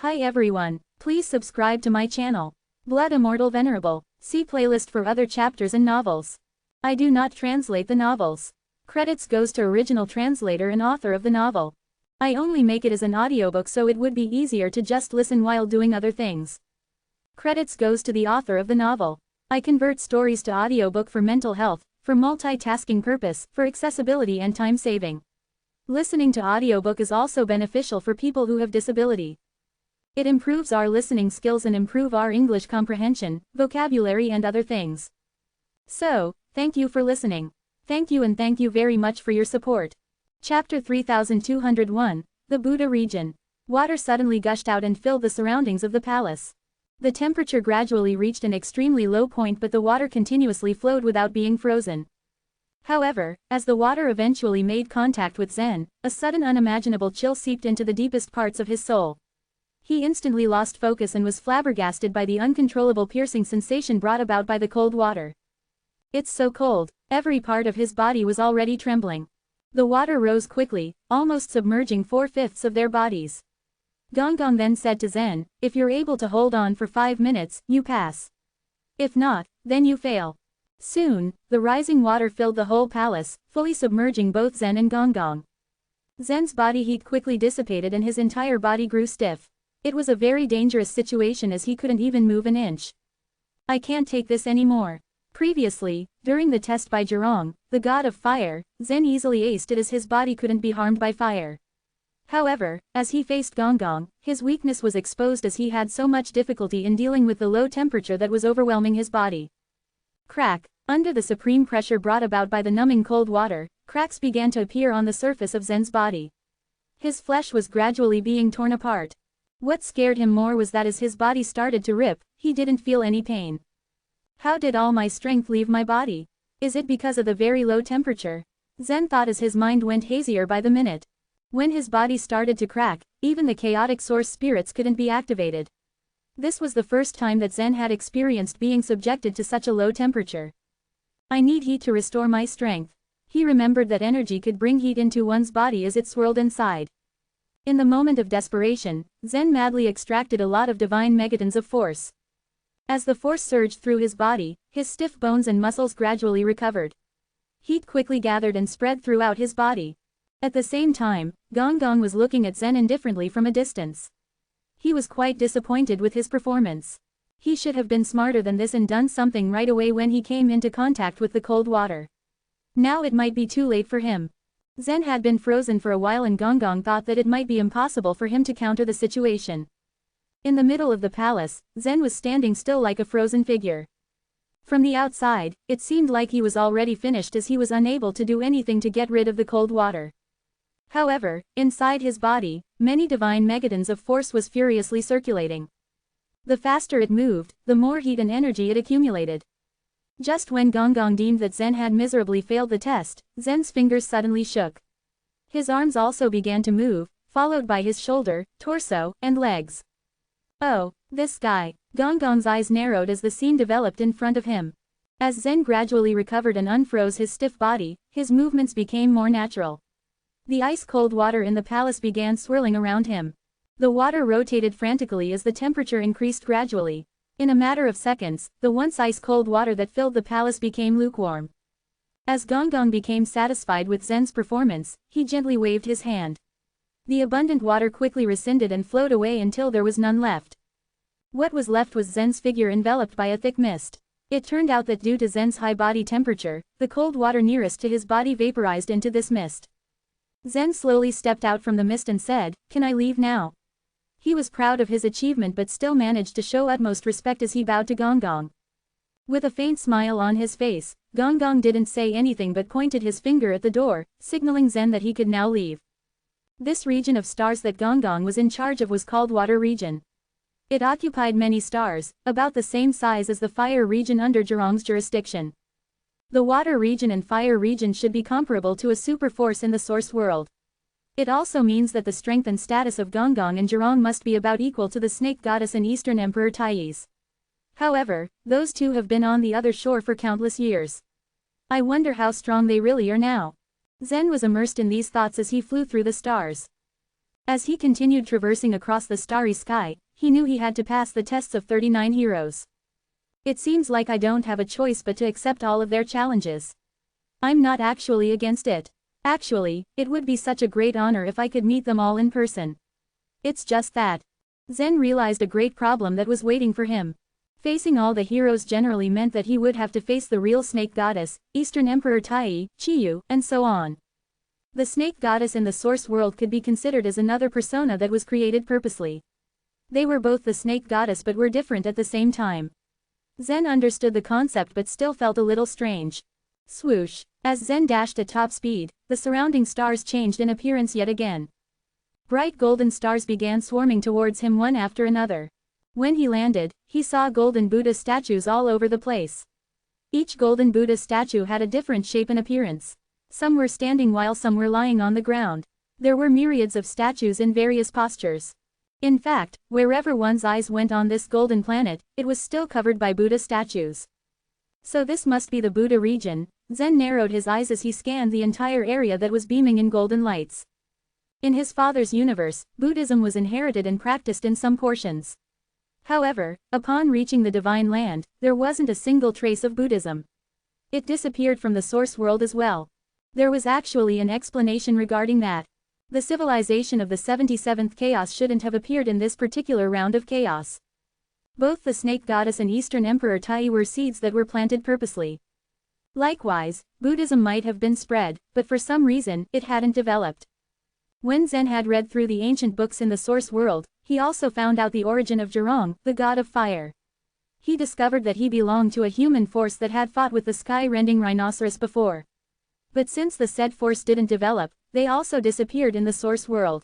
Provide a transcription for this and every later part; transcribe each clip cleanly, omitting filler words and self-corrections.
Hi everyone, please subscribe to my channel. Blood Immortal Venerable. See playlist for other chapters and novels. I do not translate the novels. Credits goes to original translator and author of the novel. I only make it as an audiobook so it would be easier to just listen while doing other things. Credits goes to the author of the novel. I convert stories to audiobook for mental health, for multitasking purpose, for accessibility and time saving. Listening to audiobook is also beneficial for people who have disability. It improves our listening skills and improve our English comprehension, vocabulary and other things. So, thank you for listening. Thank you and thank you very much for your support. Chapter 3201, The Buddha Region. Water suddenly gushed out and filled the surroundings of the palace. The temperature gradually reached an extremely low point, but the water continuously flowed without being frozen. However, as the water eventually made contact with Zen, a sudden unimaginable chill seeped into the deepest parts of his soul. He instantly lost focus and was flabbergasted by the uncontrollable piercing sensation brought about by the cold water. It's so cold, every part of his body was already trembling. The water rose quickly, almost submerging 4/5 of their bodies. Gong then said to Zen, "If you're able to hold on for 5 minutes, you pass. If not, then you fail." Soon, the rising water filled the whole palace, fully submerging both Zen and Gong. Zen's body heat quickly dissipated and his entire body grew stiff. It was a very dangerous situation as he couldn't even move an inch. "I can't take this anymore." Previously, during the test by Zhurong, the god of fire, Zen easily aced it as his body couldn't be harmed by fire. However, as he faced Gong, his weakness was exposed as he had so much difficulty in dealing with the low temperature that was overwhelming his body. Crack! Under the supreme pressure brought about by the numbing cold water, cracks began to appear on the surface of Zen's body. His flesh was gradually being torn apart. What scared him more was that as his body started to rip, he didn't feel any pain. How did all my strength leave my body? Is it because of the very low temperature? Zen thought as his mind went hazier by the minute. When his body started to crack, even the chaotic source spirits couldn't be activated. This was the first time that Zen had experienced being subjected to such a low temperature. "I need heat to restore my strength." He remembered that energy could bring heat into one's body as it swirled inside. In the moment of desperation, Zen madly extracted a lot of divine megatons of force. As the force surged through his body, his stiff bones and muscles gradually recovered. Heat quickly gathered and spread throughout his body. At the same time, Gong was looking at Zen indifferently from a distance. He was quite disappointed with his performance. He should have been smarter than this and done something right away when he came into contact with the cold water. Now it might be too late for him. Zen had been frozen for a while and Gong thought that it might be impossible for him to counter the situation. In the middle of the palace, Zen was standing still like a frozen figure. From the outside, it seemed like he was already finished as he was unable to do anything to get rid of the cold water. However, inside his body, many divine megatons of force was furiously circulating. The faster it moved, the more heat and energy it accumulated. Just when Gong deemed that Zen had miserably failed the test, Zen's fingers suddenly shook. His arms also began to move, followed by his shoulder, torso, and legs. "Oh, this guy." Gong's eyes narrowed as the scene developed in front of him. As Zen gradually recovered and unfroze his stiff body, his movements became more natural. The ice-cold water in the palace began swirling around him. The water rotated frantically as the temperature increased gradually. In a matter of seconds, the once ice-cold water that filled the palace became lukewarm. As Gong became satisfied with Zen's performance, he gently waved his hand. The abundant water quickly rescinded and flowed away until there was none left. What was left was Zen's figure enveloped by a thick mist. It turned out that due to Zen's high body temperature, the cold water nearest to his body vaporized into this mist. Zen slowly stepped out from the mist and said, "Can I leave now?" He was proud of his achievement but still managed to show utmost respect as he bowed to Gong. With a faint smile on his face, Gong didn't say anything but pointed his finger at the door, signaling Zen that he could now leave. This region of stars that Gong was in charge of was called Water Region. It occupied many stars, about the same size as the Fire Region under Zhurong's jurisdiction. The Water Region and Fire Region should be comparable to a super force in the source world. It also means that the strength and status of Gong and Zhurong must be about equal to the Snake Goddess and Eastern Emperor Taiyi's. However, those two have been on the other shore for countless years. I wonder how strong they really are now. Zen was immersed in these thoughts as he flew through the stars. As he continued traversing across the starry sky, he knew he had to pass the tests of 39 heroes. It seems like I don't have a choice but to accept all of their challenges. I'm not actually against it. Actually, it would be such a great honor if I could meet them all in person. It's just that. Zen realized a great problem that was waiting for him. Facing all the heroes generally meant that he would have to face the real snake goddess, Eastern Emperor Tai, Chiyu, and so on. The snake goddess in the source world could be considered as another persona that was created purposely. They were both the snake goddess but were different at the same time. Zen understood the concept but still felt a little strange. Swoosh. As Zen dashed at top speed, the surrounding stars changed in appearance yet again. Bright golden stars began swarming towards him one after another. When he landed, he saw golden Buddha statues all over the place. Each golden Buddha statue had a different shape and appearance. Some were standing while some were lying on the ground. There were myriads of statues in various postures. In fact, wherever one's eyes went on this golden planet, it was still covered by Buddha statues. So this must be the Buddha region. Zen narrowed his eyes as he scanned the entire area that was beaming in golden lights. In his father's universe, Buddhism was inherited and practiced in some portions. However, upon reaching the divine land, there wasn't a single trace of Buddhism. It disappeared from the source world as well. There was actually an explanation regarding that. The civilization of the 77th chaos shouldn't have appeared in this particular round of chaos. Both the snake goddess and Eastern Emperor Tai were seeds that were planted purposely. Likewise, Buddhism might have been spread, but for some reason, it hadn't developed. When Zen had read through the ancient books in the source world, he also found out the origin of Zhurong, the god of fire. He discovered that he belonged to a human force that had fought with the sky-rending rhinoceros before. But since the said force didn't develop, they also disappeared in the source world.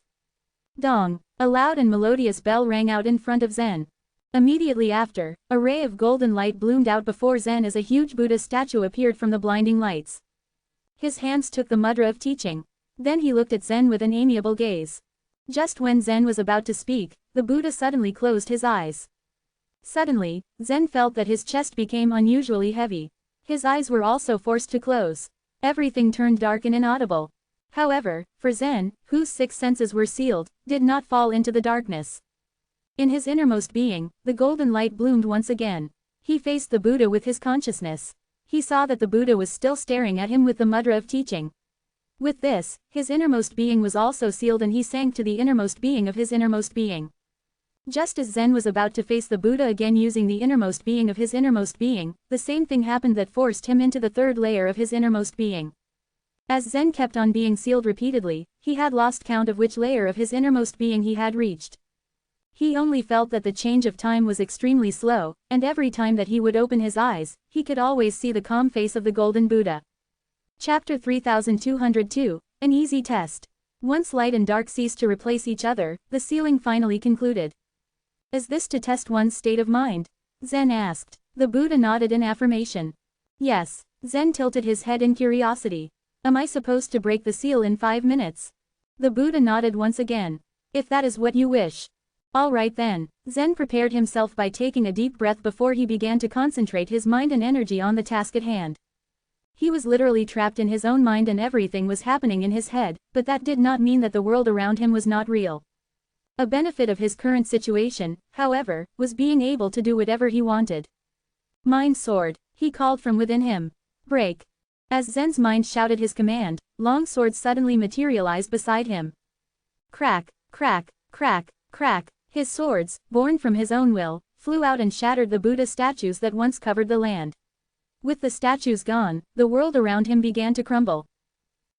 Dong! A loud and melodious bell rang out in front of Zen. Immediately after, a ray of golden light bloomed out before Zen as a huge Buddha statue appeared from the blinding lights. His hands took the mudra of teaching. Then he looked at Zen with an amiable gaze. Just when Zen was about to speak, the Buddha suddenly closed his eyes. Suddenly, Zen felt that his chest became unusually heavy. His eyes were also forced to close. Everything turned dark and inaudible. However, for Zen, whose six senses were sealed, did not fall into the darkness. In his innermost being, the golden light bloomed once again. He faced the Buddha with his consciousness. He saw that the Buddha was still staring at him with the mudra of teaching. With this, his innermost being was also sealed and he sank to the innermost being of his innermost being. Just as Zen was about to face the Buddha again using the innermost being of his innermost being, the same thing happened that forced him into the third layer of his innermost being. As Zen kept on being sealed repeatedly, he had lost count of which layer of his innermost being he had reached. He only felt that the change of time was extremely slow, and every time that he would open his eyes, he could always see the calm face of the golden Buddha. Chapter 3202, An Easy Test. Once light and dark ceased to replace each other, the sealing finally concluded. Is this to test one's state of mind? Zen asked. The Buddha nodded in affirmation. Yes. Zen tilted his head in curiosity. Am I supposed to break the seal in 5 minutes? The Buddha nodded once again. If that is what you wish. All right then. Zen prepared himself by taking a deep breath before he began to concentrate his mind and energy on the task at hand. He was literally trapped in his own mind and everything was happening in his head, but that did not mean that the world around him was not real. A benefit of his current situation, however, was being able to do whatever he wanted. Mind sword, he called from within him. Break. As Zen's mind shouted his command, long swords suddenly materialized beside him. Crack, crack, crack, crack. His swords, born from his own will, flew out and shattered the Buddha statues that once covered the land. With the statues gone, the world around him began to crumble.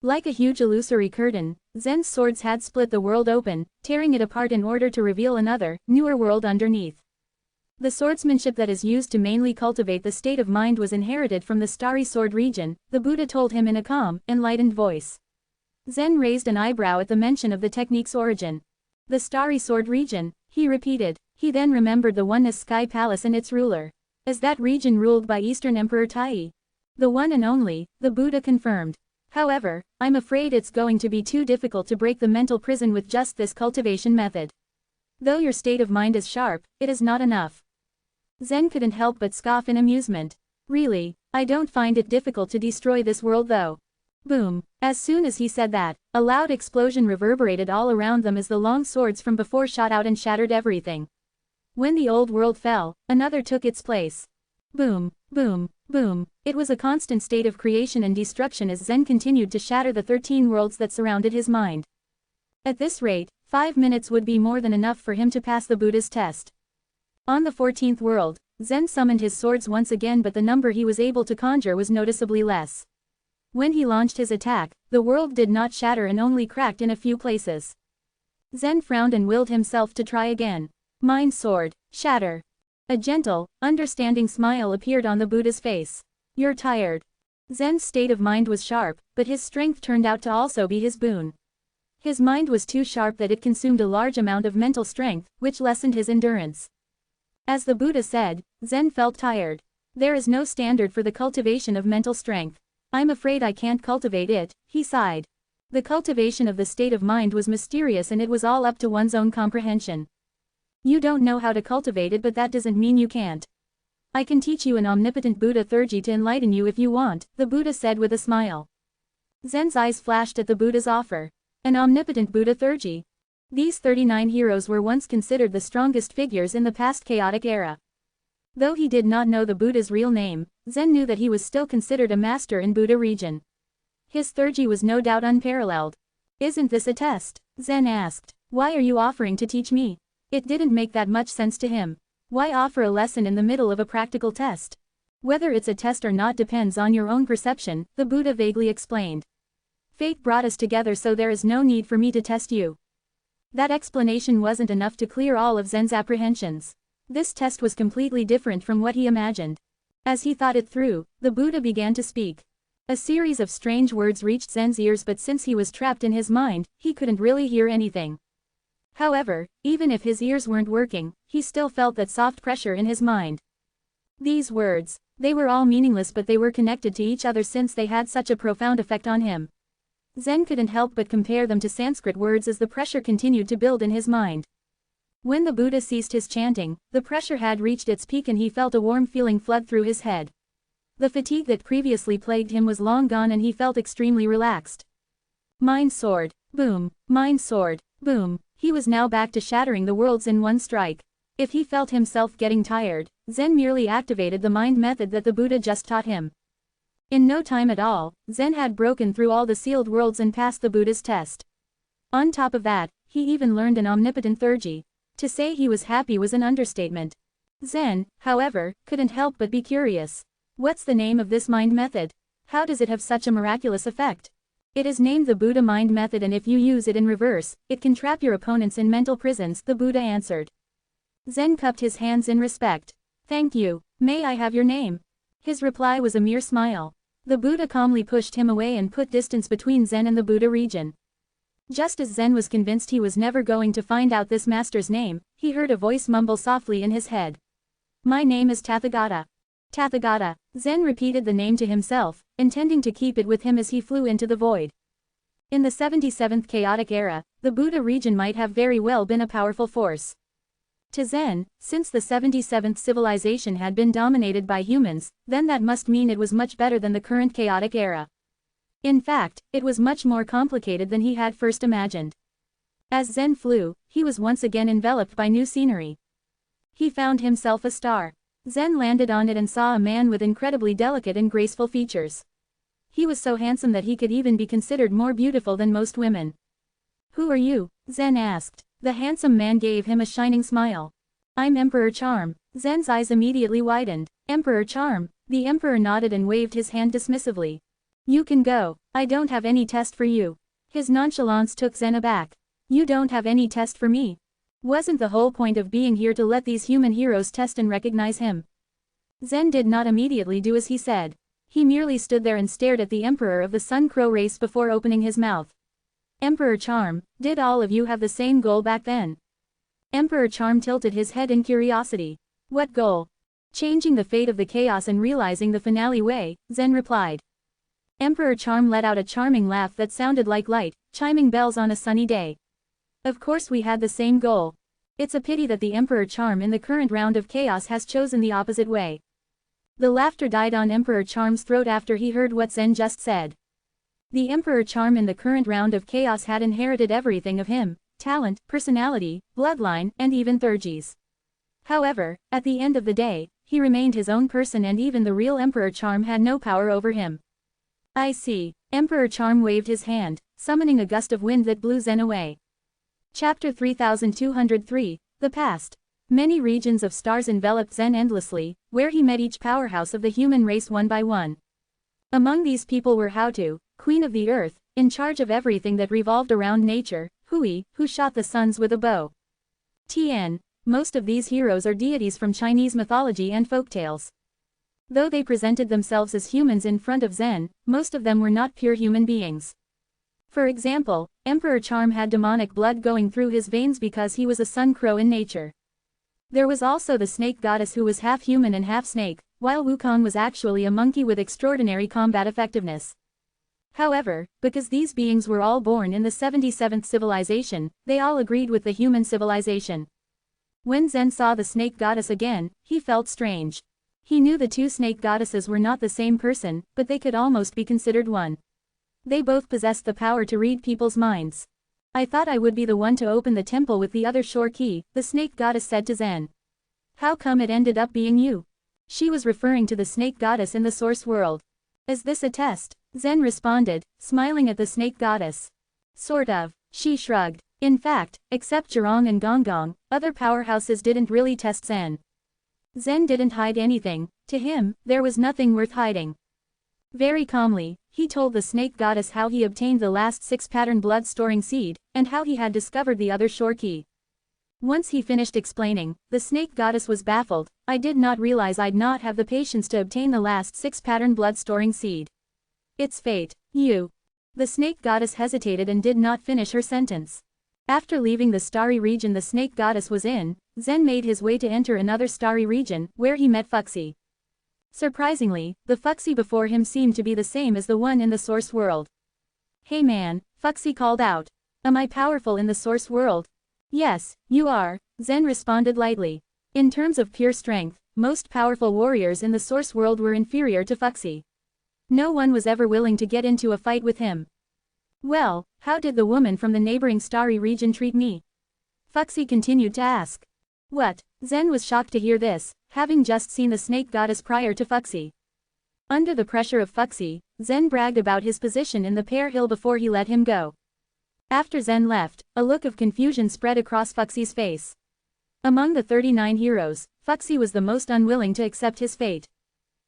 Like a huge illusory curtain, Zen's swords had split the world open, tearing it apart in order to reveal another, newer world underneath. The swordsmanship that is used to mainly cultivate the state of mind was inherited from the starry sword region, the Buddha told him in a calm, enlightened voice. Zen raised an eyebrow at the mention of the technique's origin. The starry sword region, he repeated. He then remembered the Oneness Sky Palace and its ruler. Is that region ruled by Eastern Emperor Tai? The one and only, the Buddha confirmed. However, I'm afraid it's going to be too difficult to break the mental prison with just this cultivation method. Though your state of mind is sharp, it is not enough. Zen couldn't help but scoff in amusement. Really, I don't find it difficult to destroy this world though. Boom. As soon as he said that, a loud explosion reverberated all around them as the long swords from before shot out and shattered everything. When the old world fell, another took its place. Boom, boom, boom. It was a constant state of creation and destruction as Zen continued to shatter the 13 worlds that surrounded his mind. At this rate, 5 minutes would be more than enough for him to pass the Buddha's test. On the 14th world, Zen summoned his swords once again, but the number he was able to conjure was noticeably less. When he launched his attack, the world did not shatter and only cracked in a few places. Zen frowned and willed himself to try again. Mind sword, shatter. A gentle, understanding smile appeared on the Buddha's face. You're tired. Zen's state of mind was sharp, but his strength turned out to also be his boon. His mind was too sharp that it consumed a large amount of mental strength, which lessened his endurance. As the Buddha said, Zen felt tired. There is no standard for the cultivation of mental strength. I'm afraid I can't cultivate it, he sighed. The cultivation of the state of mind was mysterious and it was all up to one's own comprehension. You don't know how to cultivate it, but that doesn't mean you can't. I can teach you an omnipotent Buddha Thurji to enlighten you if you want, the Buddha said with a smile. Zen's eyes flashed at the Buddha's offer. An omnipotent Buddha Thurji. These 39 heroes were once considered the strongest figures in the past chaotic era. Though he did not know the Buddha's real name, Zen knew that he was still considered a master in Buddha region. His Thurji was no doubt unparalleled. Isn't this a test? Zen asked. Why are you offering to teach me? It didn't make that much sense to him. Why offer a lesson in the middle of a practical test? Whether it's a test or not depends on your own perception, the Buddha vaguely explained. Fate brought us together, so there is no need for me to test you. That explanation wasn't enough to clear all of Zen's apprehensions. This test was completely different from what he imagined. As he thought it through, the Buddha began to speak. A series of strange words reached Zen's ears, but since he was trapped in his mind, he couldn't really hear anything. However, even if his ears weren't working, he still felt that soft pressure in his mind. These words, they were all meaningless, but they were connected to each other since they had such a profound effect on him. Zen couldn't help but compare them to Sanskrit words as the pressure continued to build in his mind. When the Buddha ceased his chanting, the pressure had reached its peak and he felt a warm feeling flood through his head. The fatigue that previously plagued him was long gone and he felt extremely relaxed. Mind sword, boom, mind sword, boom. He was now back to shattering the worlds in one strike. If he felt himself getting tired, Zen merely activated the mind method that the Buddha just taught him. In no time at all, Zen had broken through all the sealed worlds and passed the Buddha's test. On top of that, he even learned an omnipotent Thurji. To say he was happy was an understatement. Zen, however, couldn't help but be curious. What's the name of this mind method? How does it have such a miraculous effect? It is named the Buddha mind method, and if you use it in reverse, it can trap your opponents in mental prisons, the Buddha answered. Zen cupped his hands in respect. Thank you. May I have your name? His reply was a mere smile. The Buddha calmly pushed him away and put distance between Zen and the Buddha region. Just as Zen was convinced he was never going to find out this master's name, he heard a voice mumble softly in his head. My name is Tathagata. Tathagata. Zen repeated the name to himself, intending to keep it with him as he flew into the void. In the 77th chaotic era, the Buddha region might have very well been a powerful force. To Zen, since the 77th civilization had been dominated by humans, then that must mean it was much better than the current chaotic era. In fact, it was much more complicated than he had first imagined. As Zen flew, he was once again enveloped by new scenery. He found himself a star. Zen landed on it and saw a man with incredibly delicate and graceful features. He was so handsome that he could even be considered more beautiful than most women. Who are you? Zen asked. The handsome man gave him a shining smile. I'm Emperor Charm. Zen's eyes immediately widened. Emperor Charm. The emperor nodded and waved his hand dismissively. You can go. I don't have any test for you. His nonchalance took Zen aback. You don't have any test for me? Wasn't the whole point of being here to let these human heroes test and recognize him? Zen did not immediately do as he said. He merely stood there and stared at the emperor of the Sun Crow race before opening his mouth. Emperor Charm, did all of you have the same goal back then? Emperor Charm tilted his head in curiosity. What goal? Changing the fate of the chaos and realizing the finale way, Zen replied. Emperor Charm let out a charming laugh that sounded like light, chiming bells on a sunny day. Of course we had the same goal. It's a pity that the Emperor Charm in the current round of chaos has chosen the opposite way. The laughter died on Emperor Charm's throat after he heard what Zen just said. The Emperor Charm in the current round of chaos had inherited everything of him: talent, personality, bloodline, and even Thurgies. However, at the end of the day, he remained his own person, and even the real Emperor Charm had no power over him. I see. Emperor Charm waved his hand, summoning a gust of wind that blew Zen away. Chapter 3203, The Past. Many regions of stars enveloped Zen endlessly, where he met each powerhouse of the human race one by one. Among these people were Haotu, Queen of the Earth, in charge of everything that revolved around nature; Hui, who shot the suns with a bow; Tian. Most of these heroes are deities from Chinese mythology and folktales. Though they presented themselves as humans in front of Zen, most of them were not pure human beings. For example, Emperor Charm had demonic blood going through his veins because he was a sun crow in nature. There was also the snake goddess, who was half human and half snake, while Wukong was actually a monkey with extraordinary combat effectiveness. However, because these beings were all born in the 77th civilization, they all agreed with the human civilization. When Zen saw the snake goddess again, he felt strange. He knew the two snake goddesses were not the same person, but they could almost be considered one. They both possessed the power to read people's minds. I thought I would be the one to open the temple with the other shore key, the snake goddess said to Zen. How come it ended up being you? She was referring to the snake goddess in the source world. Is this a test? Zen responded, smiling at the snake goddess. Sort of. She shrugged. In fact, except Zhurong and Gonggong, other powerhouses didn't really test Zen. Zen didn't hide anything. To him, there was nothing worth hiding. Very calmly, he told the snake goddess how he obtained the last 6-pattern blood-storing seed, and how he had discovered the other shore key. Once he finished explaining, the snake goddess was baffled. I did not realize I'd not have the patience to obtain the last 6-pattern blood-storing seed. It's fate. You. The snake goddess hesitated and did not finish her sentence. After leaving the starry region the snake goddess was in, Zen made his way to enter another starry region, where he met Fuxi. Surprisingly, the Fuxi before him seemed to be the same as the one in the source world. Hey man, Fuxi called out. Am I powerful in the source world? Yes, you are, Zen responded lightly. In terms of pure strength, most powerful warriors in the source world were inferior to Fuxi. No one was ever willing to get into a fight with him. Well, how did the woman from the neighboring starry region treat me? Fuxi continued to ask. What? Zen was shocked to hear this, having just seen the snake goddess prior to Fuxi. Under the pressure of Fuxi, Zen bragged about his position in the Pear Hill before he let him go. After Zen left, a look of confusion spread across Fuxi's face. Among the 39 heroes, Fuxi was the most unwilling to accept his fate.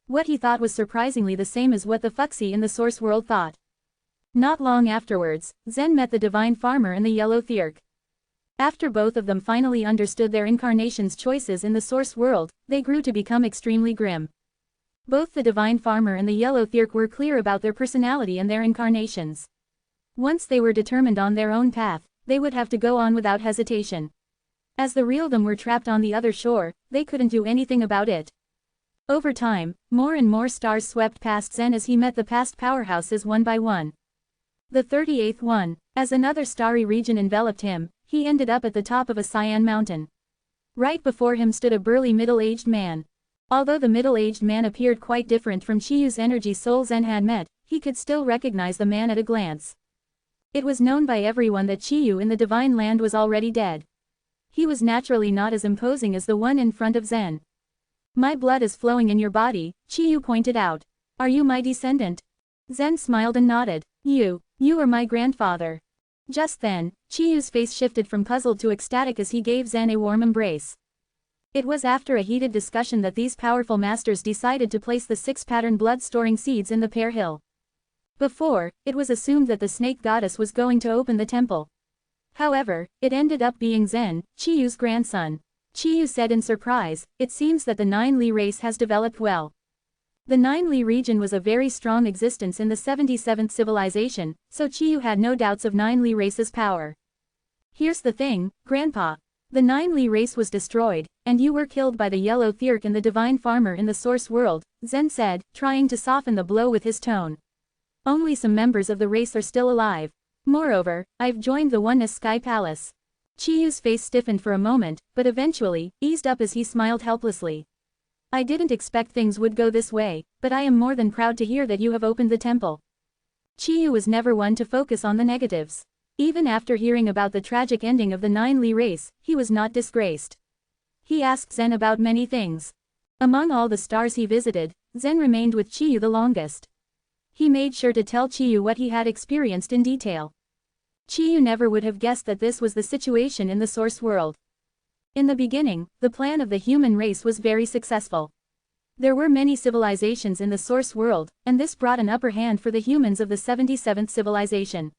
What he thought was surprisingly the same as what the Fuxi in the source world thought. Not long afterwards, Zen met the divine farmer and the yellow Thirk. After both of them finally understood their incarnation's choices in the source world, they grew to become extremely grim. Both the divine farmer and the yellow Thirk were clear about their personality and their incarnations. Once they were determined on their own path, they would have to go on without hesitation. As the real them were trapped on the other shore, they couldn't do anything about it. Over time, more and more stars swept past Zen as he met the past powerhouses one by one. The 38th one. As another starry region enveloped him, he ended up at the top of a cyan mountain. Right before him stood a burly middle-aged man. Although the middle-aged man appeared quite different from Chiyu's energy soul Zen had met, he could still recognize the man at a glance. It was known by everyone that Chiyu in the Divine Land was already dead. He was naturally not as imposing as the one in front of Zen. My blood is flowing in your body, Chiyu pointed out. Are you my descendant? Zen smiled and nodded. You are my grandfather. Just then, Chiyu's face shifted from puzzled to ecstatic as he gave Zen a warm embrace. It was after a heated discussion that these powerful masters decided to place the 6-pattern blood-storing seeds in the Pear Hill. Before, it was assumed that the snake goddess was going to open the temple. However, it ended up being Zen, Chiyu's grandson. Chiyu said in surprise, it seems that the Nine Li race has developed well. The Nine Li region was a very strong existence in the 77th civilization, so Chiyu had no doubts of Nine Li race's power. Here's the thing, Grandpa. The Nine Li race was destroyed, and you were killed by the yellow Thirk and the divine farmer in the source world, Zen said, trying to soften the blow with his tone. Only some members of the race are still alive. Moreover, I've joined the Oneness Sky Palace. Chiyu's face stiffened for a moment, but eventually, eased up as he smiled helplessly. I didn't expect things would go this way, but I am more than proud to hear that you have opened the temple. Chiyu was never one to focus on the negatives. Even after hearing about the tragic ending of the 9 Li race, he was not disgraced. He asked Zen about many things. Among all the stars he visited, Zen remained with Chiyu the longest. He made sure to tell Chiyu what he had experienced in detail. Chiyu never would have guessed that this was the situation in the source world. In the beginning, the plan of the human race was very successful. There were many civilizations in the source world, and this brought an upper hand for the humans of the 77th civilization.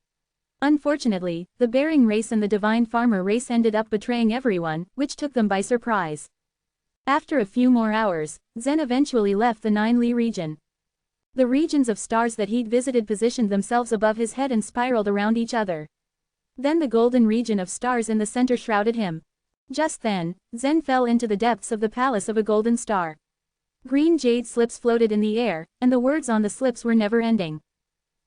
Unfortunately, the Bearing race and the Divine Farmer race ended up betraying everyone, which took them by surprise. After a few more hours, Zen eventually left the 9 Li region. The regions of stars that he'd visited positioned themselves above his head and spiraled around each other. Then the golden region of stars in the center shrouded him. Just then, Zen fell into the depths of the palace of a golden star. Green jade slips floated in the air, and the words on the slips were never-ending.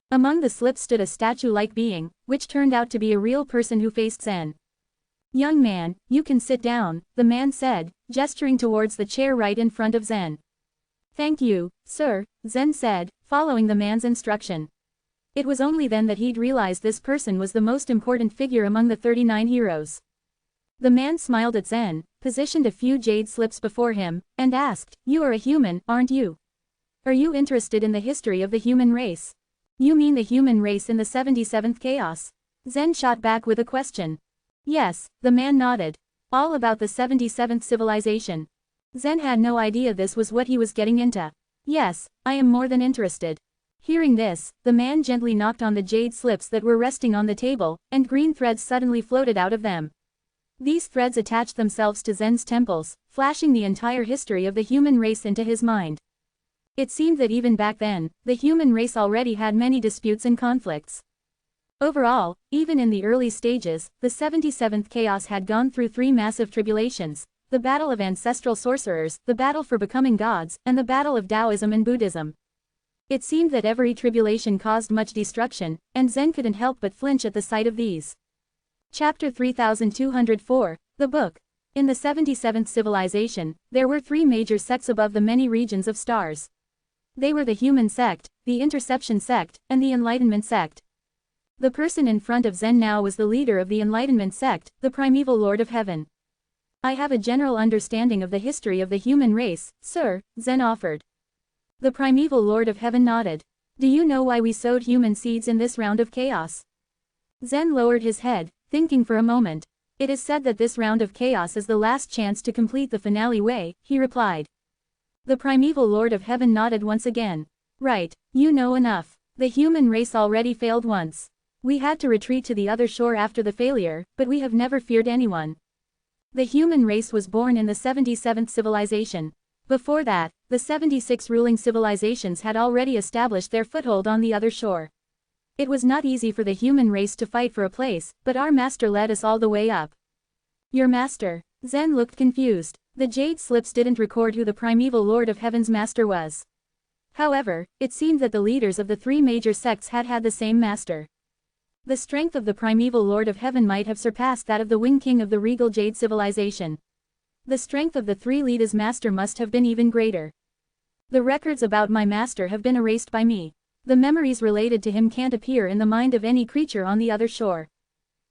Among the slips stood a statue-like being, which turned out to be a real person who faced Zen. "Young man, you can sit down," the man said, gesturing towards the chair right in front of Zen. "Thank you, sir," Zen said, following the man's instruction. It was only then that he'd realized this person was the most important figure among the 39 heroes. The man smiled at Zen, positioned a few jade slips before him, and asked, "You are a human, aren't you? Are you interested in the history of the human race? You mean the human race in the 77th chaos?" Zen shot back with a question. "Yes," the man nodded. "All about the 77th civilization." Zen had no idea this was what he was getting into. "Yes, I am more than interested." Hearing this, the man gently knocked on the jade slips that were resting on the table, and green threads suddenly floated out of them. These threads attached themselves to Zen's temples, flashing the entire history of the human race into his mind. It seemed that even back then, the human race already had many disputes and conflicts. Overall, even in the early stages, the 77th chaos had gone through 3 massive tribulations: the battle of ancestral sorcerers, the battle for becoming gods, and the battle of Taoism and Buddhism. It seemed that every tribulation caused much destruction, and Zen couldn't help but flinch at the sight of these. Chapter 3204, The Book. In the 77th civilization, there were 3 major sects above the many regions of stars. They were the Human Sect, the Interception Sect, and the Enlightenment Sect. The person in front of Zen now was the leader of the Enlightenment Sect, the Primeval Lord of Heaven. "I have a general understanding of the history of the human race, sir," Zen offered. The Primeval Lord of Heaven nodded. "Do you know why we sowed human seeds in this round of chaos?" Zen lowered his head, thinking for a moment. "It is said that this round of chaos is the last chance to complete the finale way," he replied. The Primeval Lord of Heaven nodded once again. "Right, you know enough. The human race already failed once. We had to retreat to the other shore after the failure, but we have never feared anyone. The human race was born in the 77th civilization. Before that, the 76 ruling civilizations had already established their foothold on the other shore. It was not easy for the human race to fight for a place, but our master led us all the way up." "Your master?" Zen looked confused. The jade slips didn't record who the Primeval Lord of Heaven's master was. However, it seemed that the leaders of the 3 major sects had had the same master. The strength of the Primeval Lord of Heaven might have surpassed that of the Wing King of the Regal Jade civilization. The strength of the 3 leaders' master must have been even greater. "The records about my master have been erased by me. The memories related to him can't appear in the mind of any creature on the other shore.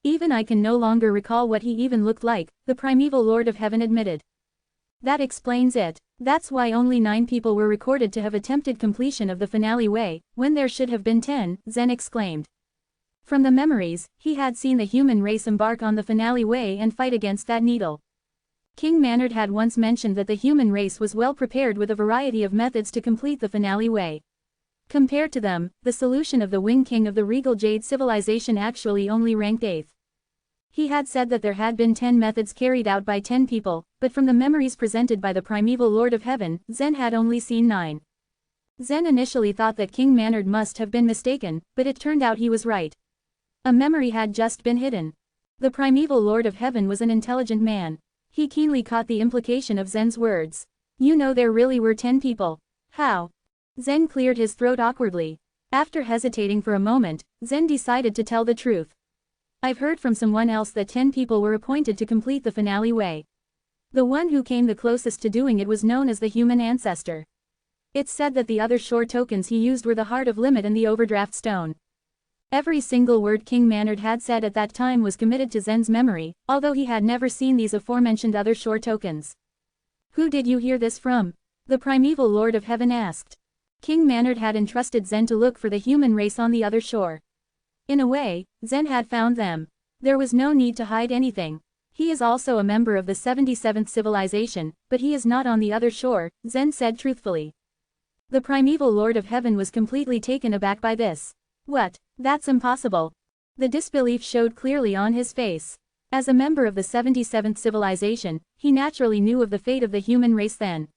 Even I can no longer recall what he even looked like," the Primeval Lord of Heaven admitted. "That explains it. That's why only 9 people were recorded to have attempted completion of the finale way, when there should have been 10, Zen exclaimed. From the memories, he had seen the human race embark on the finale way and fight against that needle. King Maynard had once mentioned that the human race was well prepared with a variety of methods to complete the finale way. Compared to them, the solution of the Wing King of the Regal Jade civilization actually only ranked 8th. He had said that there had been 10 methods carried out by 10 people, but from the memories presented by the Primeval Lord of Heaven, Zen had only seen 9. Zen initially thought that King Maynard must have been mistaken, but it turned out he was right. A memory had just been hidden. The Primeval Lord of Heaven was an intelligent man. He keenly caught the implication of Zen's words. "You know there really were 10 people. How?" Zen cleared his throat awkwardly. After hesitating for a moment, Zen decided to tell the truth. "I've heard from someone else that 10 people were appointed to complete the finale way. The one who came the closest to doing it was known as the human ancestor. It's said that the other shore tokens he used were the Heart of Limit and the Overdraft Stone. Every single word King Manard had said at that time was committed to Zen's memory, although he had never seen these aforementioned other shore tokens. Who did you hear this from? The primeval Lord of Heaven asked. King Manard had entrusted Zen to look for the human race on the other shore. In a way, Zen had found them. There was no need to hide anything. He is also a member of the 77th civilization, but he is not on the other shore, Zen said truthfully. The primeval Lord of Heaven was completely taken aback by this. What? That's impossible. The disbelief showed clearly on his face. As a member of the 77th civilization, he naturally knew of the fate of the human race then.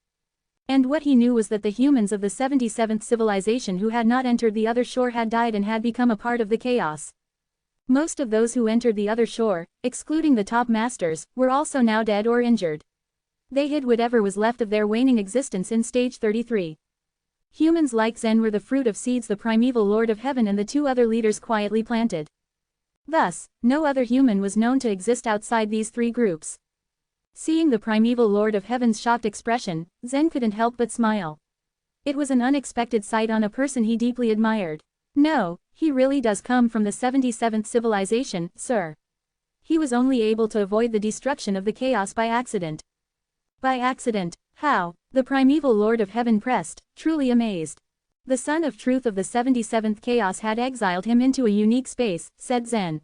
And what he knew was that the humans of the 77th civilization who had not entered the other shore had died and had become a part of the chaos. Most of those who entered the other shore, excluding the top masters, were also now dead or injured. They hid whatever was left of their waning existence in stage 33. Humans like Zen were the fruit of seeds the primeval Lord of Heaven and the two other leaders quietly planted. Thus, no other human was known to exist outside these three groups. Seeing the primeval Lord of Heaven's shocked expression, Zen couldn't help but smile. It was an unexpected sight on a person he deeply admired. No, he really does come from the 77th civilization, sir. He was only able to avoid the destruction of the chaos by accident. By accident? How? The primeval Lord of Heaven pressed, truly amazed. The Son of Truth of the 77th Chaos had exiled him into a unique space, said Zen.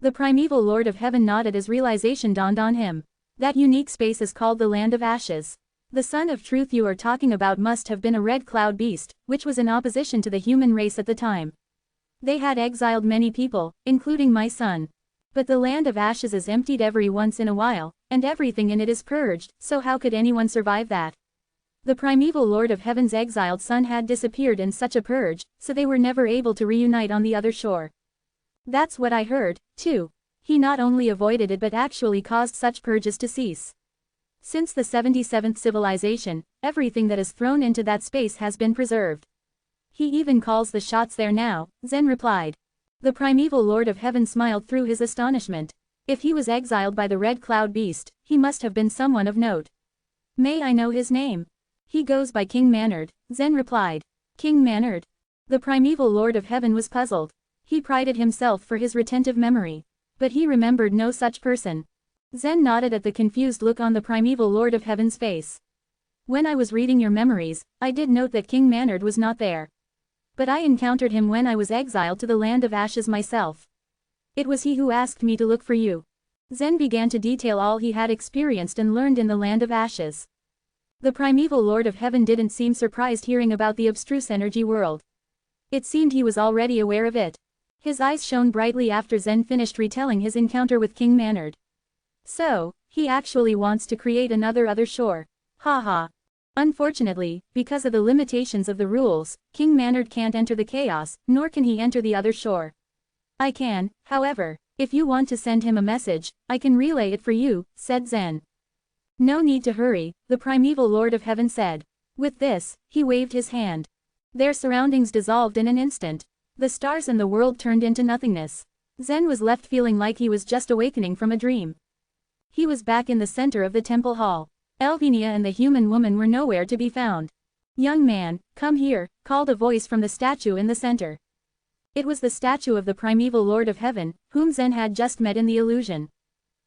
The primeval Lord of Heaven nodded as realization dawned on him. That unique space is called the Land of Ashes. The Son of Truth you are talking about must have been a red cloud beast, which was in opposition to the human race at the time. They had exiled many people, including my son. But the Land of Ashes is emptied every once in a while, and everything in it is purged, so how could anyone survive that? The primeval Lord of Heaven's exiled son had disappeared in such a purge, so they were never able to reunite on the other shore. That's what I heard, too. He not only avoided it but actually caused such purges to cease. Since the 77th civilization, everything that is thrown into that space has been preserved. He even calls the shots there now, Zen replied. The primeval Lord of Heaven smiled through his astonishment. If he was exiled by the Red Cloud Beast, he must have been someone of note. May I know his name? He goes by King Manard, Zen replied. King Manard? The primeval Lord of Heaven was puzzled. He prided himself for his retentive memory. But he remembered no such person. Zen nodded at the confused look on the primeval Lord of Heaven's face. When I was reading your memories, I did note that King Manard was not there. But I encountered him when I was exiled to the Land of Ashes myself. It was he who asked me to look for you. Zen began to detail all he had experienced and learned in the Land of Ashes. The primeval Lord of Heaven didn't seem surprised hearing about the abstruse energy world. It seemed he was already aware of it. His eyes shone brightly after Zen finished retelling his encounter with King Manard. So, he actually wants to create another other shore. Ha. Unfortunately, because of the limitations of the rules, King Manard can't enter the chaos, nor can he enter the other shore. I can, however, if you want to send him a message, I can relay it for you, said Zen. No need to hurry, the primeval Lord of Heaven said. With this, he waved his hand. Their surroundings dissolved in an instant. The stars and the world turned into nothingness. Zen was left feeling like he was just awakening from a dream. He was back in the center of the temple hall. Elvenia and the human woman were nowhere to be found. Young man, come here, called a voice from the statue in the center. It was the statue of the primeval Lord of Heaven, whom Zen had just met in the illusion.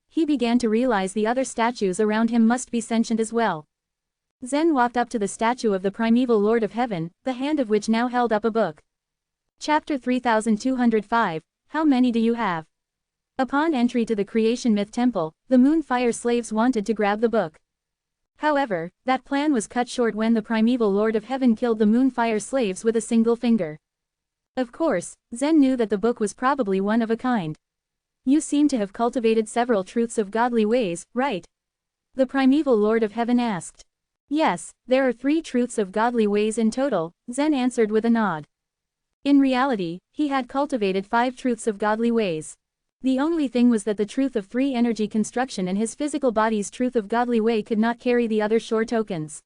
He began to realize the other statues around him must be sentient as well. Zen walked up to the statue of the primeval Lord of Heaven, the hand of which now held up a book. Chapter 3205, How many do you have? Upon entry to the Creation Myth Temple, the Moonfire slaves wanted to grab the book. However, that plan was cut short when the primeval Lord of Heaven killed the Moonfire slaves with a single finger. Of course, Zen knew that the book was probably one of a kind. You seem to have cultivated several truths of godly ways, right? The primeval Lord of Heaven asked. Yes, there are 3 truths of godly ways in total, Zen answered with a nod. In reality, he had cultivated 5 truths of godly ways. The only thing was that the truth of 3 energy construction and his physical body's truth of godly way could not carry the other shore tokens.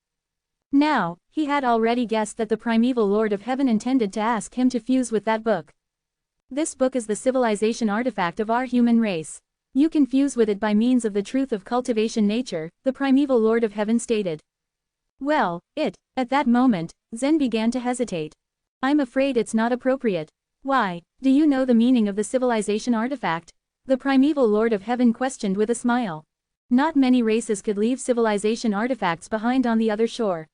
Now, he had already guessed that the primeval Lord of Heaven intended to ask him to fuse with that book. This book is the civilization artifact of our human race. You can fuse with it by means of the truth of cultivation nature, the primeval Lord of Heaven stated. Well, at that moment, Zen began to hesitate. I'm afraid it's not appropriate. Why, do you know the meaning of the civilization artifact? The primeval Lord of Heaven questioned with a smile. Not many races could leave civilization artifacts behind on the other shore.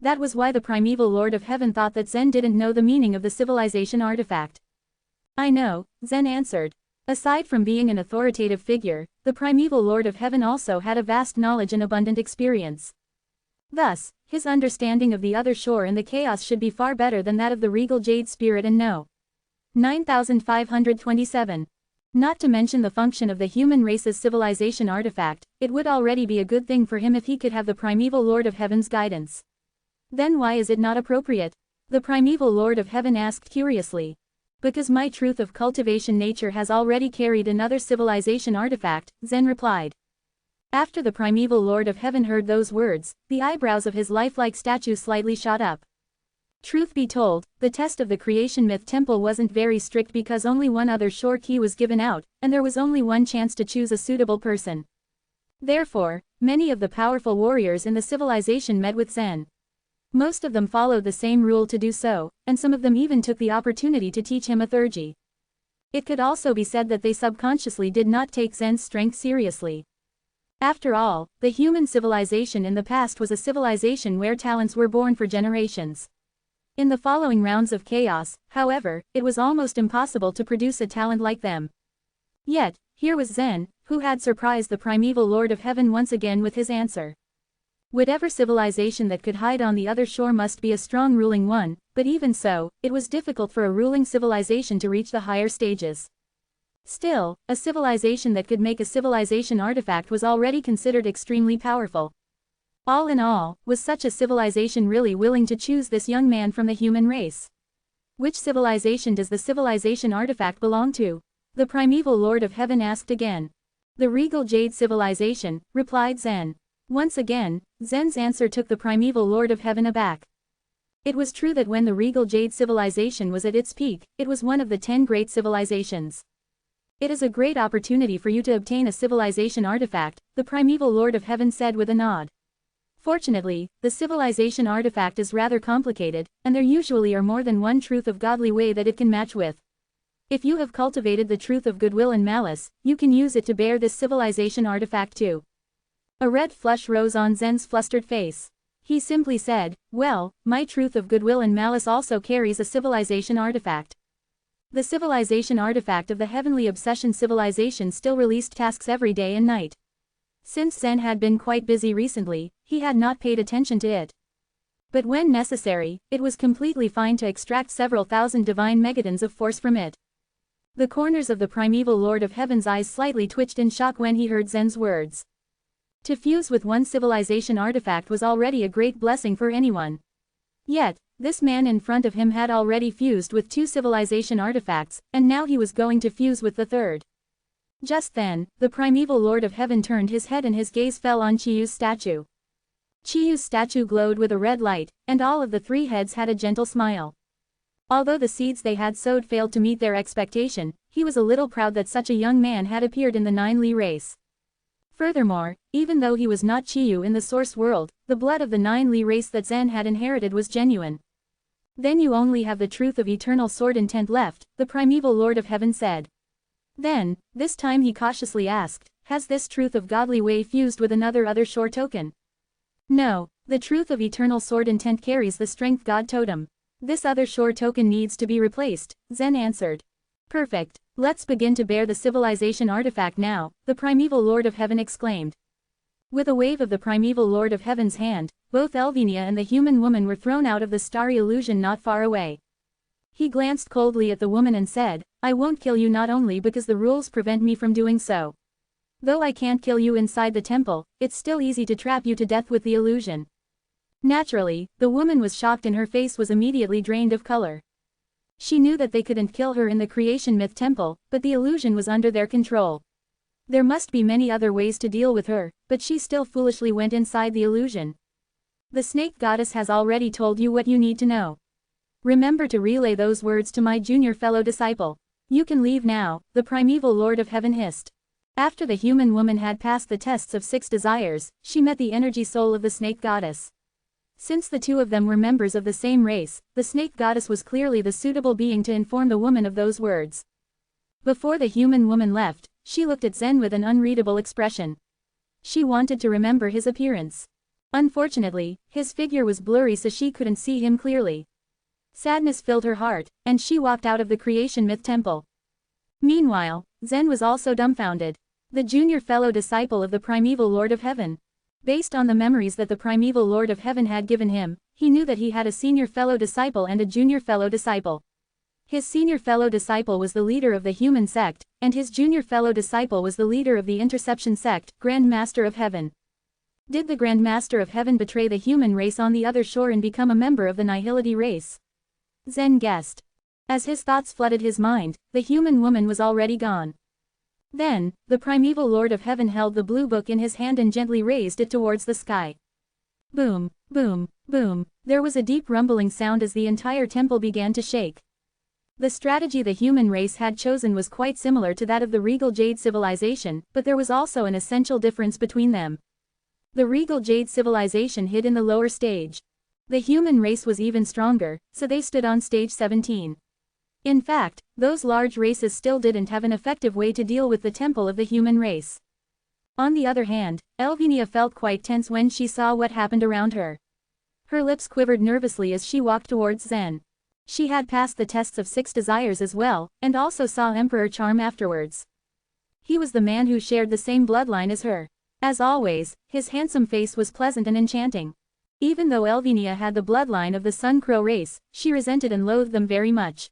That was why the primeval Lord of Heaven thought that Zen didn't know the meaning of the civilization artifact. I know, Zen answered. Aside from being an authoritative figure, the primeval Lord of Heaven also had a vast knowledge and abundant experience. Thus, his understanding of the other shore and the chaos should be far better than that of the regal jade spirit and no. 9527. Not to mention the function of the human race's civilization artifact, it would already be a good thing for him if he could have the primeval Lord of Heaven's guidance. Then why is it not appropriate? The primeval Lord of Heaven asked curiously. Because my truth of cultivation nature has already carried another civilization artifact, Zen replied. After the primeval Lord of Heaven heard those words, the eyebrows of his lifelike statue slightly shot up. Truth be told, the test of the creation myth temple wasn't very strict because only one other shore key was given out, and there was only one chance to choose a suitable person. Therefore, many of the powerful warriors in the civilization met with Zen. Most of them followed the same rule to do so, and some of them even took the opportunity to teach him a theurgy. It could also be said that they subconsciously did not take Zen's strength seriously. After all, the human civilization in the past was a civilization where talents were born for generations. In the following rounds of chaos, however, it was almost impossible to produce a talent like them. Yet, here was Zen, who had surprised the primeval Lord of Heaven once again with his answer. Whatever civilization that could hide on the other shore must be a strong ruling one, but even so, it was difficult for a ruling civilization to reach the higher stages. Still, a civilization that could make a civilization artifact was already considered extremely powerful. All in all, was such a civilization really willing to choose this young man from the human race? Which civilization does the civilization artifact belong to? The primeval Lord of Heaven asked again. The regal jade civilization, replied Zen. Once again, Zen's answer took the primeval Lord of Heaven aback. It was true that when the regal jade civilization was at its peak, it was one of the 10 great civilizations. It is a great opportunity for you to obtain a civilization artifact, the primeval Lord of Heaven said with a nod. Fortunately, the civilization artifact is rather complicated, and there usually are more than one truth of godly way that it can match with. If you have cultivated the truth of goodwill and malice, you can use it to bear this civilization artifact too. A red flush rose on Zen's flustered face. He simply said, well, my truth of goodwill and malice also carries a civilization artifact. The civilization artifact of the heavenly obsession civilization still released tasks every day and night. Since Zen had been quite busy recently, he had not paid attention to it. But when necessary, it was completely fine to extract several thousand divine megatons of force from it. The corners of the primeval Lord of Heaven's eyes slightly twitched in shock when he heard Zen's words. To fuse with one civilization artifact was already a great blessing for anyone. Yet, this man in front of him had already fused with 2 civilization artifacts, and now he was going to fuse with the third. Just then, the primeval Lord of Heaven turned his head and his gaze fell on Chiyu's statue. Chiyu's statue glowed with a red light, and all of the 3 heads had a gentle smile. Although the seeds they had sowed failed to meet their expectation, he was a little proud that such a young man had appeared in the 9 Li race. Furthermore, even though he was not Chiyu in the source world, the blood of the 9 Li race that Zen had inherited was genuine. Then you only have the truth of eternal sword intent left, the primeval Lord of Heaven said. Then, this time he cautiously asked, has this truth of godly way fused with another other shore token? No, the truth of eternal sword intent carries the strength god totem. This other shore token needs to be replaced, Zen answered. Perfect, let's begin to bear the civilization artifact now, the primeval Lord of Heaven exclaimed. With a wave of the primeval Lord of Heaven's hand, both Elvenia and the human woman were thrown out of the starry illusion not far away. He glanced coldly at the woman and said, I won't kill you not only because the rules prevent me from doing so. Though I can't kill you inside the temple, it's still easy to trap you to death with the illusion. Naturally, the woman was shocked and her face was immediately drained of color. She knew that they couldn't kill her in the creation myth temple, but the illusion was under their control. There must be many other ways to deal with her, but she still foolishly went inside the illusion. The snake goddess has already told you what you need to know. Remember to relay those words to my junior fellow disciple. You can leave now, the primeval Lord of Heaven hissed. After the human woman had passed the tests of 6 desires, she met the energy soul of the snake goddess. Since the two of them were members of the same race, the snake goddess was clearly the suitable being to inform the woman of those words. Before the human woman left, she looked at Zen with an unreadable expression. She wanted to remember his appearance. Unfortunately, his figure was blurry so she couldn't see him clearly. Sadness filled her heart, and she walked out of the creation myth temple. Meanwhile, Zen was also dumbfounded. The junior fellow disciple of the primeval Lord of Heaven. Based on the memories that the primeval Lord of Heaven had given him, he knew that he had a senior fellow disciple and a junior fellow disciple. His senior fellow disciple was the leader of the human sect, and his junior fellow disciple was the leader of the interception sect, Grand Master of Heaven. Did the Grand Master of Heaven betray the human race on the other shore and become a member of the Nihility race? Zen guessed. As his thoughts flooded his mind, the human woman was already gone. Then, the primeval Lord of Heaven held the blue book in his hand and gently raised it towards the sky. Boom, boom, boom, there was a deep rumbling sound as the entire temple began to shake. The strategy the human race had chosen was quite similar to that of the Regal Jade civilization, but there was also an essential difference between them. The Regal Jade civilization hid in the lower stage. The human race was even stronger, so they stood on stage 17. In fact, those large races still didn't have an effective way to deal with the temple of the human race. On the other hand, Elvinia felt quite tense when she saw what happened around her. Her lips quivered nervously as she walked towards Zen. She had passed the tests of 6 desires as well, and also saw Emperor Charm afterwards. He was the man who shared the same bloodline as her. As always, his handsome face was pleasant and enchanting. Even though Elvinia had the bloodline of the Sun Crow race, she resented and loathed them very much.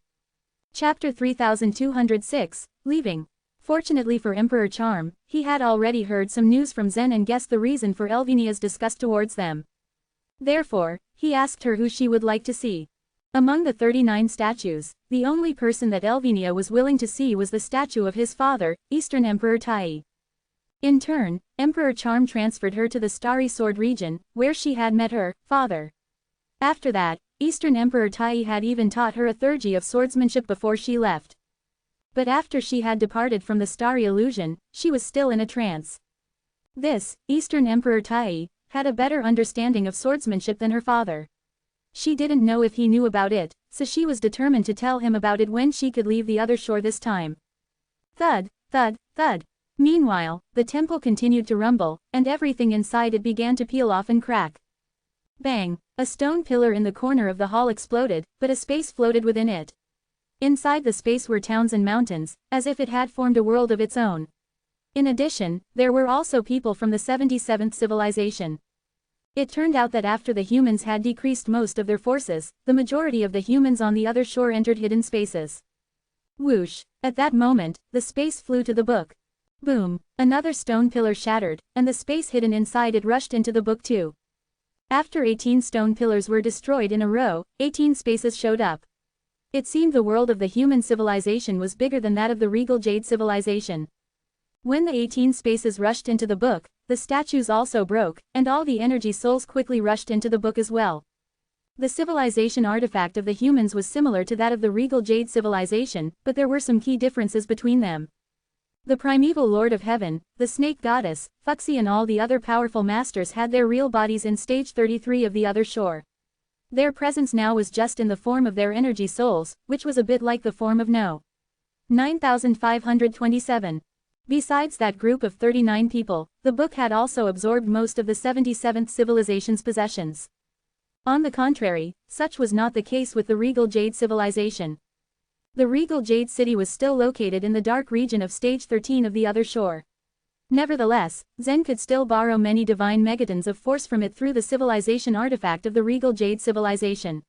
Chapter 3206, Leaving. Fortunately for Emperor Charm, he had already heard some news from Zen and guessed the reason for Elvinia's disgust towards them. Therefore, he asked her who she would like to see. Among the 39 statues, the only person that Elvinia was willing to see was the statue of his father, Eastern Emperor Tai. In turn, Emperor Charm transferred her to the Starry Sword region, where she had met her father. After that, Eastern Emperor Tai had even taught her a theurgy of swordsmanship before she left. But after she had departed from the starry illusion, she was still in a trance. This, Eastern Emperor Tai, had a better understanding of swordsmanship than her father. She didn't know if he knew about it, so she was determined to tell him about it when she could leave the other shore this time. Thud, thud, thud. Meanwhile, the temple continued to rumble, and everything inside it began to peel off and crack. Bang! A stone pillar in the corner of the hall exploded, but a space floated within it. Inside the space were towns and mountains, as if it had formed a world of its own. In addition, there were also people from the 77th civilization. It turned out that after the humans had decreased most of their forces, the majority of the humans on the other shore entered hidden spaces. Whoosh! At that moment, the space flew to the book. Boom! Another stone pillar shattered, and the space hidden inside it rushed into the book too. After 18 stone pillars were destroyed in a row, 18 spaces showed up. It seemed the world of the human civilization was bigger than that of the Regal Jade civilization. When the 18 spaces rushed into the book, the statues also broke, and all the energy souls quickly rushed into the book as well. The civilization artifact of the humans was similar to that of the Regal Jade civilization, but there were some key differences between them. The primeval Lord of Heaven, the Snake Goddess, Fuxi and all the other powerful masters had their real bodies in stage 33 of the other shore. Their presence now was just in the form of their energy souls, which was a bit like the form of No. 9527. Besides that group of 39 people, the book had also absorbed most of the 77th civilization's possessions. On the contrary, such was not the case with the Regal Jade civilization. The Regal Jade city was still located in the dark region of stage 13 of the other shore. Nevertheless, Zen could still borrow many divine megatons of force from it through the civilization artifact of the Regal Jade civilization.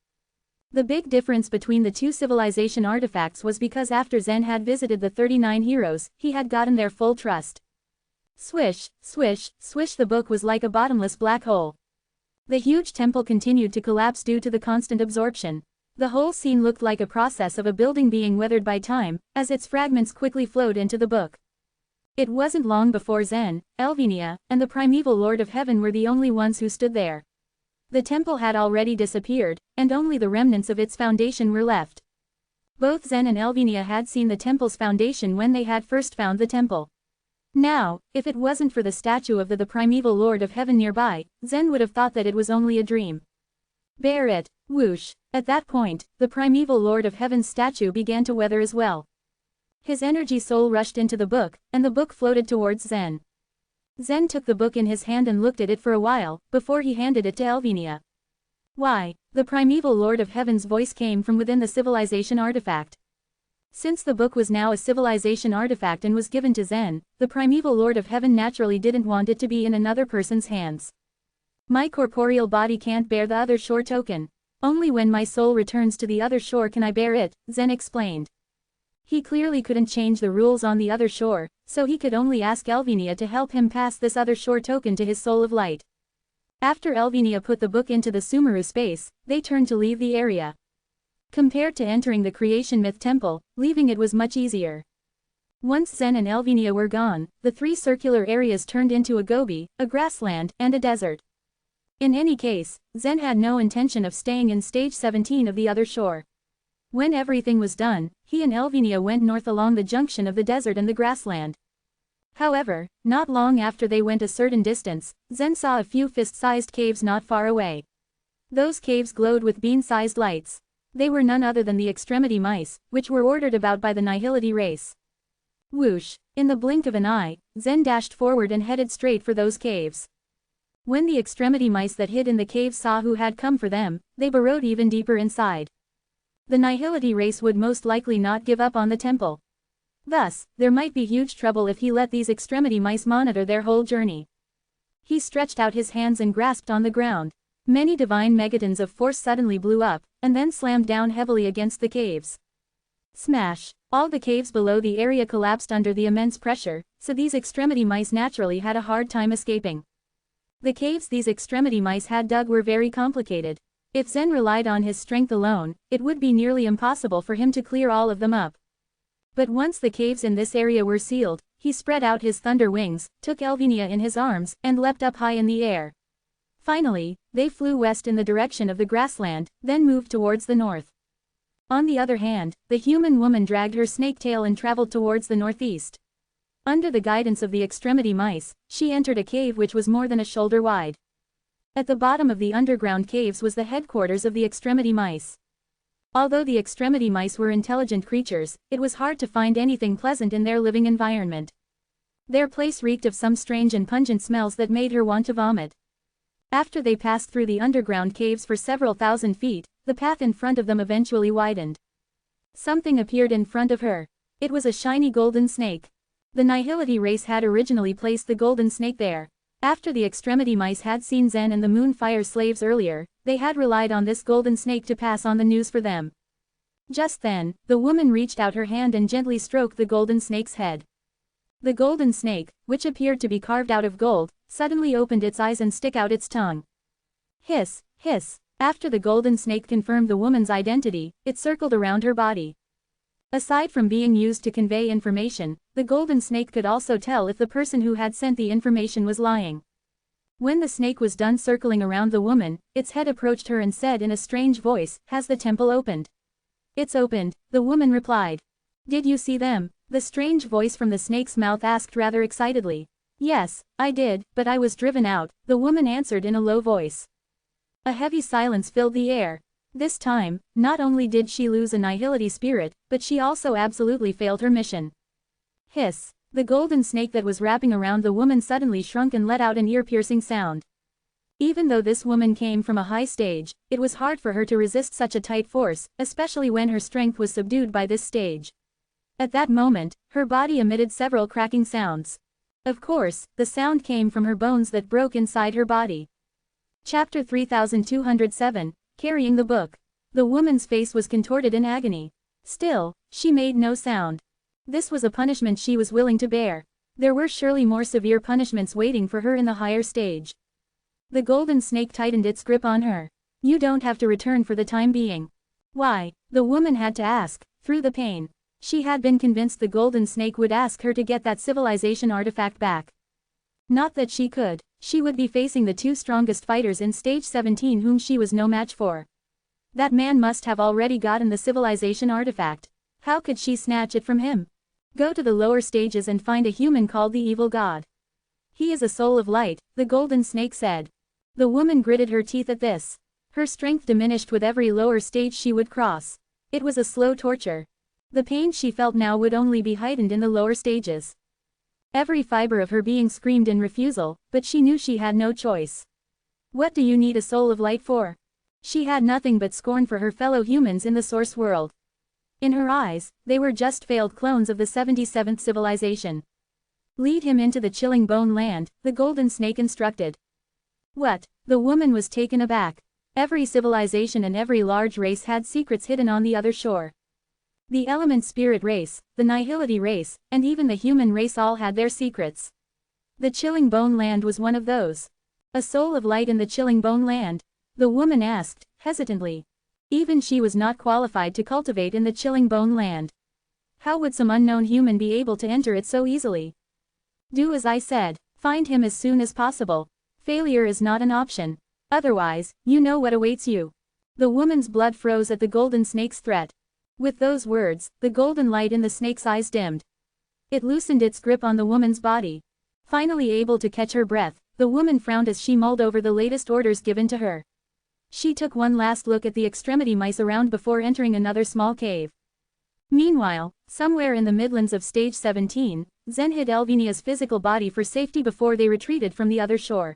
The big difference between the two civilization artifacts was because after Zen had visited the 39 heroes, he had gotten their full trust. Swish, swish, swish. The book was like a bottomless black hole. The huge temple continued to collapse due to the constant absorption. The whole scene looked like a process of a building being weathered by time, as its fragments quickly flowed into the book. It wasn't long before Zen, Elvinia, and the primeval Lord of Heaven were the only ones who stood there. The temple had already disappeared, and only the remnants of its foundation were left. Both Zen and Elvinia had seen the temple's foundation when they had first found the temple. Now, if it wasn't for the statue of the primeval Lord of Heaven nearby, Zen would have thought that it was only a dream. Bear it, whoosh. At that point, the primeval Lord of Heaven's statue began to weather as well. His energy soul rushed into the book, and the book floated towards Zen. Zen took the book in his hand and looked at it for a while, before he handed it to Elvinia. Why? The primeval Lord of Heaven's voice came from within the civilization artifact. Since the book was now a civilization artifact and was given to Zen, the primeval Lord of Heaven naturally didn't want it to be in another person's hands. My corporeal body can't bear the other shore token. Only when my soul returns to the other shore can I bear it, Zen explained. He clearly couldn't change the rules on the other shore, so he could only ask Elvinia to help him pass this other shore token to his soul of light. After Elvinia put the book into the Sumeru space, they turned to leave the area. Compared to entering the creation myth temple, leaving it was much easier. Once Zen and Elvinia were gone, the three circular areas turned into a gobi, a grassland, and a desert. In any case, Zen had no intention of staying in stage 17 of the other shore. When everything was done, he and Elvinia went north along the junction of the desert and the grassland. However, not long after they went a certain distance, Zen saw a few fist-sized caves not far away. Those caves glowed with bean-sized lights. They were none other than the extremity mice, which were ordered about by the Nihility race. Whoosh! In the blink of an eye, Zen dashed forward and headed straight for those caves. When the extremity mice that hid in the caves saw who had come for them, they burrowed even deeper inside. The Nihility race would most likely not give up on the temple. Thus, there might be huge trouble if he let these extremity mice monitor their whole journey. He stretched out his hands and grasped on the ground. Many divine megatons of force suddenly blew up, and then slammed down heavily against the caves. Smash! All the caves below the area collapsed under the immense pressure, so these extremity mice naturally had a hard time escaping. The caves these extremity mice had dug were very complicated. If Zen relied on his strength alone, it would be nearly impossible for him to clear all of them up. But once the caves in this area were sealed, he spread out his thunder wings, took Elvinia in his arms, and leapt up high in the air. Finally, they flew west in the direction of the grassland, then moved towards the north. On the other hand, the human woman dragged her snake tail and traveled towards the northeast. Under the guidance of the extremity mice, she entered a cave which was more than a shoulder wide. At the bottom of the underground caves was the headquarters of the extremity mice. Although the extremity mice were intelligent creatures, it was hard to find anything pleasant in their living environment. Their place reeked of some strange and pungent smells that made her want to vomit. After they passed through the underground caves for several thousand feet, the path in front of them eventually widened. Something appeared in front of her. It was a shiny golden snake. The Nihility race had originally placed the golden snake there. After the extremity mice had seen Zen and the Moonfire slaves earlier, they had relied on this golden snake to pass on the news for them. Just then, the woman reached out her hand and gently stroked the golden snake's head. The golden snake, which appeared to be carved out of gold, suddenly opened its eyes and stuck out its tongue. Hiss, hiss. After the golden snake confirmed the woman's identity, it circled around her body. Aside from being used to convey information, the golden snake could also tell if the person who had sent the information was lying. When the snake was done circling around the woman, its head approached her and said in a strange voice, "Has the temple opened?" "It's opened," the woman replied. "Did you see them?" The strange voice from the snake's mouth asked rather excitedly. "Yes, I did, but I was driven out," the woman answered in a low voice. A heavy silence filled the air. This time, not only did she lose a Nihility spirit, but she also absolutely failed her mission. Hiss. The golden snake that was wrapping around the woman suddenly shrunk and let out an ear-piercing sound. Even though this woman came from a high stage, it was hard for her to resist such a tight force, especially when her strength was subdued by this stage. At that moment, her body emitted several cracking sounds. Of course, the sound came from her bones that broke inside her body. Chapter 3207, Carrying the Book. The woman's face was contorted in agony. Still, she made no sound. This was a punishment she was willing to bear. There were surely more severe punishments waiting for her in the higher stage. The golden snake tightened its grip on her. "You don't have to return for the time being." "Why?" the woman had to ask, through the pain. She had been convinced the golden snake would ask her to get that civilization artifact back. Not that she could. She would be facing the two strongest fighters in stage 17 whom she was no match for. That man must have already gotten the civilization artifact. How could she snatch it from him? Go to the lower stages and find a human called the Evil God. He is a soul of light, the golden snake said. The woman gritted her teeth at this. Her strength diminished with every lower stage she would cross. It was a slow torture. The pain she felt now would only be heightened in the lower stages. Every fiber of her being screamed in refusal, but she knew she had no choice. What do you need a soul of light for? She had nothing but scorn for her fellow humans in the source world. In her eyes, they were just failed clones of the 77th civilization. Lead him into the chilling bone land, the golden snake instructed. What? The woman was taken aback. Every civilization and every large race had secrets hidden on the other shore. The element spirit race, the nihility race, and even the human race all had their secrets. The chilling bone land was one of those. A soul of light in the chilling bone land? The woman asked, hesitantly. Even she was not qualified to cultivate in the chilling bone land. How would some unknown human be able to enter it so easily? Do as I said, find him as soon as possible. Failure is not an option. Otherwise, you know what awaits you. The woman's blood froze at the golden snake's threat. With those words, the golden light in the snake's eyes dimmed. It loosened its grip on the woman's body. Finally able to catch her breath, the woman frowned as she mulled over the latest orders given to her. She took one last look at the extremity mice around before entering another small cave. Meanwhile, somewhere in the Midlands of Stage 17, Zen hid Elvinia's physical body for safety before they retreated from the other shore.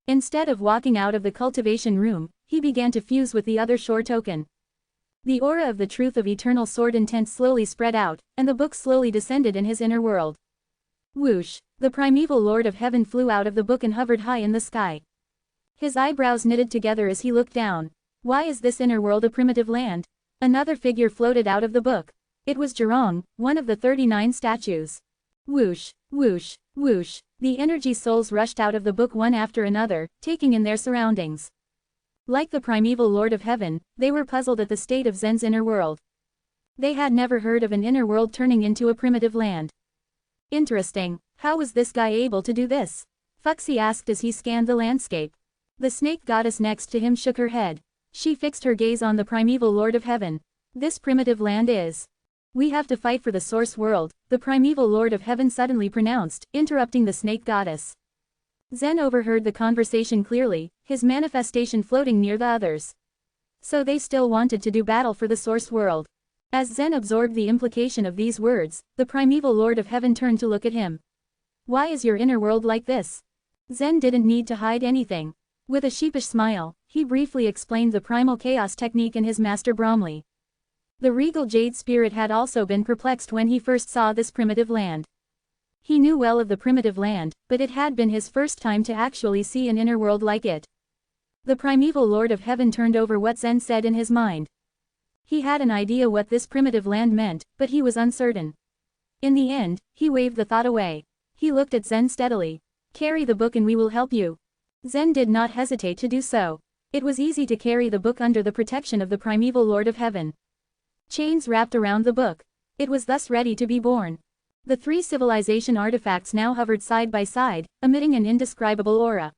Instead of walking out of the cultivation room, he began to fuse with the other shore token. The aura of the truth of eternal sword intent slowly spread out, and the book slowly descended in his inner world. Whoosh! The primeval Lord of Heaven flew out of the book and hovered high in the sky. His eyebrows knitted together as he looked down. Why is this inner world a primitive land? Another figure floated out of the book. It was Zhurong, one of the 39 statues. Whoosh! Whoosh! Whoosh! The energy souls rushed out of the book one after another, taking in their surroundings. Like the primeval Lord of Heaven, they were puzzled at the state of Zen's inner world. They had never heard of an inner world turning into a primitive land. Interesting. How was this guy able to do this? Fuxi asked as he scanned the landscape. The snake goddess next to him shook her head. She fixed her gaze on the primeval Lord of Heaven. This primitive land is. We have to fight for the source world, the primeval Lord of Heaven suddenly pronounced, interrupting the snake goddess. Zen overheard the conversation clearly, his manifestation floating near the others. So they still wanted to do battle for the source world. As Zen absorbed the implication of these words, the primeval Lord of Heaven turned to look at him. Why is your inner world like this? Zen didn't need to hide anything. With a sheepish smile, he briefly explained the primal chaos technique in his master Bromley. The regal jade spirit had also been perplexed when he first saw this primitive land. He knew well of the primitive land, but it had been his first time to actually see an inner world like it. The primeval Lord of Heaven turned over what Zen said in his mind. He had an idea what this primitive land meant, but he was uncertain. In the end, he waved the thought away. He looked at Zen steadily. Carry the book and we will help you. Zen did not hesitate to do so. It was easy to carry the book under the protection of the primeval Lord of Heaven. Chains wrapped around the book. It was thus ready to be born. The three civilization artifacts now hovered side by side, emitting an indescribable aura.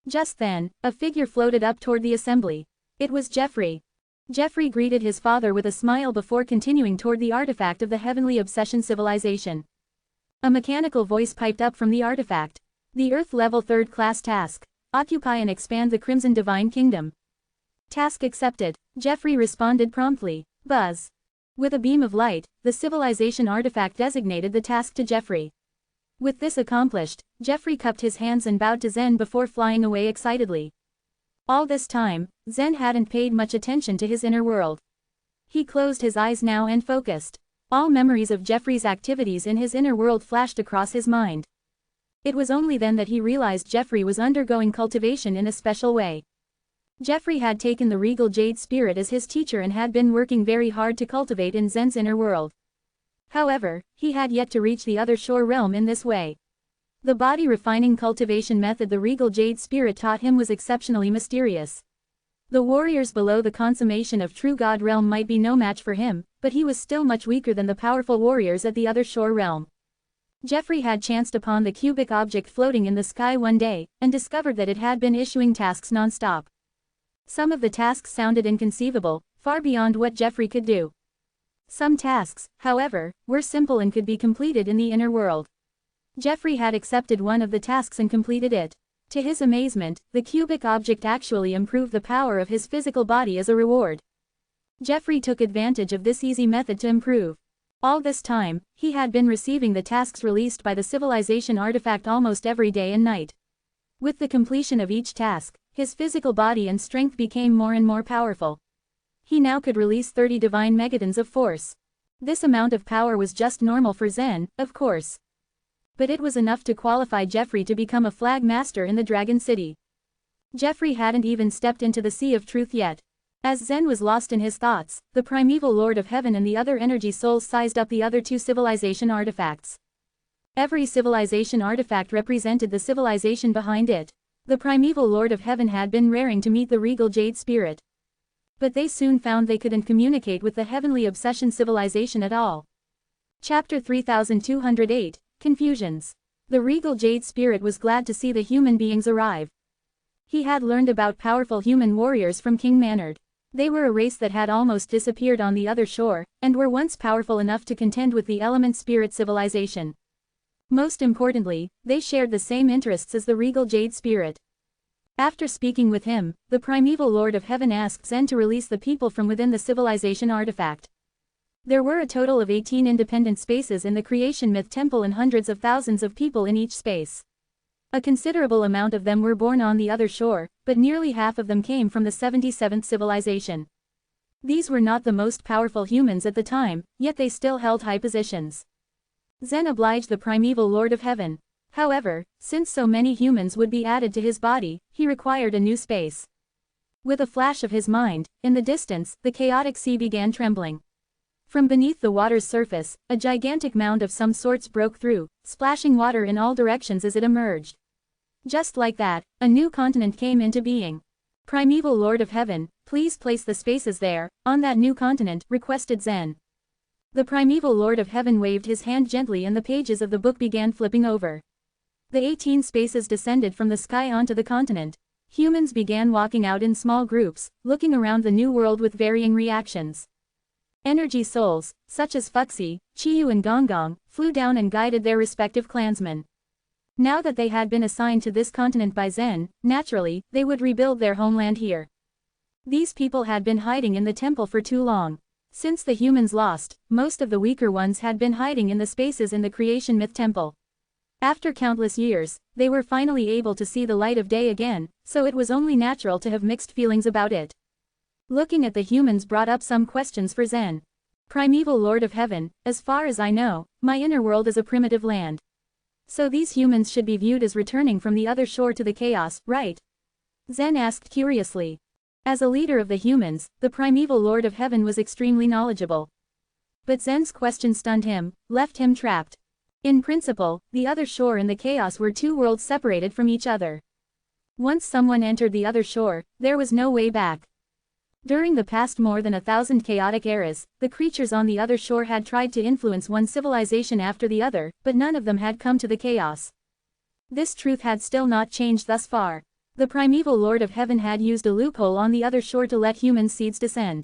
Just then, a figure floated up toward the assembly. It was Jeffrey. Jeffrey greeted his father with a smile before continuing toward the artifact of the Heavenly Obsession civilization. A mechanical voice piped up from the artifact. The Earth-level third-class task. Occupy and expand the Crimson Divine Kingdom. Task accepted. Jeffrey responded promptly. Buzz. With a beam of light, the civilization artifact designated the task to Jeffrey. With this accomplished, Jeffrey cupped his hands and bowed to Zen before flying away excitedly. All this time, Zen hadn't paid much attention to his inner world. He closed his eyes now and focused. All memories of Jeffrey's activities in his inner world flashed across his mind. It was only then that he realized Jeffrey was undergoing cultivation in a special way. Jeffrey had taken the regal jade spirit as his teacher and had been working very hard to cultivate in Zen's inner world. However, he had yet to reach the other shore realm in this way. The body-refining cultivation method the regal jade spirit taught him was exceptionally mysterious. The warriors below the consummation of true God realm might be no match for him, but he was still much weaker than the powerful warriors at the other shore realm. Jeffrey had chanced upon the cubic object floating in the sky one day, and discovered that it had been issuing tasks non-stop. Some of the tasks sounded inconceivable, far beyond what Jeffrey could do. Some tasks, however, were simple and could be completed in the inner world. Jeffrey had accepted one of the tasks and completed it. To his amazement, the cubic object actually improved the power of his physical body as a reward. Jeffrey took advantage of this easy method to improve. All this time, he had been receiving the tasks released by the civilization artifact almost every day and night. With the completion of each task, his physical body and strength became more and more powerful. He now could release 30 divine megatons of force. This amount of power was just normal for Zen, of course. But it was enough to qualify Jeffrey to become a flag master in the Dragon City. Jeffrey hadn't even stepped into the Sea of Truth yet. As Zen was lost in his thoughts, the primeval Lord of Heaven and the other energy souls sized up the other two civilization artifacts. Every civilization artifact represented the civilization behind it. The primeval Lord of Heaven had been raring to meet the regal Jade Spirit. But they soon found they couldn't communicate with the heavenly obsession civilization at all. Chapter 3208, Confusions. The regal Jade Spirit was glad to see the human beings arrive. He had learned about powerful human warriors from King Maynard. They were a race that had almost disappeared on the other shore, and were once powerful enough to contend with the element spirit civilization. Most importantly, they shared the same interests as the regal Jade Spirit. After speaking with him, the primeval Lord of Heaven asked Zen to release the people from within the civilization artifact. There were a total of 18 independent spaces in the creation myth temple and hundreds of thousands of people in each space. A considerable amount of them were born on the other shore, but nearly half of them came from the 77th civilization. These were not the most powerful humans at the time, yet they still held high positions. Zen obliged the primeval Lord of Heaven. However, since so many humans would be added to his body, he required a new space. With a flash of his mind, in the distance, the chaotic sea began trembling. From beneath the water's surface, a gigantic mound of some sorts broke through, splashing water in all directions as it emerged. Just like that, a new continent came into being. Primeval Lord of Heaven, please place the spaces there, on that new continent, requested Zen. The primeval Lord of Heaven waved his hand gently and the pages of the book began flipping over. The 18 spaces descended from the sky onto the continent. Humans began walking out in small groups, looking around the new world with varying reactions. Energy souls, such as Fuxi, Chiyu and Gonggong, flew down and guided their respective clansmen. Now that they had been assigned to this continent by Zen, naturally, they would rebuild their homeland here. These people had been hiding in the temple for too long. Since the humans lost, most of the weaker ones had been hiding in the spaces in the creation myth temple. After countless years, they were finally able to see the light of day again, so it was only natural to have mixed feelings about it. Looking at the humans brought up some questions for Zen. Primeval Lord of Heaven, as far as I know, my inner world is a primitive land. So these humans should be viewed as returning from the other shore to the chaos, right? Zen asked curiously. As a leader of the humans, the primeval Lord of Heaven was extremely knowledgeable. But Zen's question stunned him, left him trapped. In principle, the other shore and the chaos were two worlds separated from each other. Once someone entered the other shore, there was no way back. During the past more than 1,000 chaotic eras, the creatures on the other shore had tried to influence one civilization after the other, but none of them had come to the chaos. This truth had still not changed thus far. The primeval Lord of Heaven had used a loophole on the other shore to let human seeds descend.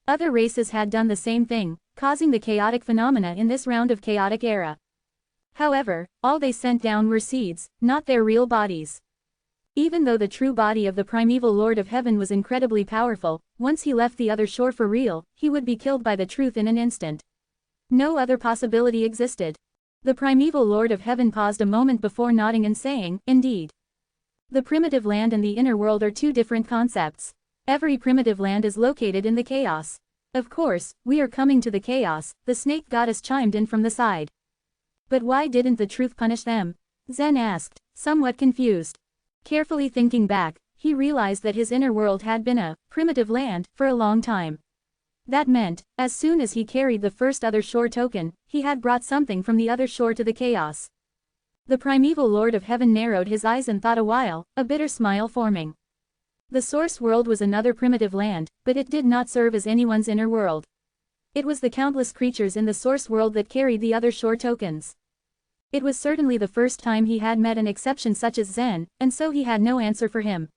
Other races had done the same thing, causing the chaotic phenomena in this round of chaotic era. However, all they sent down were seeds, not their real bodies. Even though the true body of the primeval Lord of Heaven was incredibly powerful, once he left the other shore for real, he would be killed by the truth in an instant. No other possibility existed. The primeval Lord of Heaven paused a moment before nodding and saying, indeed. The primitive land and the inner world are two different concepts. Every primitive land is located in the chaos. Of course, we are coming to the chaos, the snake goddess chimed in from the side. But why didn't the truth punish them? Zen asked, somewhat confused. Carefully thinking back, he realized that his inner world had been a primitive land for a long time. That meant, as soon as he carried the first other shore token, he had brought something from the other shore to the chaos. The primeval Lord of Heaven narrowed his eyes and thought a while, a bitter smile forming. The source world was another primitive land, but it did not serve as anyone's inner world. It was the countless creatures in the source world that carried the other shore tokens. It was certainly the first time he had met an exception such as Zen, and so he had no answer for him.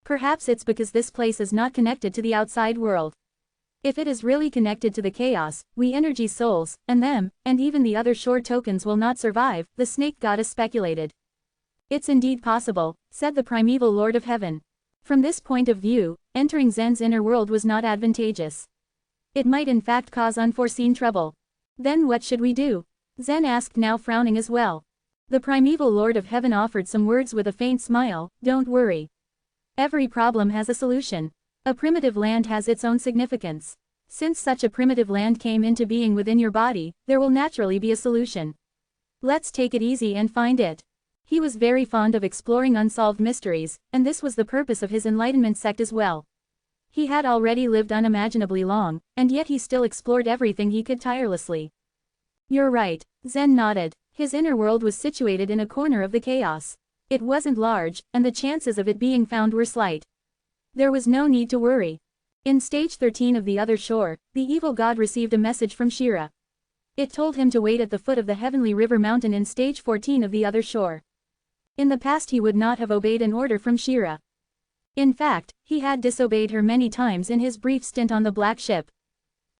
Perhaps it's because this place is not connected to the outside world. If it is really connected to the chaos, we energy souls, and them, and even the other shore tokens will not survive, the snake goddess speculated. It's indeed possible, said the primeval Lord of Heaven. From this point of view, entering Zen's inner world was not advantageous. It might in fact cause unforeseen trouble. Then what should we do? Zen asked, now frowning as well. The primeval Lord of Heaven offered some words with a faint smile. Don't worry. Every problem has a solution. A primitive land has its own significance. Since such a primitive land came into being within your body, there will naturally be a solution. Let's take it easy and find it. He was very fond of exploring unsolved mysteries, and this was the purpose of his enlightenment sect as well. He had already lived unimaginably long, and yet he still explored everything he could tirelessly. You're right, Zen nodded. His inner world was situated in a corner of the chaos. It wasn't large, and the chances of it being found were slight. There was no need to worry. In stage 13 of the other shore, the evil god received a message from Shira. It told him to wait at the foot of the heavenly river mountain in stage 14 of the other shore. In the past he would not have obeyed an order from Shira. In fact, he had disobeyed her many times in his brief stint on the black ship.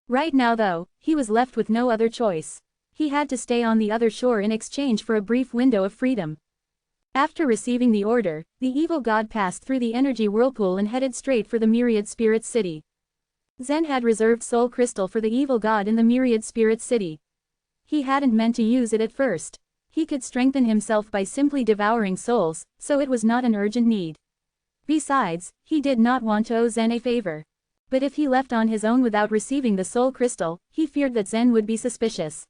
Right now though, he was left with no other choice. He had to stay on the other shore in exchange for a brief window of freedom. After receiving the order, the evil god passed through the energy whirlpool and headed straight for the Myriad Spirits City. Zen had reserved Soul Crystal for the evil god in the Myriad Spirits City. He hadn't meant to use it at first. He could strengthen himself by simply devouring souls, so it was not an urgent need. Besides, he did not want to owe Zen a favor. But if he left on his own without receiving the Soul Crystal, he feared that Zen would be suspicious.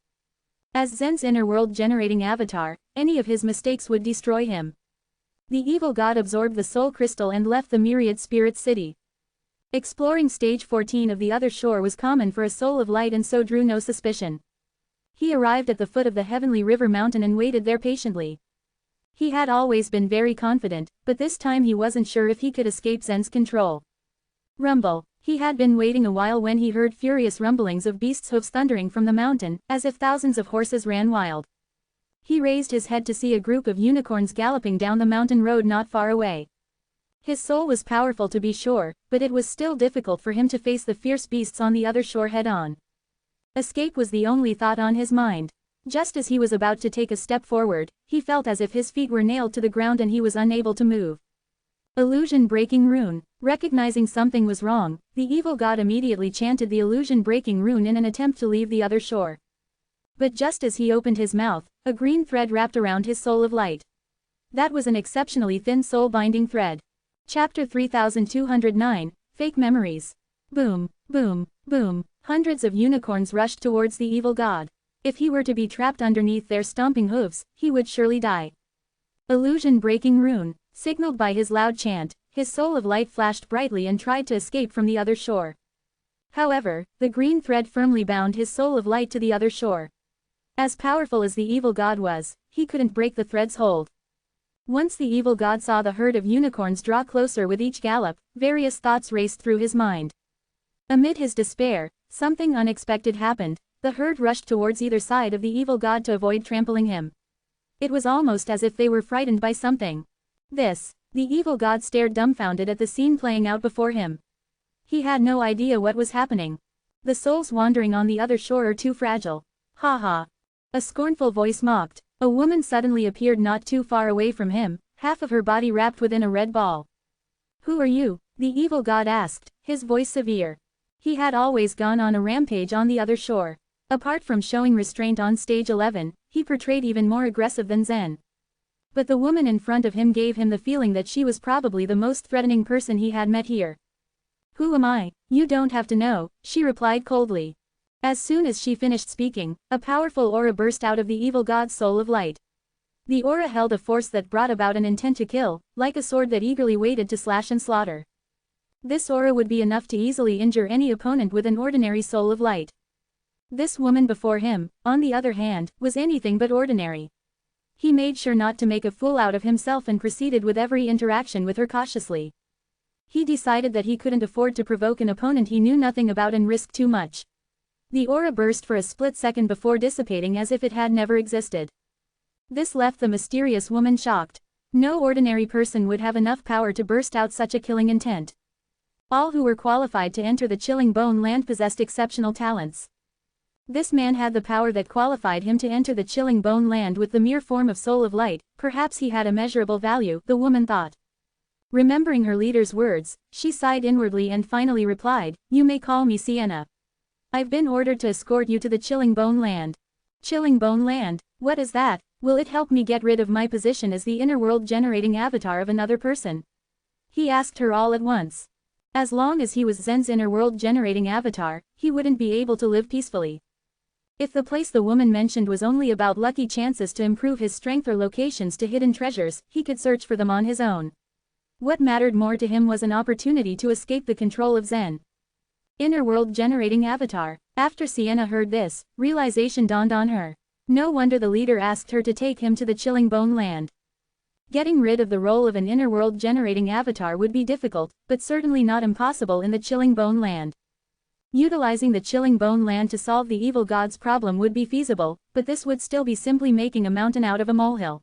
As Zen's inner world generating avatar, any of his mistakes would destroy him. The evil god absorbed the Soul Crystal and left the Myriad Spirits City. Exploring stage 14 of the other shore was common for a soul of light and so drew no suspicion. He arrived at the foot of the heavenly river mountain and waited there patiently. He had always been very confident, but this time he wasn't sure if he could escape Zen's control. Rumble. He had been waiting a while when he heard furious rumblings of beasts' hooves thundering from the mountain, as if thousands of horses ran wild. He raised his head to see a group of unicorns galloping down the mountain road not far away. His soul was powerful to be sure, but it was still difficult for him to face the fierce beasts on the other shore head-on. Escape was the only thought on his mind. Just as he was about to take a step forward, he felt as if his feet were nailed to the ground and he was unable to move. Illusion-breaking rune. Recognizing something was wrong, the evil god immediately chanted the illusion-breaking rune in an attempt to leave the other shore. But just as he opened his mouth, a green thread wrapped around his soul of light. That was an exceptionally thin soul-binding thread. Chapter 3209, Fake Memories. Boom, boom, boom. Hundreds of unicorns rushed towards the evil god. If he were to be trapped underneath their stomping hooves, he would surely die. Illusion-breaking rune. Signaled by his loud chant, his soul of light flashed brightly and tried to escape from the other shore. However, the green thread firmly bound his soul of light to the other shore. As powerful as the evil god was, he couldn't break the thread's hold. Once the evil god saw the herd of unicorns draw closer with each gallop, various thoughts raced through his mind. Amid his despair, something unexpected happened. The herd rushed towards either side of the evil god to avoid trampling him. It was almost as if they were frightened by something. The evil god stared dumbfounded at the scene playing out before him. He had no idea what was happening. The souls wandering on the other shore are too fragile. Ha ha. A scornful voice mocked. A woman suddenly appeared not too far away from him, half of her body wrapped within a red ball. Who are you? The evil god asked, his voice severe. He had always gone on a rampage on the other shore. Apart from showing restraint on stage 11, he portrayed even more aggressive than Zen. But the woman in front of him gave him the feeling that she was probably the most threatening person he had met here. Who am I? You don't have to know, she replied coldly. As soon as she finished speaking, a powerful aura burst out of the evil god's soul of light. The aura held a force that brought about an intent to kill, like a sword that eagerly waited to slash and slaughter. This aura would be enough to easily injure any opponent with an ordinary soul of light. This woman before him, on the other hand, was anything but ordinary. He made sure not to make a fool out of himself and proceeded with every interaction with her cautiously. He decided that he couldn't afford to provoke an opponent he knew nothing about and risk too much. The aura burst for a split second before dissipating as if it had never existed. This left the mysterious woman shocked. No ordinary person would have enough power to burst out such a killing intent. All who were qualified to enter the Chilling Bone Land possessed exceptional talents. This man had the power that qualified him to enter the chilling bone land with the mere form of soul of light. Perhaps he had immeasurable value, the woman thought. Remembering her leader's words, she sighed inwardly and finally replied, "You may call me Sienna. I've been ordered to escort you to the chilling bone land." Chilling bone land? What is that? Will it help me get rid of my position as the inner world generating avatar of another person? He asked her all at once. As long as he was Zen's inner world generating avatar, he wouldn't be able to live peacefully. If the place the woman mentioned was only about lucky chances to improve his strength or locations to hidden treasures, he could search for them on his own. What mattered more to him was an opportunity to escape the control of Zen. Inner world generating avatar. After Sienna heard this, realization dawned on her. No wonder the leader asked her to take him to the chilling bone land. Getting rid of the role of an inner world generating avatar would be difficult, but certainly not impossible in the chilling bone land. Utilizing the chilling bone land to solve the evil god's problem would be feasible, but this would still be simply making a mountain out of a molehill.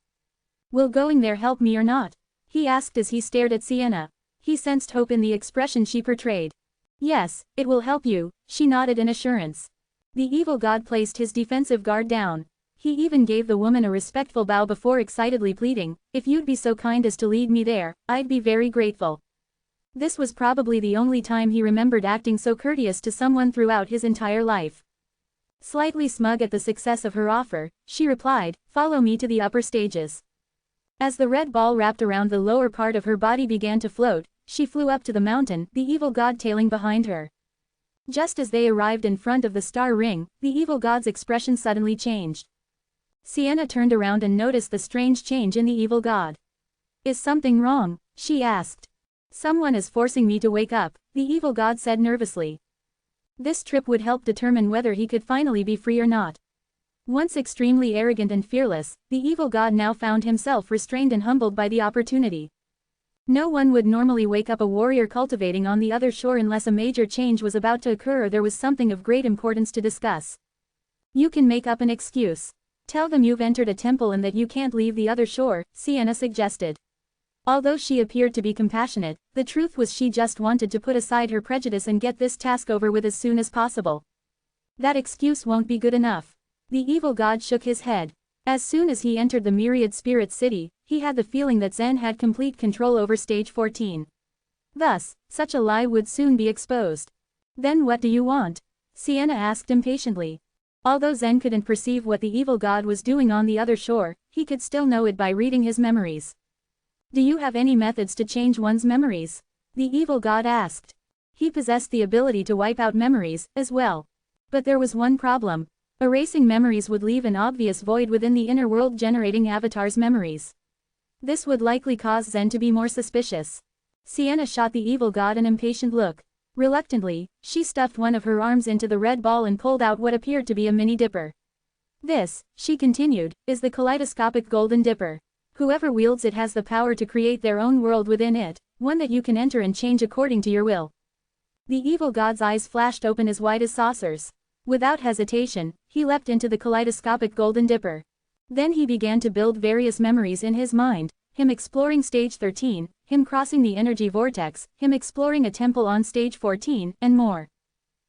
Will going there help me or not? He asked as he stared at Sienna. He sensed hope in the expression she portrayed. Yes, it will help you, she nodded in assurance. The evil god placed his defensive guard down. He even gave the woman a respectful bow before excitedly pleading, "If you'd be so kind as to lead me there, I'd be very grateful." This was probably the only time he remembered acting so courteous to someone throughout his entire life. Slightly smug at the success of her offer, she replied, "Follow me to the upper stages." As the red ball wrapped around the lower part of her body began to float, she flew up to the mountain, the evil god tailing behind her. Just as they arrived in front of the star ring, the evil god's expression suddenly changed. Sienna turned around and noticed the strange change in the evil god. "Is something wrong?" she asked. "Someone is forcing me to wake up," the evil god said nervously. This trip would help determine whether he could finally be free or not. Once extremely arrogant and fearless, the evil god now found himself restrained and humbled by the opportunity. No one would normally wake up a warrior cultivating on the other shore unless a major change was about to occur or there was something of great importance to discuss. "You can make up an excuse. Tell them you've entered a temple and that you can't leave the other shore," Sienna suggested. Although she appeared to be compassionate, the truth was she just wanted to put aside her prejudice and get this task over with as soon as possible. "That excuse won't be good enough." The evil god shook his head. As soon as he entered the myriad spirit city, he had the feeling that Zen had complete control over stage 14. Thus, such a lie would soon be exposed. "Then what do you want?" Sienna asked impatiently. Although Zen couldn't perceive what the evil god was doing on the other shore, he could still know it by reading his memories. "Do you have any methods to change one's memories?" the evil god asked. He possessed the ability to wipe out memories, as well. But there was one problem. Erasing memories would leave an obvious void within the inner world generating avatar's memories. This would likely cause Zen to be more suspicious. Sienna shot the evil god an impatient look. Reluctantly, she stuffed one of her arms into the red ball and pulled out what appeared to be a mini dipper. "This," she continued, "is the kaleidoscopic golden dipper. Whoever wields it has the power to create their own world within it, one that you can enter and change according to your will." The evil god's eyes flashed open as wide as saucers. Without hesitation, he leapt into the kaleidoscopic golden dipper. Then he began to build various memories in his mind, him exploring stage 13, him crossing the energy vortex, him exploring a temple on stage 14, and more.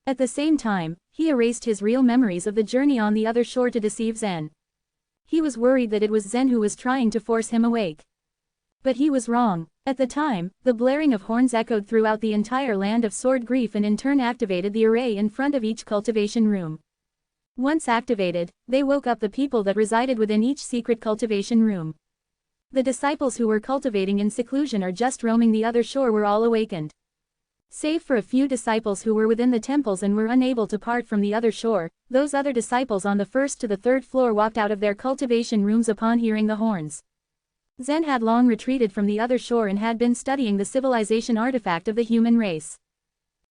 At the same time, he erased his real memories of the journey on the other shore to deceive Zen. He was worried that it was Zen who was trying to force him awake. But he was wrong. At the time, the blaring of horns echoed throughout the entire land of Sword Grief and in turn activated the array in front of each cultivation room. Once activated, they woke up the people that resided within each secret cultivation room. The disciples who were cultivating in seclusion or just roaming the other shore were all awakened. Save for a few disciples who were within the temples and were unable to part from the other shore, those other disciples on the first to the third floor walked out of their cultivation rooms upon hearing the horns. Zen had long retreated from the other shore and had been studying the civilization artifact of the human race.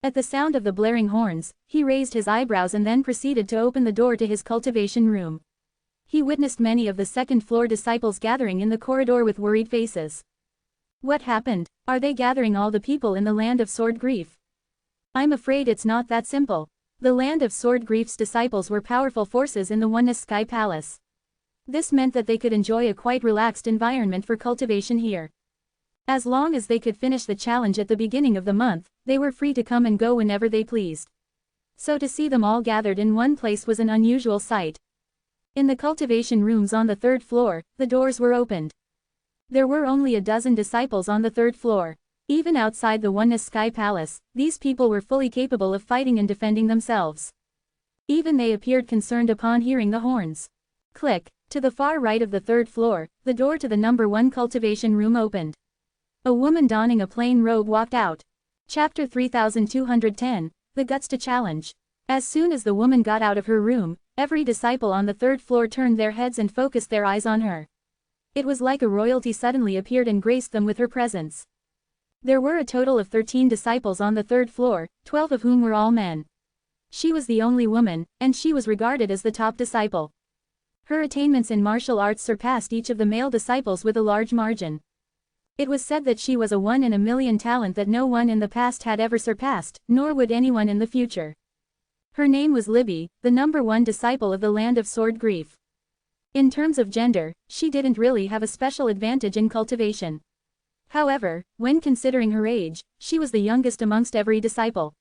At the sound of the blaring horns, he raised his eyebrows and then proceeded to open the door to his cultivation room. He witnessed many of the second-floor disciples gathering in the corridor with worried faces. "What happened? Are they gathering all the people in the land of Sword Grief?" "I'm afraid it's not that simple. The land of Sword Grief's disciples were powerful forces in the Oneness Sky Palace. This meant that they could enjoy a quite relaxed environment for cultivation here. As long as they could finish the challenge at the beginning of the month, they were free to come and go whenever they pleased. So to see them all gathered in one place was an unusual sight. In the cultivation rooms on the third floor, the doors were opened. There were only a dozen disciples on the third floor. Even outside the Oneness Sky Palace, these people were fully capable of fighting and defending themselves. Even they appeared concerned upon hearing the horns. Click. To the far right of the third floor, the door to the number 1 cultivation room opened. A woman donning a plain robe walked out. Chapter 3210, The Guts to Challenge. As soon as the woman got out of her room, every disciple on the third floor turned their heads and focused their eyes on her. It was like a royalty suddenly appeared and graced them with her presence. There were a total of 13 disciples on the third floor, 12 of whom were all men. She was the only woman, and she was regarded as the top disciple. Her attainments in martial arts surpassed each of the male disciples with a large margin. It was said that she was a 1 in a million talent that no one in the past had ever surpassed, nor would anyone in the future. Her name was Libby, the number 1 disciple of the land of sword grief. In terms of gender, she didn't really have a special advantage in cultivation. However, when considering her age, she was the youngest amongst every disciple.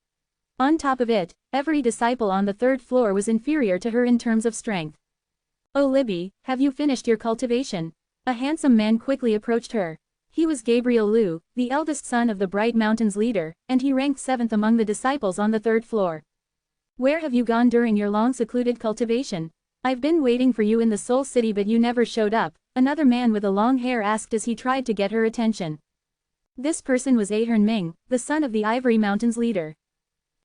On top of it, every disciple on the third floor was inferior to her in terms of strength. "Oh Libby, have you finished your cultivation?" A handsome man quickly approached her. He was Gabriel Liu, the eldest son of the Bright Mountains leader, and he ranked 7th among the disciples on the third floor. "Where have you gone during your long secluded cultivation? I've been waiting for you in the Soul City but you never showed up," another man with a long hair asked as he tried to get her attention. This person was Ahern Ming, the son of the Ivory Mountains leader.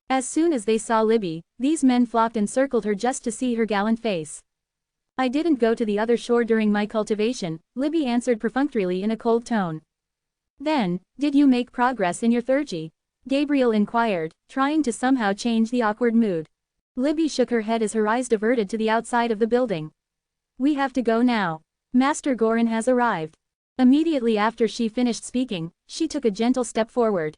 As soon as they saw Libby, these men flocked and circled her just to see her gallant face. "I didn't go to the other shore during my cultivation," Libby answered perfunctorily in a cold tone. "Then, did you make progress in your theurgy?" Gabriel inquired, trying to somehow change the awkward mood. Libby shook her head as her eyes diverted to the outside of the building. "We have to go now. Master Gorin has arrived." Immediately after she finished speaking, she took a gentle step forward.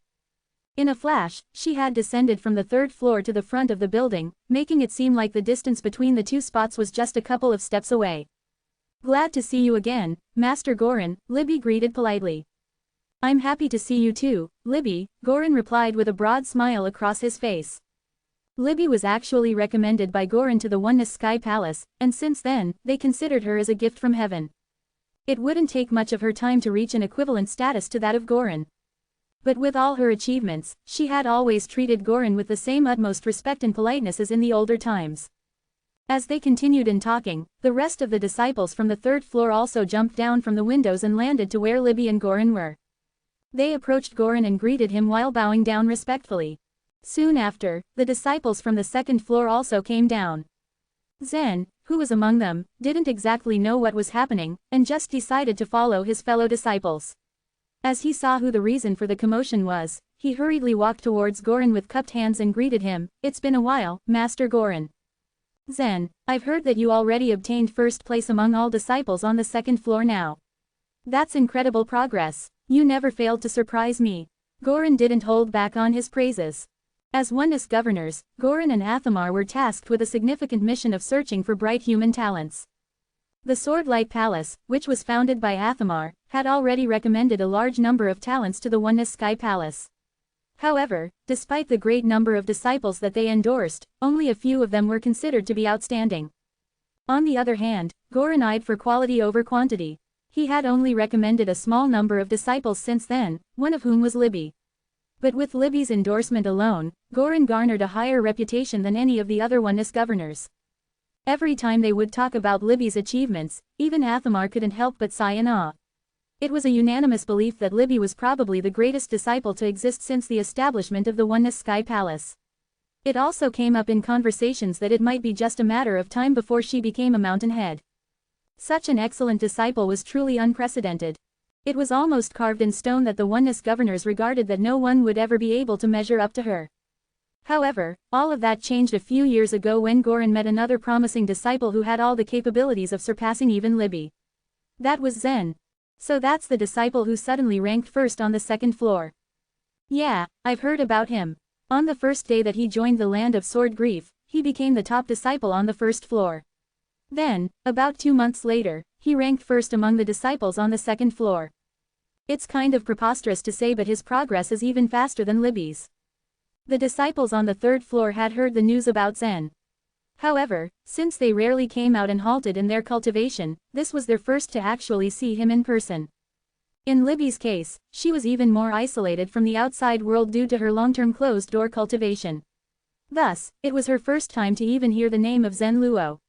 In a flash, she had descended from the third floor to the front of the building, making it seem like the distance between the two spots was just a couple of steps away. "Glad to see you again, Master Gorin," Libby greeted politely. "I'm happy to see you too, Libby," Gorin replied with a broad smile across his face. Libby was actually recommended by Gorin to the Oneness Sky Palace, and since then, they considered her as a gift from heaven. It wouldn't take much of her time to reach an equivalent status to that of Gorin. But with all her achievements, she had always treated Gorin with the same utmost respect and politeness as in the older times. As they continued in talking, the rest of the disciples from the third floor also jumped down from the windows and landed to where Libby and Gorin were. They approached Gorin and greeted him while bowing down respectfully. Soon after, the disciples from the second floor also came down. Zen, who was among them, didn't exactly know what was happening, and just decided to follow his fellow disciples. As he saw who the reason for the commotion was, he hurriedly walked towards Gorin with cupped hands and greeted him. "It's been a while, Master Gorin." "Zen, I've heard that you already obtained first place among all disciples on the second floor now. That's incredible progress. You never failed to surprise me." Gorin didn't hold back on his praises. As Oneness governors, Gorin and Athamar were tasked with a significant mission of searching for bright human talents. The Swordlight Palace, which was founded by Athamar, had already recommended a large number of talents to the Oneness Sky Palace. However, despite the great number of disciples that they endorsed, only a few of them were considered to be outstanding. On the other hand, Gorin eyed for quality over quantity. He had only recommended a small number of disciples since then, one of whom was Libby. But with Libby's endorsement alone, Gorin garnered a higher reputation than any of the other Oneness governors. Every time they would talk about Libby's achievements, even Athamar couldn't help but sigh in awe. It was a unanimous belief that Libby was probably the greatest disciple to exist since the establishment of the Oneness Sky Palace. It also came up in conversations that it might be just a matter of time before she became a mountain head. Such an excellent disciple was truly unprecedented. It was almost carved in stone that the Oneness governors regarded that no one would ever be able to measure up to her. However, all of that changed a few years ago when Gorin met another promising disciple who had all the capabilities of surpassing even Libby. That was Zen. "So that's the disciple who suddenly ranked first on the second floor." "Yeah, I've heard about him. On the first day that he joined the land of sword grief, he became the top disciple on the first floor. Then, about 2 months later, he ranked first among the disciples on the second floor. It's kind of preposterous to say but his progress is even faster than Libby's." The disciples on the third floor had heard the news about Zen. However, since they rarely came out and halted in their cultivation, this was their first to actually see him in person. In Libby's case, she was even more isolated from the outside world due to her long-term closed-door cultivation. Thus, it was her first time to even hear the name of Zen Luo.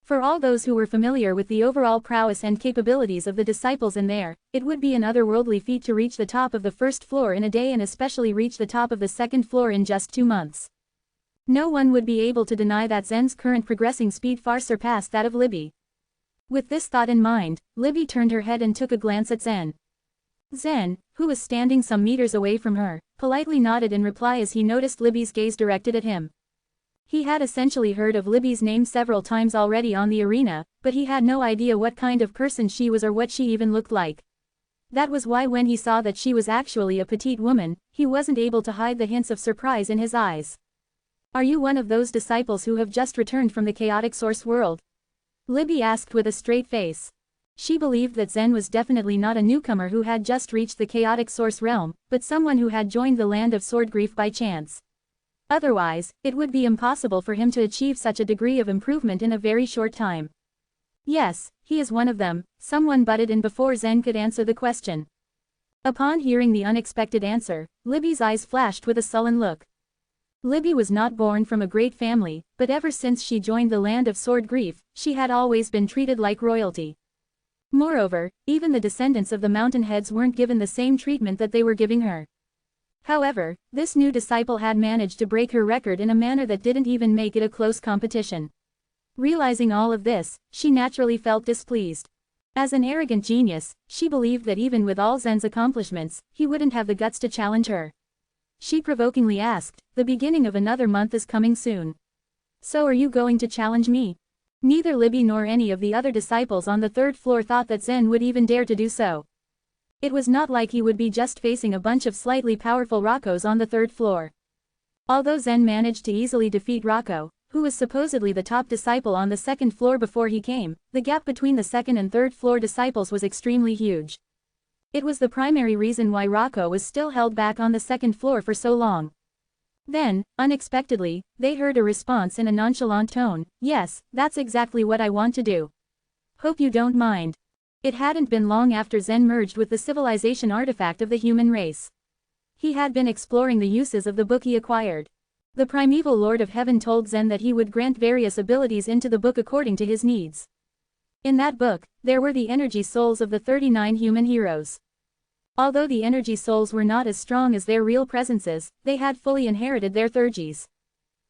For all those who were familiar with the overall prowess and capabilities of the disciples in there, it would be an otherworldly feat to reach the top of the first floor in a day and especially reach the top of the second floor in just 2 months. No one would be able to deny that Zen's current progressing speed far surpassed that of Libby. With this thought in mind, Libby turned her head and took a glance at Zen. Zen, who was standing some meters away from her, politely nodded in reply as he noticed Libby's gaze directed at him. He had essentially heard of Libby's name several times already on the arena, but he had no idea what kind of person she was or what she even looked like. That was why when he saw that she was actually a petite woman, he wasn't able to hide the hints of surprise in his eyes. "Are you one of those disciples who have just returned from the chaotic source world?" Libby asked with a straight face. She believed that Zen was definitely not a newcomer who had just reached the chaotic source realm, but someone who had joined the land of Swordgrief by chance. Otherwise, it would be impossible for him to achieve such a degree of improvement in a very short time. "Yes, he is one of them," someone butted in before Zen could answer the question. Upon hearing the unexpected answer, Libby's eyes flashed with a sullen look. Libby was not born from a great family, but ever since she joined the land of Swordgrief, she had always been treated like royalty. Moreover, even the descendants of the Mountainheads weren't given the same treatment that they were giving her. However, this new disciple had managed to break her record in a manner that didn't even make it a close competition. Realizing all of this, she naturally felt displeased. As an arrogant genius, she believed that even with all Zen's accomplishments, he wouldn't have the guts to challenge her. She provokingly asked, "The beginning of another month is coming soon. So are you going to challenge me?" Neither Libby nor any of the other disciples on the third floor thought that Zen would even dare to do so. It was not like he would be just facing a bunch of slightly powerful Roccos on the third floor. Although Zen managed to easily defeat Rocco, who was supposedly the top disciple on the second floor before he came, the gap between the second and third floor disciples was extremely huge. It was the primary reason why Rocco was still held back on the second floor for so long. Then, unexpectedly, they heard a response in a nonchalant tone, "Yes, that's exactly what I want to do. Hope you don't mind." It hadn't been long after Zen merged with the civilization artifact of the human race. He had been exploring the uses of the book he acquired. The primeval Lord of Heaven told Zen that he would grant various abilities into the book according to his needs. In that book, there were the energy souls of the 39 human heroes. Although the energy souls were not as strong as their real presences, they had fully inherited their theurgies.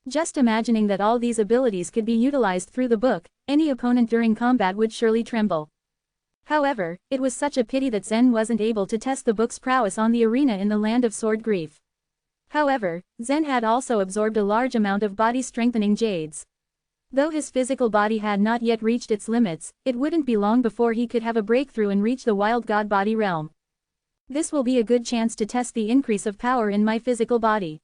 Just imagining that all these abilities could be utilized through the book, any opponent during combat would surely tremble. However, it was such a pity that Zen wasn't able to test the book's prowess on the arena in the land of Swordgrief. However, Zen had also absorbed a large amount of body-strengthening jades. Though his physical body had not yet reached its limits, it wouldn't be long before he could have a breakthrough and reach the wild god body realm. This will be a good chance to test the increase of power in my physical body.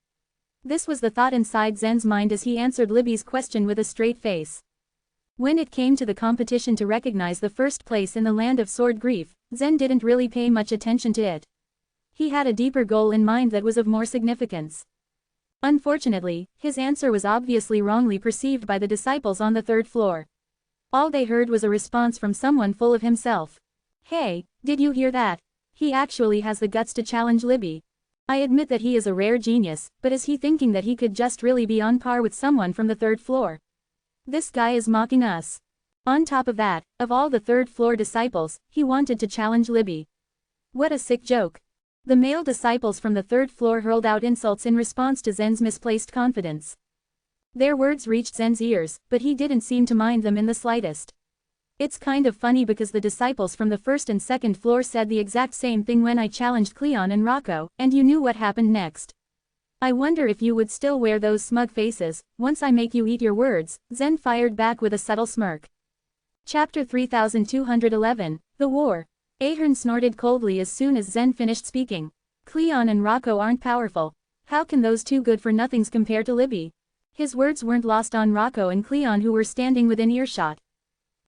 This was the thought inside Zen's mind as he answered Libby's question with a straight face. When it came to the competition to recognize the first place in the land of Swordgrief, Zen didn't really pay much attention to it. He had a deeper goal in mind that was of more significance. Unfortunately, his answer was obviously wrongly perceived by the disciples on the third floor. All they heard was a response from someone full of himself. "Hey, did you hear that? He actually has the guts to challenge Libby. I admit that he is a rare genius, but is he thinking that he could just really be on par with someone from the third floor? This guy is mocking us." On top of that, of all the third floor disciples, he wanted to challenge Libby. What a sick joke. The male disciples from the third floor hurled out insults in response to Zen's misplaced confidence. Their words reached Zen's ears, but he didn't seem to mind them in the slightest. It's kind of funny because the disciples from the first and second floor said the exact same thing when I challenged Cleon and Rocco, and you knew what happened next. I wonder if you would still wear those smug faces, once I make you eat your words, Zen fired back with a subtle smirk. Chapter 3211, The War. Ahern snorted coldly as soon as Zen finished speaking. Cleon and Rocco aren't powerful. How can those two good-for-nothings compare to Libby? His words weren't lost on Rocco and Cleon who were standing within earshot.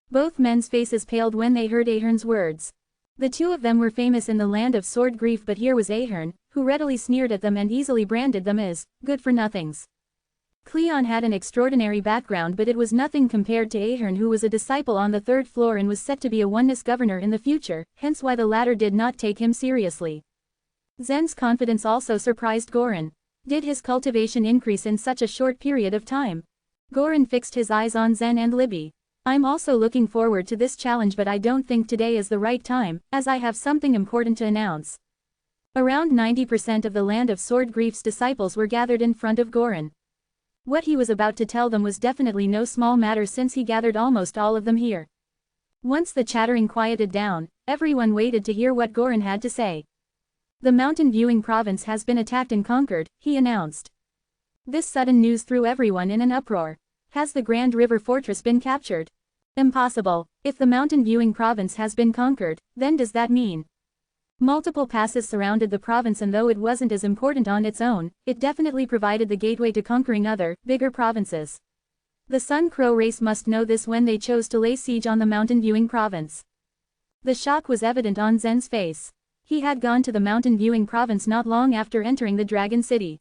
Both men's faces paled when they heard Ahern's words. The two of them were famous in the land of Swordgrief, but here was Ahern, who readily sneered at them and easily branded them as good-for-nothings. Cleon had an extraordinary background, but it was nothing compared to Ahern, who was a disciple on the third floor and was set to be a oneness governor in the future, hence why the latter did not take him seriously. Zen's confidence also surprised Goran. Did his cultivation increase in such a short period of time? Goran fixed his eyes on Zen and Libby. I'm also looking forward to this challenge, but I don't think today is the right time, as I have something important to announce. Around 90% of the Land of Sword Grief's disciples were gathered in front of Goran. What he was about to tell them was definitely no small matter, since he gathered almost all of them here. Once the chattering quieted down, everyone waited to hear what Goran had to say. The mountain viewing province has been attacked and conquered, he announced. This sudden news threw everyone in an uproar. Has the Grand River Fortress been captured? Impossible. If the mountain viewing province has been conquered, then does that mean? Multiple passes surrounded the province, and though it wasn't as important on its own, it definitely provided the gateway to conquering other, bigger provinces. The Sun Crow race must know this when they chose to lay siege on the mountain viewing province. The shock was evident on Zen's face. He had gone to the mountain viewing province not long after entering the Dragon City.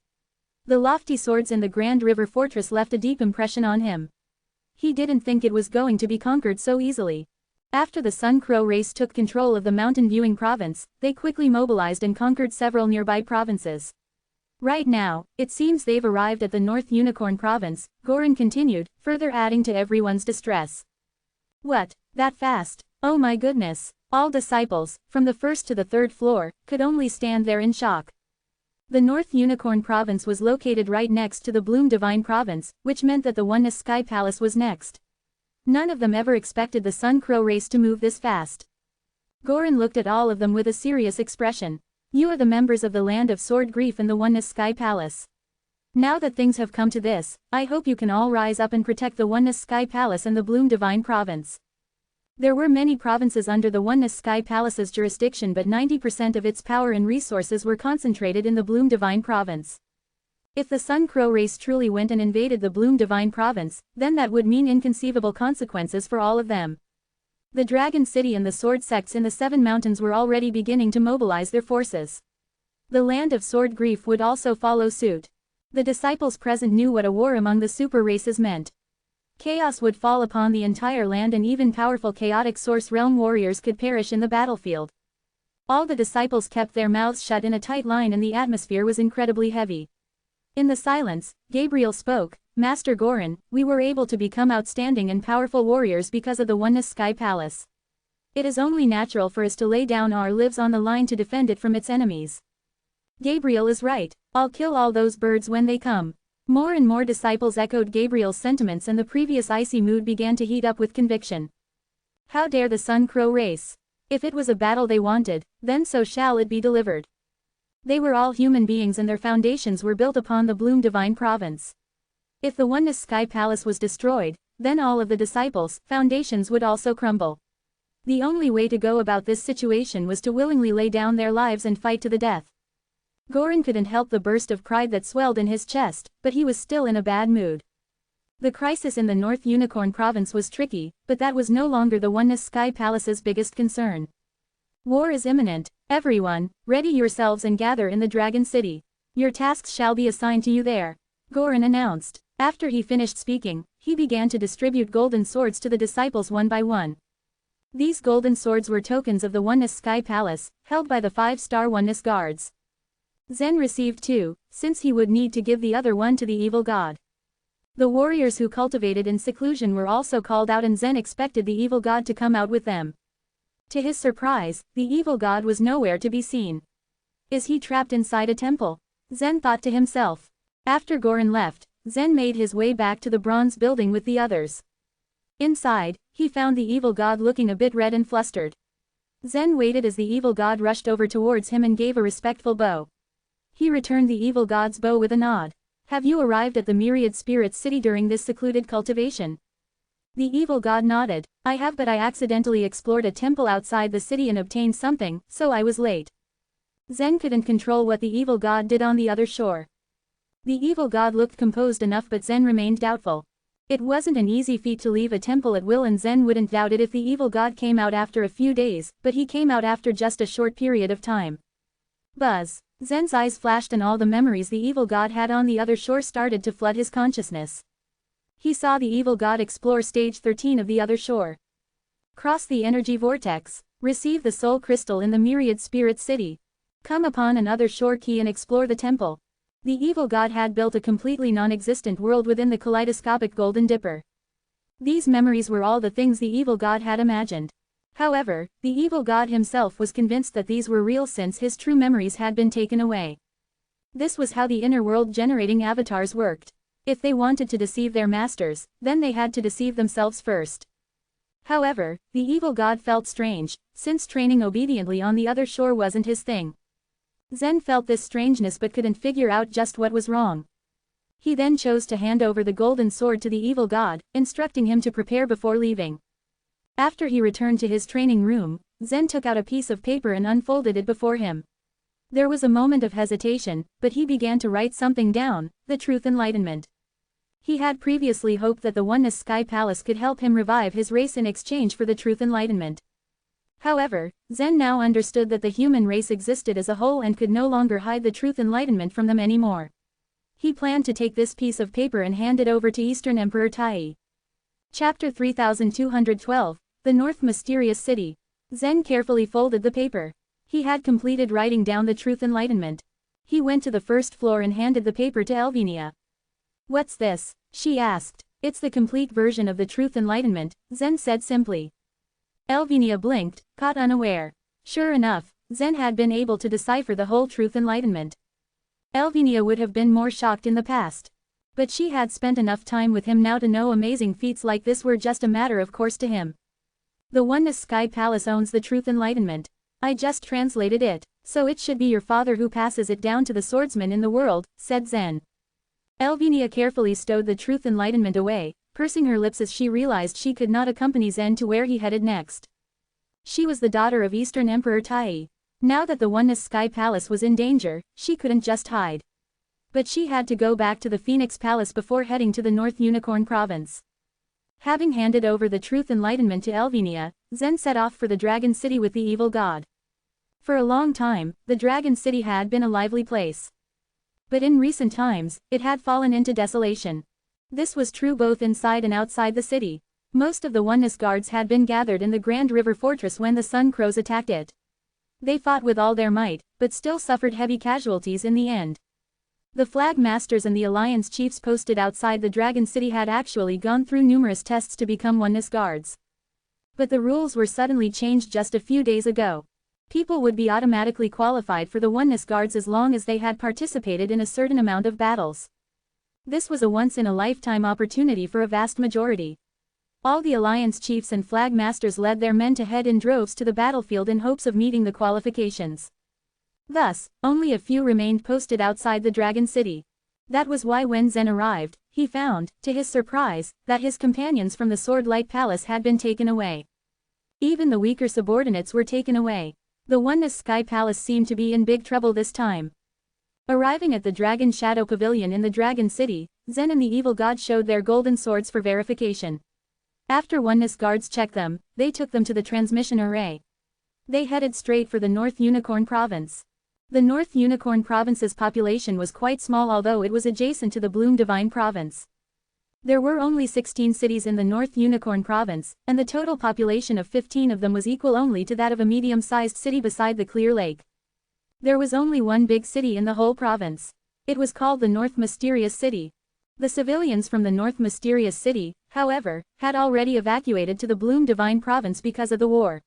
The lofty swords in the Grand River Fortress left a deep impression on him. He didn't think it was going to be conquered so easily. After the Sun Crow race took control of the mountain viewing province, they quickly mobilized and conquered several nearby provinces. Right now, it seems they've arrived at the North Unicorn province, Goran continued, further adding to everyone's distress. What? That fast? Oh my goodness. All disciples, from the first to the third floor, could only stand there in shock. The North Unicorn province was located right next to the Bloom Divine province, which meant that the Oneness Sky Palace was next. None of them ever expected the Sun Crow race to move this fast. Goran looked at all of them with a serious expression. You are the members of the Land of Sword Grief and the Oneness Sky Palace. Now that things have come to this, I hope you can all rise up and protect the Oneness Sky Palace and the Bloom Divine province. There were many provinces under the Oneness Sky Palace's jurisdiction, but 90% of its power and resources were concentrated in the Bloom Divine province. If the Sun Crow race truly went and invaded the Bloom Divine province, then that would mean inconceivable consequences for all of them. The Dragon City and the sword sects in the Seven Mountains were already beginning to mobilize their forces. The Land of Sword Grief would also follow suit. The disciples present knew what a war among the super races meant. Chaos would fall upon the entire land, and even powerful chaotic source realm warriors could perish in the battlefield. All the disciples kept their mouths shut in a tight line, and the atmosphere was incredibly heavy. In the silence, Gabriel spoke, Master Goran, we were able to become outstanding and powerful warriors because of the Oneness Sky Palace. It is only natural for us to lay down our lives on the line to defend it from its enemies. Gabriel is right. I'll kill all those birds when they come. More and more disciples echoed Gabriel's sentiments, and the previous icy mood began to heat up with conviction. How dare the Sun Crow race? If it was a battle they wanted, then so shall it be delivered. They were all human beings, and their foundations were built upon the Bloom Divine province. If the Oneness Sky Palace was destroyed, then all of the disciples' foundations would also crumble. The only way to go about this situation was to willingly lay down their lives and fight to the death. Goran couldn't help the burst of pride that swelled in his chest, but he was still in a bad mood. The crisis in the North Unicorn province was tricky, but that was no longer the Oneness Sky Palace's biggest concern. War is imminent. Everyone, ready yourselves and gather in the Dragon City. Your tasks shall be assigned to you there, Goran announced. After he finished speaking, he began to distribute golden swords to the disciples one by one. These golden swords were tokens of the Oneness Sky Palace, held by the 5-star Oneness Guards. Zen received 2, since he would need to give the other one to the evil god. The warriors who cultivated in seclusion were also called out, and Zen expected the evil god to come out with them. To his surprise, the evil god was nowhere to be seen. Is he trapped inside a temple? Zen thought to himself. After Goran left, Zen made his way back to the bronze building with the others. Inside, he found the evil god looking a bit red and flustered. Zen waited as the evil god rushed over towards him and gave a respectful bow. He returned the evil god's bow with a nod. Have you arrived at the Myriad Spirits City during this secluded cultivation? The evil god nodded. I have, but I accidentally explored a temple outside the city and obtained something, so I was late. Zen couldn't control what the evil god did on the other shore. The evil god looked composed enough, but Zen remained doubtful. It wasn't an easy feat to leave a temple at will, and Zen wouldn't doubt it if the evil god came out after a few days, but he came out after just a short period of time. Buzz. Zen's eyes flashed and all the memories the evil god had on the other shore started to flood his consciousness. He saw the evil god explore stage 13 of the other shore. Cross the energy vortex. Receive the soul crystal in the myriad spirit city. Come upon another shore key and explore the temple. The evil god had built a completely non-existent world within the kaleidoscopic golden dipper. These memories were all the things the evil god had imagined. However, the evil god himself was convinced that these were real since his true memories had been taken away. This was how the inner world generating avatars worked. If they wanted to deceive their masters, then they had to deceive themselves first. However, the evil god felt strange, since training obediently on the other shore wasn't his thing. Zen felt this strangeness but couldn't figure out just what was wrong. He then chose to hand over the golden sword to the evil god, instructing him to prepare before leaving. After he returned to his training room, Zen took out a piece of paper and unfolded it before him. There was a moment of hesitation, but he began to write something down, the truth enlightenment. He had previously hoped that the Oneness Sky Palace could help him revive his race in exchange for the truth enlightenment. However, Zen now understood that the human race existed as a whole and could no longer hide the truth enlightenment from them anymore. He planned to take this piece of paper and hand it over to Eastern Emperor Tai. Chapter 3212, The North Mysterious City. Zen carefully folded the paper. He had completed writing down the truth enlightenment. He went to the first floor and handed the paper to Elvinia. "What's this?" she asked. "It's the complete version of the truth enlightenment," Zen said simply. Elvinia blinked, caught unaware. Sure enough, Zen had been able to decipher the whole truth enlightenment. Elvinia would have been more shocked in the past. But she had spent enough time with him now to know amazing feats like this were just a matter of course to him. "The Oneness Sky Palace owns the truth enlightenment. I just translated it, so it should be your father who passes it down to the swordsman in the world," said Zen. Elvinia carefully stowed the truth enlightenment away, pursing her lips as she realized she could not accompany Zen to where he headed next. She was the daughter of Eastern Emperor Tai. Now that the Oneness Sky Palace was in danger, she couldn't just hide. But she had to go back to the Phoenix Palace before heading to the North Unicorn Province. Having handed over the truth enlightenment to Elvinia, Zen set off for the Dragon City with the evil god. For a long time, the Dragon City had been a lively place. But in recent times, it had fallen into desolation. This was true both inside and outside the city. Most of the Oneness guards had been gathered in the Grand River Fortress when the Sun Crows attacked it. They fought with all their might, but still suffered heavy casualties in the end. The Flag Masters and the Alliance Chiefs posted outside the Dragon City had actually gone through numerous tests to become Oneness guards. But the rules were suddenly changed just a few days ago. People would be automatically qualified for the Oneness guards as long as they had participated in a certain amount of battles. This was a once-in-a-lifetime opportunity for a vast majority. All the Alliance Chiefs and Flag Masters led their men to head in droves to the battlefield in hopes of meeting the qualifications. Thus, only a few remained posted outside the Dragon City. That was why when Zen arrived, he found, to his surprise, that his companions from the Sword Light Palace had been taken away. Even the weaker subordinates were taken away. The Oneness Sky Palace seemed to be in big trouble this time. Arriving at the Dragon Shadow Pavilion in the Dragon City, Zen and the evil god showed their golden swords for verification. After Oneness guards checked them, they took them to the transmission array. They headed straight for the North Unicorn Province. The North Unicorn Province's population was quite small although it was adjacent to the Bloom Divine Province. There were only 16 cities in the North Unicorn Province, and the total population of 15 of them was equal only to that of a medium-sized city beside the Clear Lake. There was only one big city in the whole province. It was called the North Mysterious City. The civilians from the North Mysterious City, however, had already evacuated to the Bloom Divine Province because of the war.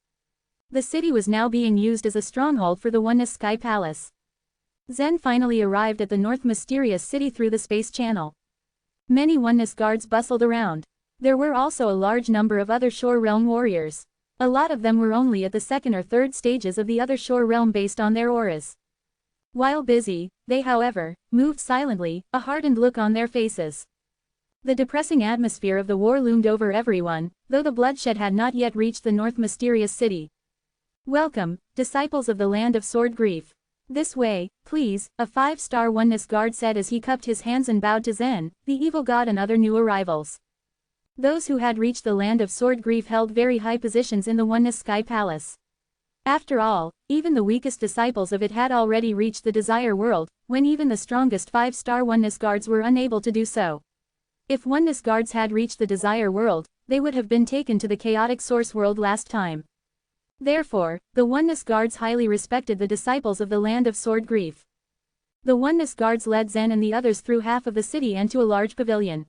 The city was now being used as a stronghold for the Oneness Sky Palace. Zen finally arrived at the North Mysterious City through the space channel. Many Oneness guards bustled around. There were also a large number of other Shore Realm warriors. A lot of them were only at the second or third stages of the other Shore Realm based on their auras. While busy, they however, moved silently, a hardened look on their faces. The depressing atmosphere of the war loomed over everyone, though the bloodshed had not yet reached the North Mysterious City. "Welcome, disciples of the land of sword grief. This way, please," a 5-star Oneness guard said as he cupped his hands and bowed to Zen, the evil god and other new arrivals. Those who had reached the land of sword grief held very high positions in the Oneness Sky Palace. After all, even the weakest disciples of it had already reached the desire world, when even the strongest 5-star oneness guards were unable to do so. If oneness guards had reached the desire world, they would have been taken to the chaotic source world last time. Therefore, the oneness guards highly respected the disciples of the land of sword grief. The oneness guards led Zen and the others through half of the city and to a large pavilion.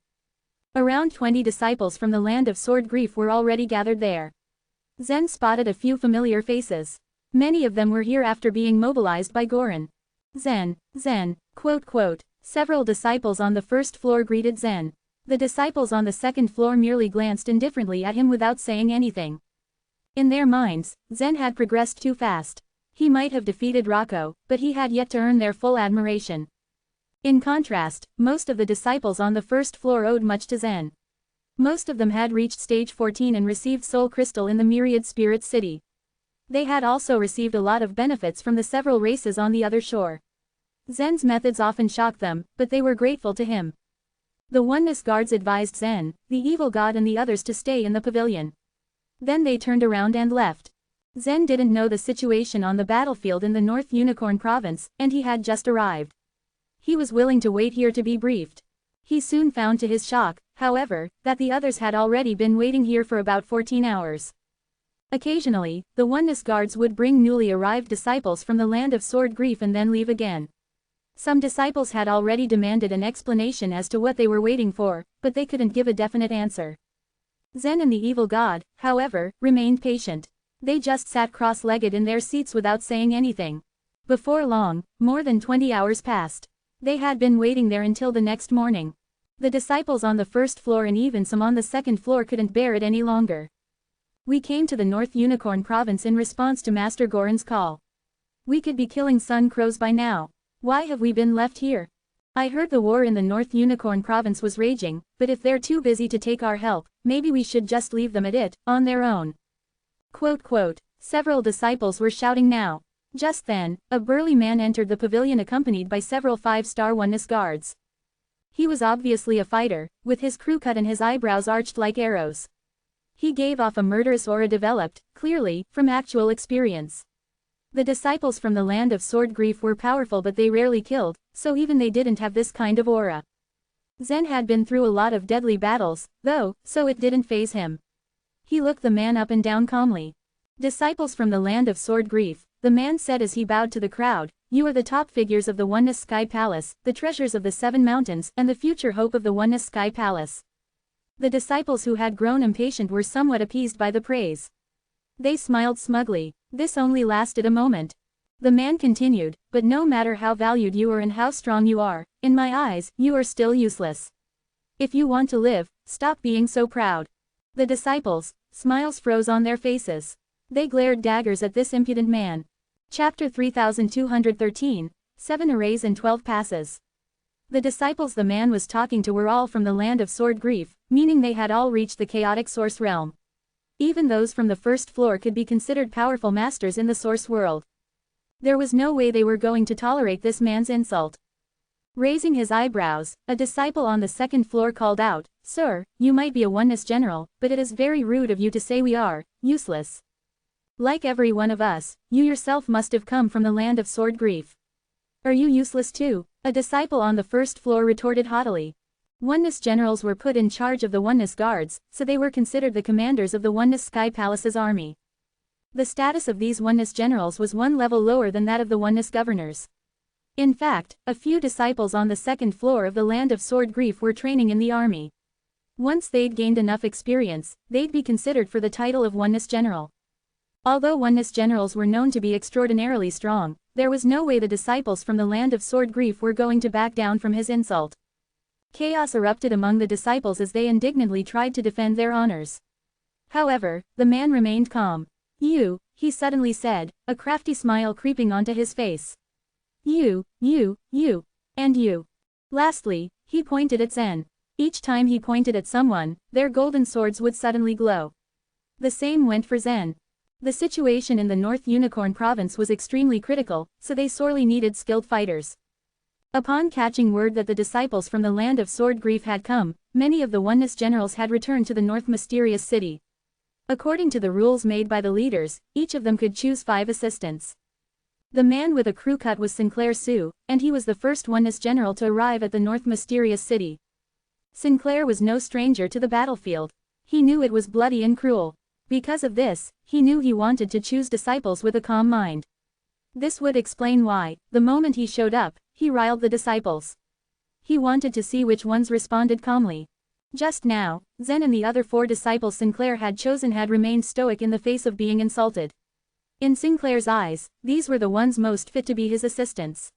Around 20 disciples from the land of sword grief were already gathered there. Zen spotted a few familiar faces. Many of them were here after being mobilized by Goran. Zen, quote. Several disciples on the first floor greeted Zen. The disciples on the second floor merely glanced indifferently at him without saying anything. In their minds, Zen had progressed too fast. He might have defeated Rocco, but he had yet to earn their full admiration. In contrast, most of the disciples on the first floor owed much to Zen. Most of them had reached stage 14 and received Soul Crystal in the Myriad Spirit City. They had also received a lot of benefits from the several races on the other shore. Zen's methods often shocked them, but they were grateful to him. The oneness guards advised Zen, the evil god and the others to stay in the pavilion. Then they turned around and left. Zen didn't know the situation on the battlefield in the North Unicorn province, and he had just arrived. He was willing to wait here to be briefed. He soon found to his shock, however, that the others had already been waiting here for about 14 hours. Occasionally, the oneness guards would bring newly arrived disciples from the land of sword grief and then leave again. Some disciples had already demanded an explanation as to what they were waiting for, but they couldn't give a definite answer. Zen and the evil god, however, remained patient. They just sat cross-legged in their seats without saying anything. Before long, more than 20 hours passed. They had been waiting there until the next morning. The disciples on the first floor and even some on the second floor couldn't bear it any longer. We came to the North Unicorn province in response to Master Goran's call. We could be killing sun crows by now. Why have we been left here? I heard the war in the North Unicorn province was raging, but if they're too busy to take our help, maybe we should just leave them at it, on their own. Quote. Several disciples were shouting now. Just then, a burly man entered the pavilion accompanied by several 5-star oneness guards. He was obviously a fighter, with his crew cut and his eyebrows arched like arrows. He gave off a murderous aura developed, clearly, from actual experience. The disciples from the land of sword grief were powerful but they rarely killed, so even they didn't have this kind of aura. Zen had been through a lot of deadly battles, though, so it didn't faze him. He looked the man up and down calmly. Disciples from the land of sword grief, the man said as he bowed to the crowd, you are the top figures of the Oneness Sky Palace, the treasures of the 7 mountains, and the future hope of the Oneness Sky Palace. The disciples who had grown impatient were somewhat appeased by the praise. They smiled smugly. This only lasted a moment. The man continued, but no matter how valued you are and how strong you are, in my eyes, you are still useless. If you want to live, stop being so proud. The disciples, smiles froze on their faces. They glared daggers at this impudent man. Chapter 3213, 7 Arrays and 12 Passes. The disciples the man was talking to were all from the land of sword grief, meaning they had all reached the chaotic source realm. Even those from the first floor could be considered powerful masters in the source world. There was no way they were going to tolerate this man's insult. Raising his eyebrows, a disciple on the second floor called out, Sir, you might be a oneness general, but it is very rude of you to say we are useless. Like every one of us, you yourself must have come from the land of sword grief. Are you useless too? A disciple on the first floor retorted haughtily. Oneness generals were put in charge of the oneness guards, so they were considered the commanders of the Oneness Sky Palace's army. The status of these oneness generals was one level lower than that of the oneness governors. In fact, a few disciples on the second floor of the land of sword grief were training in the army. Once they'd gained enough experience, they'd be considered for the title of oneness general. Although oneness generals were known to be extraordinarily strong, there was no way the disciples from the land of sword grief were going to back down from his insult. Chaos erupted among the disciples as they indignantly tried to defend their honors. However, the man remained calm. You, he suddenly said, a crafty smile creeping onto his face. You, and you. Lastly, he pointed at Zen. Each time he pointed at someone, their golden swords would suddenly glow. The same went for Zen. The situation in the North Unicorn province was extremely critical, so they sorely needed skilled fighters. Upon catching word that the disciples from the land of sword grief had come, many of the oneness generals had returned to the North Mysterious City. According to the rules made by the leaders, each of them could choose 5 assistants. The man with a crew cut was Sinclair Sioux, and he was the first Oneness general to arrive at the North Mysterious City. Sinclair was no stranger to the battlefield. He knew it was bloody and cruel. Because of this, he knew he wanted to choose disciples with a calm mind. This would explain why, the moment he showed up, he riled the disciples. He wanted to see which ones responded calmly. Just now, Zen and the other 4 disciples Sinclair had chosen had remained stoic in the face of being insulted. In Sinclair's eyes, these were the ones most fit to be his assistants.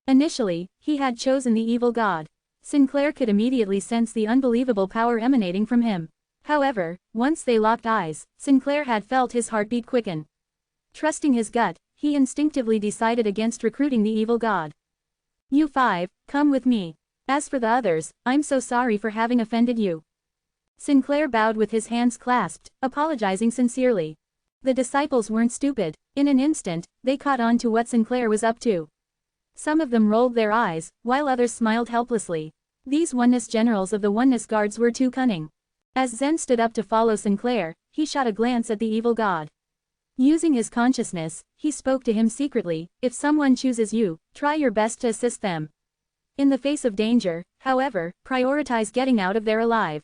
Initially, he had chosen the evil god. Sinclair could immediately sense the unbelievable power emanating from him. However, once they locked eyes, Sinclair had felt his heartbeat quicken. Trusting his gut, he instinctively decided against recruiting the evil god. "You 5, come with me. As for the others, I'm so sorry for having offended you." Sinclair bowed with his hands clasped, apologizing sincerely. The disciples weren't stupid. In an instant, they caught on to what Sinclair was up to. Some of them rolled their eyes, while others smiled helplessly. These Oneness generals of the Oneness guards were too cunning. As Zen stood up to follow Sinclair, he shot a glance at the evil god. Using his consciousness, he spoke to him secretly, "If someone chooses you, try your best to assist them. In the face of danger, however, prioritize getting out of there alive."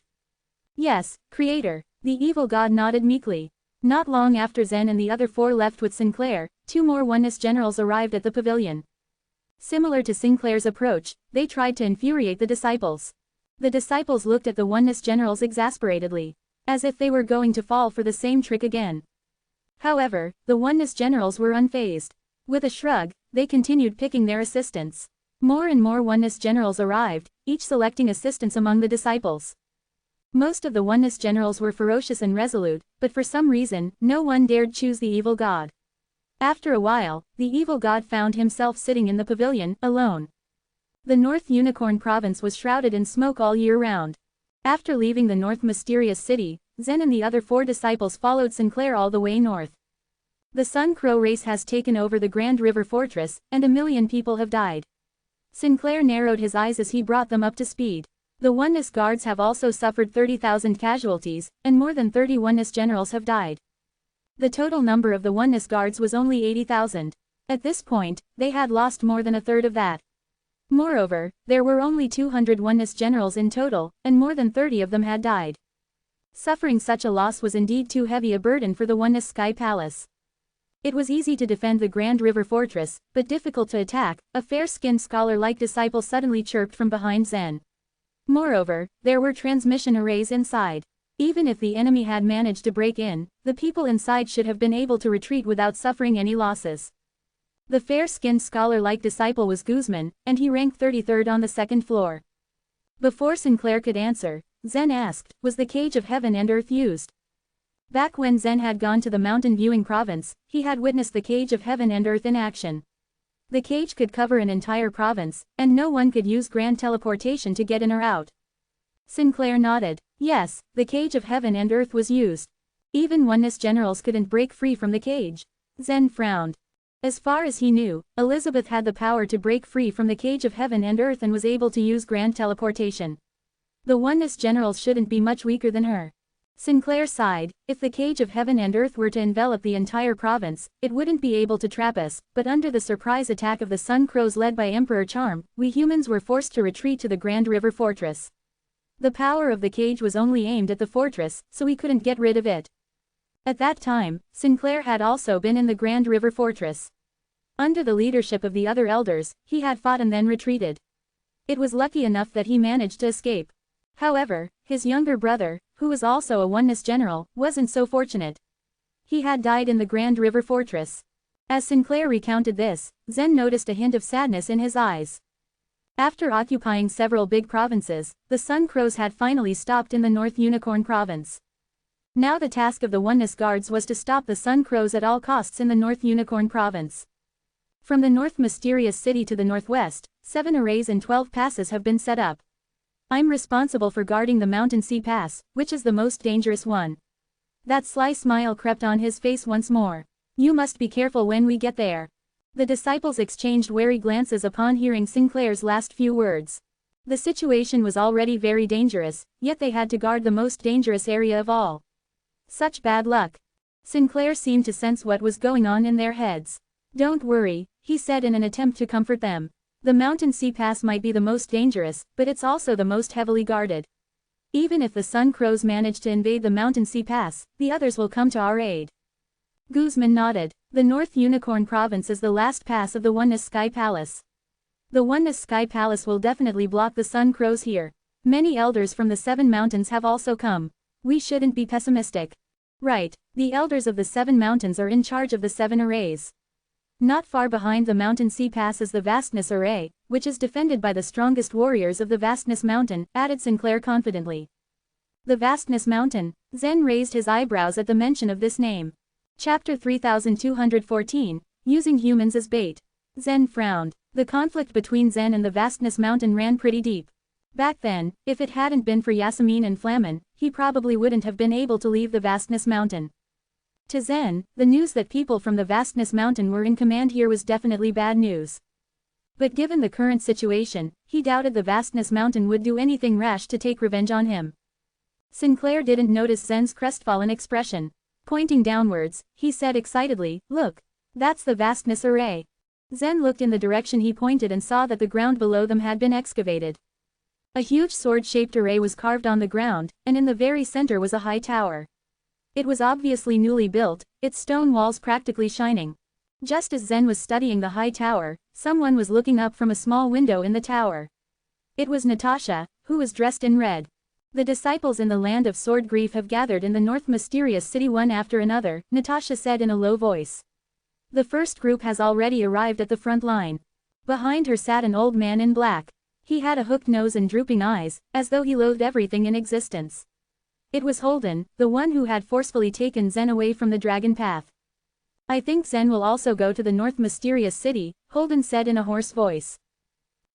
"Yes, Creator," the evil god nodded meekly. Not long after Zen and the other 4 left with Sinclair, 2 more Oneness generals arrived at the pavilion. Similar to Sinclair's approach, they tried to infuriate the disciples. The disciples looked at the Oneness generals exasperatedly, as if they were going to fall for the same trick again. However, the Oneness generals were unfazed. With a shrug, they continued picking their assistants. More and more Oneness generals arrived, each selecting assistants among the disciples. Most of the Oneness generals were ferocious and resolute, but for some reason, no one dared choose the evil god. After a while, the evil god found himself sitting in the pavilion, alone. The North Unicorn province was shrouded in smoke all year round. After leaving the North Mysterious City, Zen and the other 4 disciples followed Sinclair all the way north. The Sun Crow race has taken over the Grand River Fortress, and 1 million people have died. Sinclair narrowed his eyes as he brought them up to speed. The Oneness guards have also suffered 30,000 casualties, and more than 30 Oneness generals have died. The total number of the Oneness guards was only 80,000. At this point, they had lost more than a third of that. Moreover, there were only 200 Oneness generals in total, and more than 30 of them had died. Suffering such a loss was indeed too heavy a burden for the Oneness Sky Palace. It was easy to defend the Grand River Fortress, but difficult to attack, a fair-skinned scholar-like disciple suddenly chirped from behind Zen. Moreover, there were transmission arrays inside. Even if the enemy had managed to break in, the people inside should have been able to retreat without suffering any losses. The fair-skinned scholar-like disciple was Guzman, and he ranked 33rd on the 2nd floor. Before Sinclair could answer, Zen asked, "Was the Cage of Heaven and Earth used?" Back when Zen had gone to the mountain viewing province, he had witnessed the Cage of Heaven and Earth in action. The cage could cover an entire province, and no one could use grand teleportation to get in or out. Sinclair nodded. Yes, the Cage of Heaven and Earth was used. Even Oneness generals couldn't break free from the cage. Zen frowned. As far as he knew, Elizabeth had the power to break free from the Cage of Heaven and Earth and was able to use grand teleportation. The Oneness generals shouldn't be much weaker than her. Sinclair sighed. If the Cage of Heaven and Earth were to envelop the entire province, it wouldn't be able to trap us, but under the surprise attack of the Sun Crows led by Emperor Charm, we humans were forced to retreat to the Grand River Fortress. The power of the cage was only aimed at the fortress, so we couldn't get rid of it. At that time, Sinclair had also been in the Grand River Fortress. Under the leadership of the other elders, he had fought and then retreated. It was lucky enough that he managed to escape. However, his younger brother, who was also a Oneness general, wasn't so fortunate. He had died in the Grand River Fortress. As Sinclair recounted this, Zen noticed a hint of sadness in his eyes. After occupying several big provinces, the Sun Crows had finally stopped in the North Unicorn province. Now the task of the Oneness guards was to stop the Sun Crows at all costs in the North Unicorn province. From the North Mysterious City to the northwest, 7 arrays and 12 passes have been set up. I'm responsible for guarding the Mountain Sea Pass, which is the most dangerous one. That sly smile crept on his face once more. You must be careful when we get there. The disciples exchanged wary glances upon hearing Sinclair's last few words. The situation was already very dangerous, yet they had to guard the most dangerous area of all. Such bad luck. Sinclair seemed to sense what was going on in their heads. Don't worry, he said in an attempt to comfort them. The Mountain Sea Pass might be the most dangerous, but it's also the most heavily guarded. Even if the Sun Crows manage to invade the Mountain Sea Pass, the others will come to our aid. Guzman nodded. The North Unicorn Province is the last pass of the Oneness Sky Palace. The Oneness Sky Palace will definitely block the Sun Crows here. Many elders from the 7 mountains have also come. We shouldn't be pessimistic. Right, the elders of the 7 mountains are in charge of the 7 arrays. Not far behind the Mountain Sea Pass is the Vastness Array, which is defended by the strongest warriors of the Vastness Mountain, added Sinclair confidently. The Vastness Mountain. Zen raised his eyebrows at the mention of this name. Chapter 3214, Using Humans as Bait. Zen frowned. The conflict between Zen and the Vastness Mountain ran pretty deep. Back then, if it hadn't been for Yasemin and Flamen, he probably wouldn't have been able to leave the Vastness Mountain. To Zen, the news that people from the Vastness Mountain were in command here was definitely bad news. But given the current situation, he doubted the Vastness Mountain would do anything rash to take revenge on him. Sinclair didn't notice Zen's crestfallen expression. Pointing downwards, he said excitedly, "Look! That's the Vastness Array." Zen looked in the direction he pointed and saw that the ground below them had been excavated. A huge sword-shaped array was carved on the ground, and in the very center was a high tower. It was obviously newly built, its stone walls practically shining. Just as Zen was studying the high tower, someone was looking up from a small window in the tower. It was Natasha, who was dressed in red. The disciples in the land of sword grief have gathered in the North Mysterious City one after another, Natasha said in a low voice. The first group has already arrived at the front line. Behind her sat an old man in black. He had a hooked nose and drooping eyes, as though he loathed everything in existence. It was Holden, the one who had forcefully taken Zen away from the dragon path. "I think Zen will also go to the North Mysterious City," Holden said in a hoarse voice.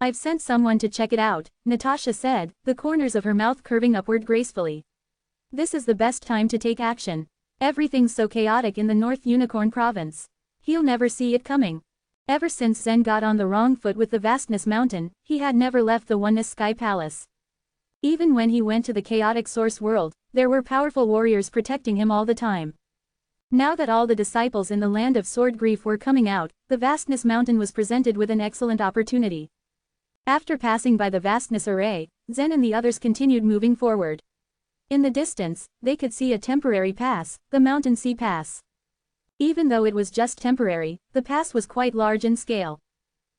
"I've sent someone to check it out," Natasha said, the corners of her mouth curving upward gracefully. "This is the best time to take action. Everything's so chaotic in the North Unicorn Province. He'll never see it coming." Ever since Zen got on the wrong foot with the Vastness Mountain, he had never left the Oneness Sky Palace. Even when he went to the chaotic source world, there were powerful warriors protecting him all the time. Now that all the disciples in the land of sword grief were coming out, the Vastness Mountain was presented with an excellent opportunity. After passing by the Vastness Array, Zen and the others continued moving forward. In the distance, they could see a temporary pass, the Mountain Sea Pass. Even though it was just temporary, the pass was quite large in scale.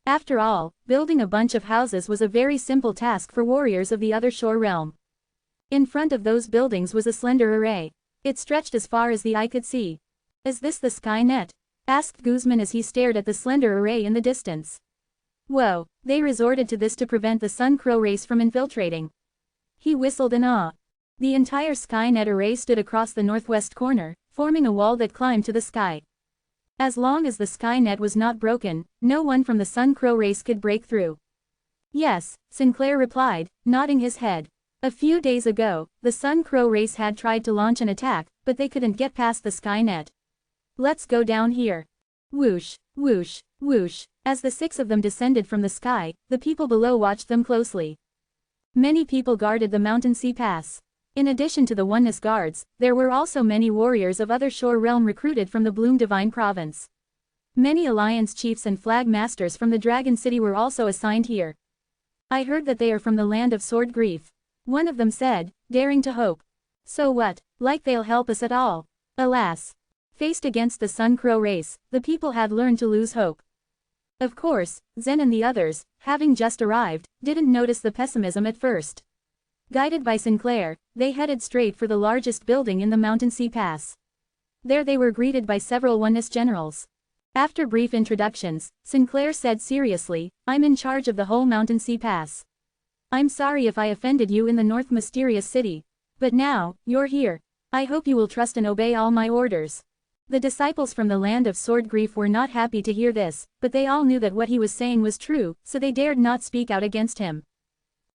After all, building a bunch of houses was a very simple task for warriors of the other shore realm. In front of those buildings was a slender array. It stretched as far as the eye could see. "Is this the sky net?" asked Guzman as he stared at the slender array in the distance. "Whoa, they resorted to this to prevent the Sun Crow race from infiltrating." He whistled in awe. The entire Skynet array stood across the northwest corner, forming a wall that climbed to the sky. As long as the Skynet was not broken, no one from the Sun Crow race could break through. "Yes," Sinclair replied, nodding his head. "A few days ago, the Sun Crow race had tried to launch an attack, but they couldn't get past the Skynet. Let's go down here." Whoosh, whoosh, whoosh. As the 6 of them descended from the sky, the people below watched them closely. Many people guarded the Mountain Sea Pass. In addition to the Oneness Guards, there were also many warriors of other shore realm recruited from the Bloom Divine Province. Many Alliance chiefs and flag masters from the Dragon City were also assigned here. "I heard that they are from the land of sword grief," one of them said, daring to hope. "So what, like they'll help us at all?" Alas. Faced against the Sun Crow race, the people had learned to lose hope. Of course, Zen and the others, having just arrived, didn't notice the pessimism at first. Guided by Sinclair, they headed straight for the largest building in the Mountain Sea Pass. There they were greeted by several Oneness generals. After brief introductions, Sinclair said seriously, "I'm in charge of the whole Mountain Sea Pass. I'm sorry if I offended you in the North Mysterious City. But now, you're here. I hope you will trust and obey all my orders." The disciples from the land of sword grief were not happy to hear this, but they all knew that what he was saying was true, so they dared not speak out against him.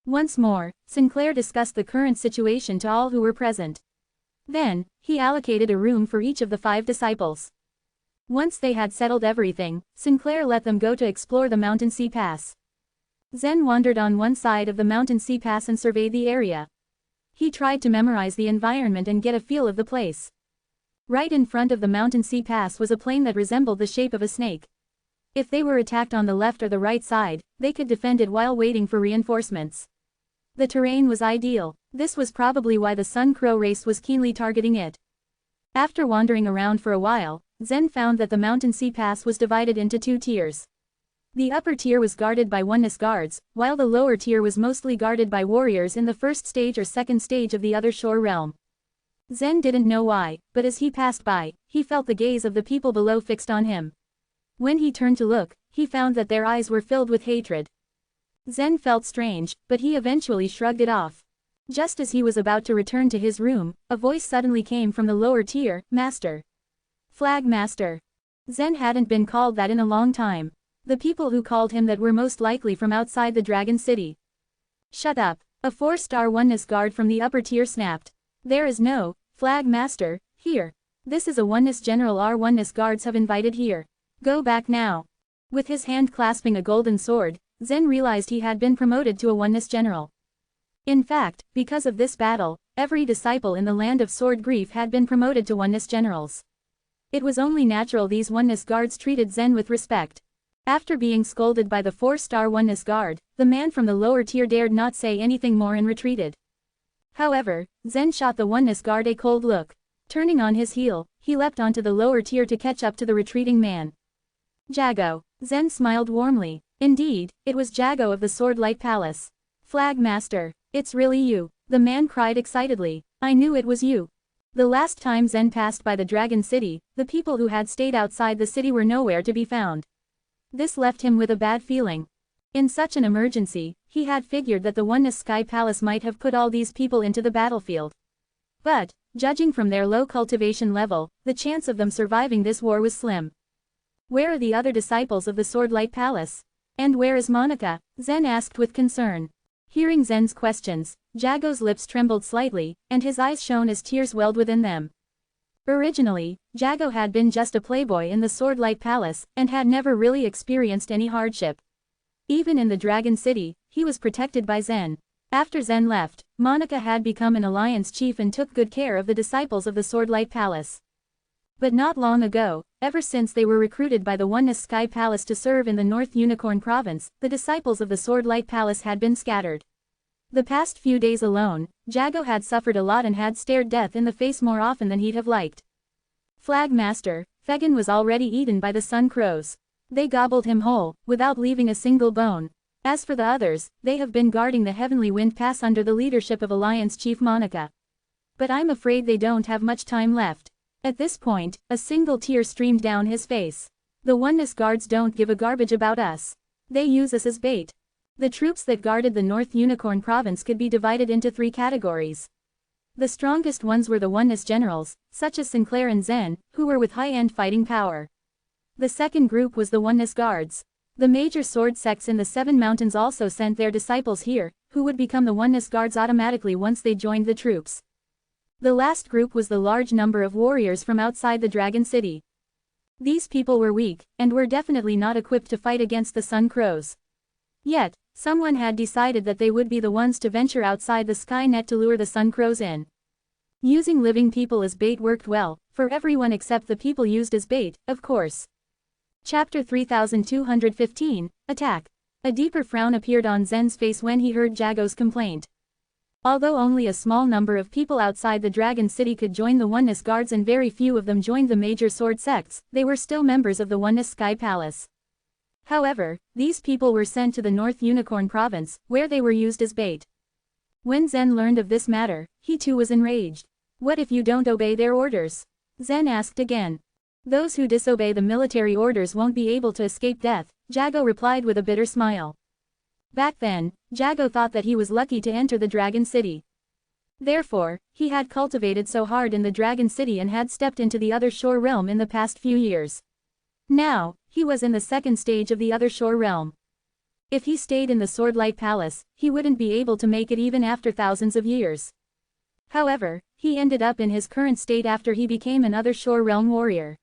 Once more, Sinclair discussed the current situation to all who were present. Then, he allocated a room for each of the 5 disciples. Once they had settled everything, Sinclair let them go to explore the Mountain Sea Pass. Zen wandered on one side of the Mountain Sea Pass and surveyed the area. He tried to memorize the environment and get a feel of the place. Right in front of the mountain sea pass was a plain that resembled the shape of a snake. If they were attacked on the left or the right side, they could defend it while waiting for reinforcements. The terrain was ideal. This was probably why the Sun Crow race was keenly targeting it. After wandering around for a while, Zen found that the mountain sea pass was divided into two tiers. The upper tier was guarded by oneness guards, while the lower tier was mostly guarded by warriors in the first stage or second stage of the other shore realm. Zen didn't know why, but as he passed by, he felt the gaze of the people below fixed on him. When he turned to look, he found that their eyes were filled with hatred. Zen felt strange, but he eventually shrugged it off. Just as he was about to return to his room, a voice suddenly came from the lower tier, "Master." Flag Master. Zen hadn't been called that in a long time. The people who called him that were most likely from outside the Dragon City. "Shut up," a 4-star oneness guard from the upper tier snapped. "There is no Flag Master here. This is a oneness general our oneness guards have invited here. Go back now." With his hand clasping a golden sword, Zen realized he had been promoted to a oneness general. In fact, because of this battle, every disciple in the land of sword grief had been promoted to oneness generals. It was only natural these oneness guards treated Zen with respect. After being scolded by the 4-star oneness guard, the man from the lower tier dared not say anything more and retreated. However, Zen shot the oneness guard a cold look. Turning on his heel, he leapt onto the lower tier to catch up to the retreating man. "Jago." Zen smiled warmly. Indeed, it was Jago of the Sword Light Palace. "Flag Master. It's really you," the man cried excitedly. "I knew it was you." The last time Zen passed by the Dragon City, the people who had stayed outside the city were nowhere to be found. This left him with a bad feeling. In such an emergency, he had figured that the Oneness Sky Palace might have put all these people into the battlefield. But, judging from their low cultivation level, the chance of them surviving this war was slim. Where are the other disciples of the Sword Light Palace? And where is Monica? Zen asked with concern. Hearing Zen's questions, Jago's lips trembled slightly, and his eyes shone as tears welled within them. Originally, Jago had been just a playboy in the Sword Light Palace, and had never really experienced any hardship. Even in the Dragon City, he was protected by Zen. After Zen left, Monica had become an alliance chief and took good care of the disciples of the Sword Light Palace. But not long ago, ever since they were recruited by the Oneness Sky Palace to serve in the North Unicorn Province, the disciples of the Sword Light Palace had been scattered. The past few days alone, Jago had suffered a lot and had stared death in the face more often than he'd have liked. Flag Master, Fegan was already eaten by the Sun Crows. They gobbled him whole, without leaving a single bone. As for the others, they have been guarding the Heavenly Wind Pass under the leadership of Alliance Chief Monica. But I'm afraid they don't have much time left. At this point, a single tear streamed down his face. The Oneness Guards don't give a garbage about us. They use us as bait. The troops that guarded the North Unicorn Province could be divided into 3 categories. The strongest ones were the Oneness Generals, such as Sinclair and Zen, who were with high-end fighting power. The second group was the Oneness Guards. The major sword sects in the 7 mountains also sent their disciples here, who would become the Oneness Guards automatically once they joined the troops. The last group was the large number of warriors from outside the Dragon City. These people were weak, and were definitely not equipped to fight against the Sun Crows. Yet, someone had decided that they would be the ones to venture outside the sky net to lure the Sun Crows in. Using living people as bait worked well, for everyone except the people used as bait, of course. Chapter 3215, Attack. A deeper frown appeared on Zen's face when he heard Jago's complaint. Although only a small number of people outside the Dragon City could join the Oneness Guards and very few of them joined the major sword sects, they were still members of the Oneness Sky Palace. However, these people were sent to the North Unicorn Province, where they were used as bait. When Zen learned of this matter, he too was enraged. "What if you don't obey their orders?" Zen asked again. "Those who disobey the military orders won't be able to escape death," Jago replied with a bitter smile. Back then, Jago thought that he was lucky to enter the Dragon City. Therefore, he had cultivated so hard in the Dragon City and had stepped into the Other Shore realm in the past few years. Now, he was in the second stage of the Other Shore realm. If he stayed in the Sword Light Palace, he wouldn't be able to make it even after thousands of years. However, he ended up in his current state after he became an Other Shore realm warrior.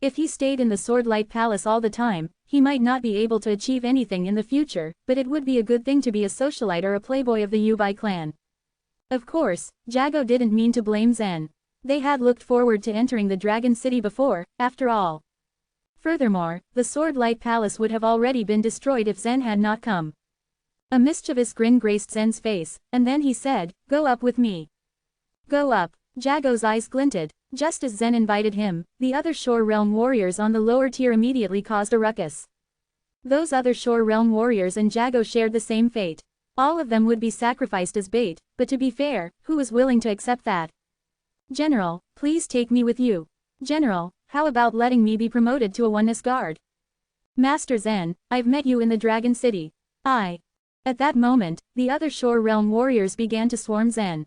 If he stayed in the Sword Light Palace all the time, he might not be able to achieve anything in the future, but it would be a good thing to be a socialite or a playboy of the Yubai clan. Of course, Jago didn't mean to blame Zen. They had looked forward to entering the Dragon City before, after all. Furthermore, the Sword Light Palace would have already been destroyed if Zen had not come. A mischievous grin graced Zen's face, and then he said, "Go up with me." "Go up." Jago's eyes glinted. Just as Zen invited him, the other Shore Realm warriors on the lower tier immediately caused a ruckus. Those other Shore Realm warriors and Jago shared the same fate. All of them would be sacrificed as bait, but to be fair, who was willing to accept that? "General, please take me with you." "General, how about letting me be promoted to a oneness guard?" "Master Zen, I've met you in the Dragon City." At that moment, the other Shore Realm warriors began to swarm Zen.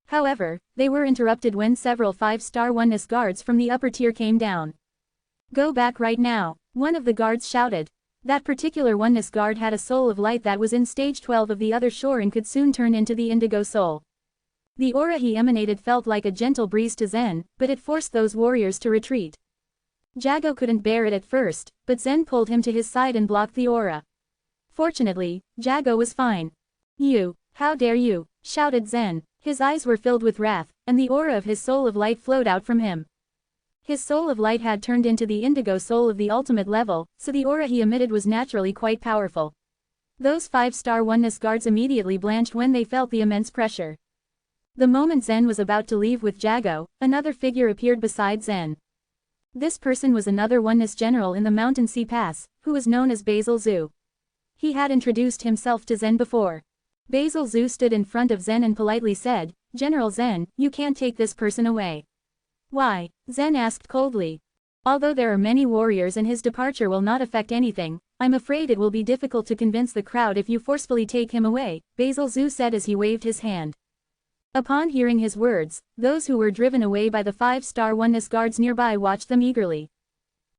However, they were interrupted when several 5-star oneness guards from the upper tier came down. "Go back right now," one of the guards shouted. That particular oneness guard had a soul of light that was in stage 12 of the other shore and could soon turn into the indigo soul. The aura he emanated felt like a gentle breeze to Zen, but it forced those warriors to retreat. Jago couldn't bear it at first, but Zen pulled him to his side and blocked the aura. Fortunately, Jago was fine. "You, how dare you," shouted Zen. His eyes were filled with wrath, and the aura of his soul of light flowed out from him. His soul of light had turned into the indigo soul of the ultimate level, so the aura he emitted was naturally quite powerful. Those 5-star oneness guards immediately blanched when they felt the immense pressure. The moment Zen was about to leave with Jago, another figure appeared beside Zen. This person was another oneness general in the Mountain Sea Pass, who was known as Basil Zhu. He had introduced himself to Zen before. Basil Zhu stood in front of Zen and politely said, "General Zen, you can't take this person away." "Why?" Zen asked coldly. "Although there are many warriors and his departure will not affect anything, I'm afraid it will be difficult to convince the crowd if you forcefully take him away," Basil Zhu said as he waved his hand. Upon hearing his words, those who were driven away by the 5-star oneness guards nearby watched them eagerly.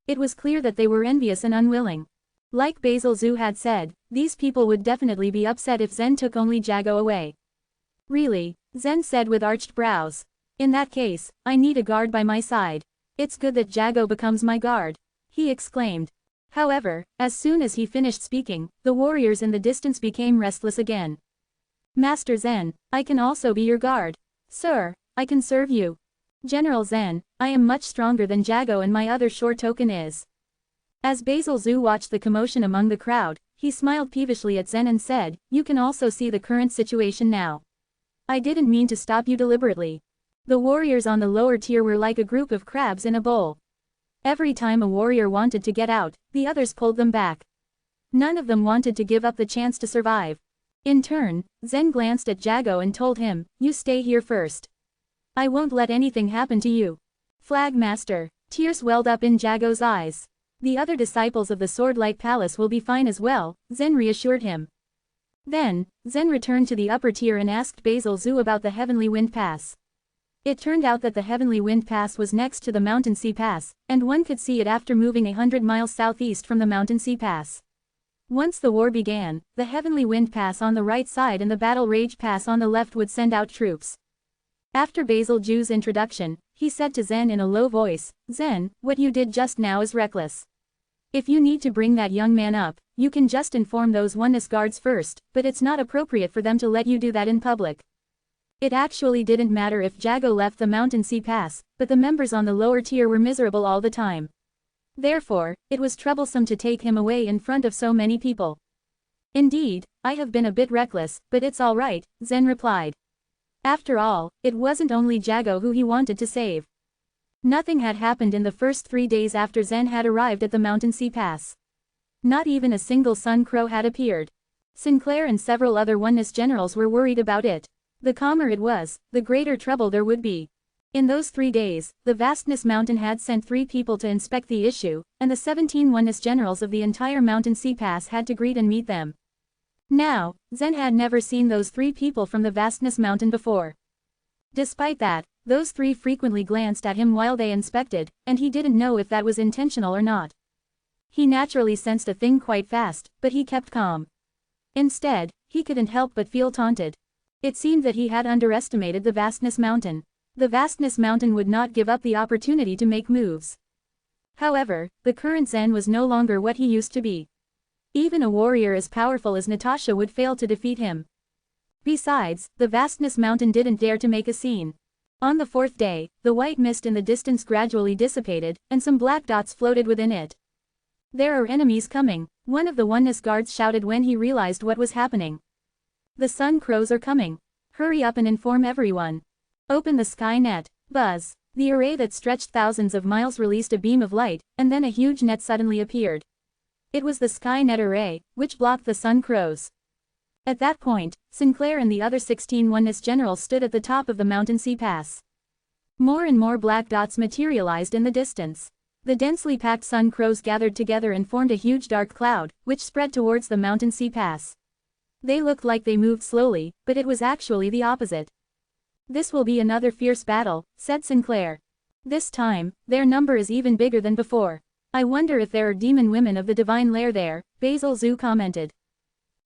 It was clear that they were envious and unwilling. Like Basil Zhu had said, these people would definitely be upset if Zen took only Jago away. "Really?" Zen said with arched brows. "In that case, I need a guard by my side. It's good that Jago becomes my guard," he exclaimed. However, as soon as he finished speaking, the warriors in the distance became restless again. "Master Zen, I can also be your guard." "Sir, I can serve you." "General Zen, I am much stronger than Jago and my other shore token is." As Basil Zhu watched the commotion among the crowd, he smiled peevishly at Zen and said, "You can also see the current situation now. I didn't mean to stop you deliberately." The warriors on the lower tier were like a group of crabs in a bowl. Every time a warrior wanted to get out, the others pulled them back. None of them wanted to give up the chance to survive. In turn, Zen glanced at Jago and told him, "You stay here first. I won't let anything happen to you." "Flag Master." Tears welled up in Jago's eyes. "The other disciples of the Sword Light Palace will be fine as well," Zen reassured him. Then, Zen returned to the upper tier and asked Basil Zhu about the Heavenly Wind Pass. It turned out that the Heavenly Wind Pass was next to the Mountain Sea Pass, and one could see it after moving 100 miles southeast from the Mountain Sea Pass. Once the war began, the Heavenly Wind Pass on the right side and the Battle Rage Pass on the left would send out troops. After Basil Zhu's introduction, he said to Zen in a low voice, "Zen, what you did just now is reckless. If you need to bring that young man up, you can just inform those oneness guards first, but it's not appropriate for them to let you do that in public." It actually didn't matter if Jago left the Mountain Sea Pass, but the members on the lower tier were miserable all the time. Therefore, it was troublesome to take him away in front of so many people. "Indeed, I have been a bit reckless, but it's all right," Zen replied. After all, it wasn't only Jago who he wanted to save. Nothing had happened in the first 3 days after Zen had arrived at the Mountain Sea Pass. Not even a single Sun Crow had appeared. Sinclair and several other oneness generals were worried about it. The calmer it was, the greater trouble there would be. In those 3 days, the Vastness Mountain had sent 3 people to inspect the issue, and the 17 oneness generals of the entire Mountain Sea Pass had to greet and meet them. Now, Zen had never seen those 3 people from the Vastness Mountain before. Despite that, those 3 frequently glanced at him while they inspected, and he didn't know if that was intentional or not. He naturally sensed a thing quite fast, but he kept calm. Instead, he couldn't help but feel taunted. It seemed that he had underestimated the Vastness Mountain. The Vastness Mountain would not give up the opportunity to make moves. However, the current Zen was no longer what he used to be. Even a warrior as powerful as Natasha would fail to defeat him. Besides, the Vastness Mountain didn't dare to make a scene. On the fourth day, the white mist in the distance gradually dissipated, and some black dots floated within it. "There are enemies coming," one of the Oneness guards shouted when he realized what was happening. "The sun crows are coming. Hurry up and inform everyone. Open the sky net." Buzz. The array that stretched thousands of miles released a beam of light, and then a huge net suddenly appeared. It was the sky net array, which blocked the sun crows. At that point, Sinclair and the other 16 Oneness generals stood at the top of the mountain sea pass. More and more black dots materialized in the distance. The densely packed sun crows gathered together and formed a huge dark cloud, which spread towards the mountain sea pass. They looked like they moved slowly, but it was actually the opposite. "This will be another fierce battle," said Sinclair. "This time, their number is even bigger than before. I wonder if there are demon women of the divine lair there," Basil Zhu commented.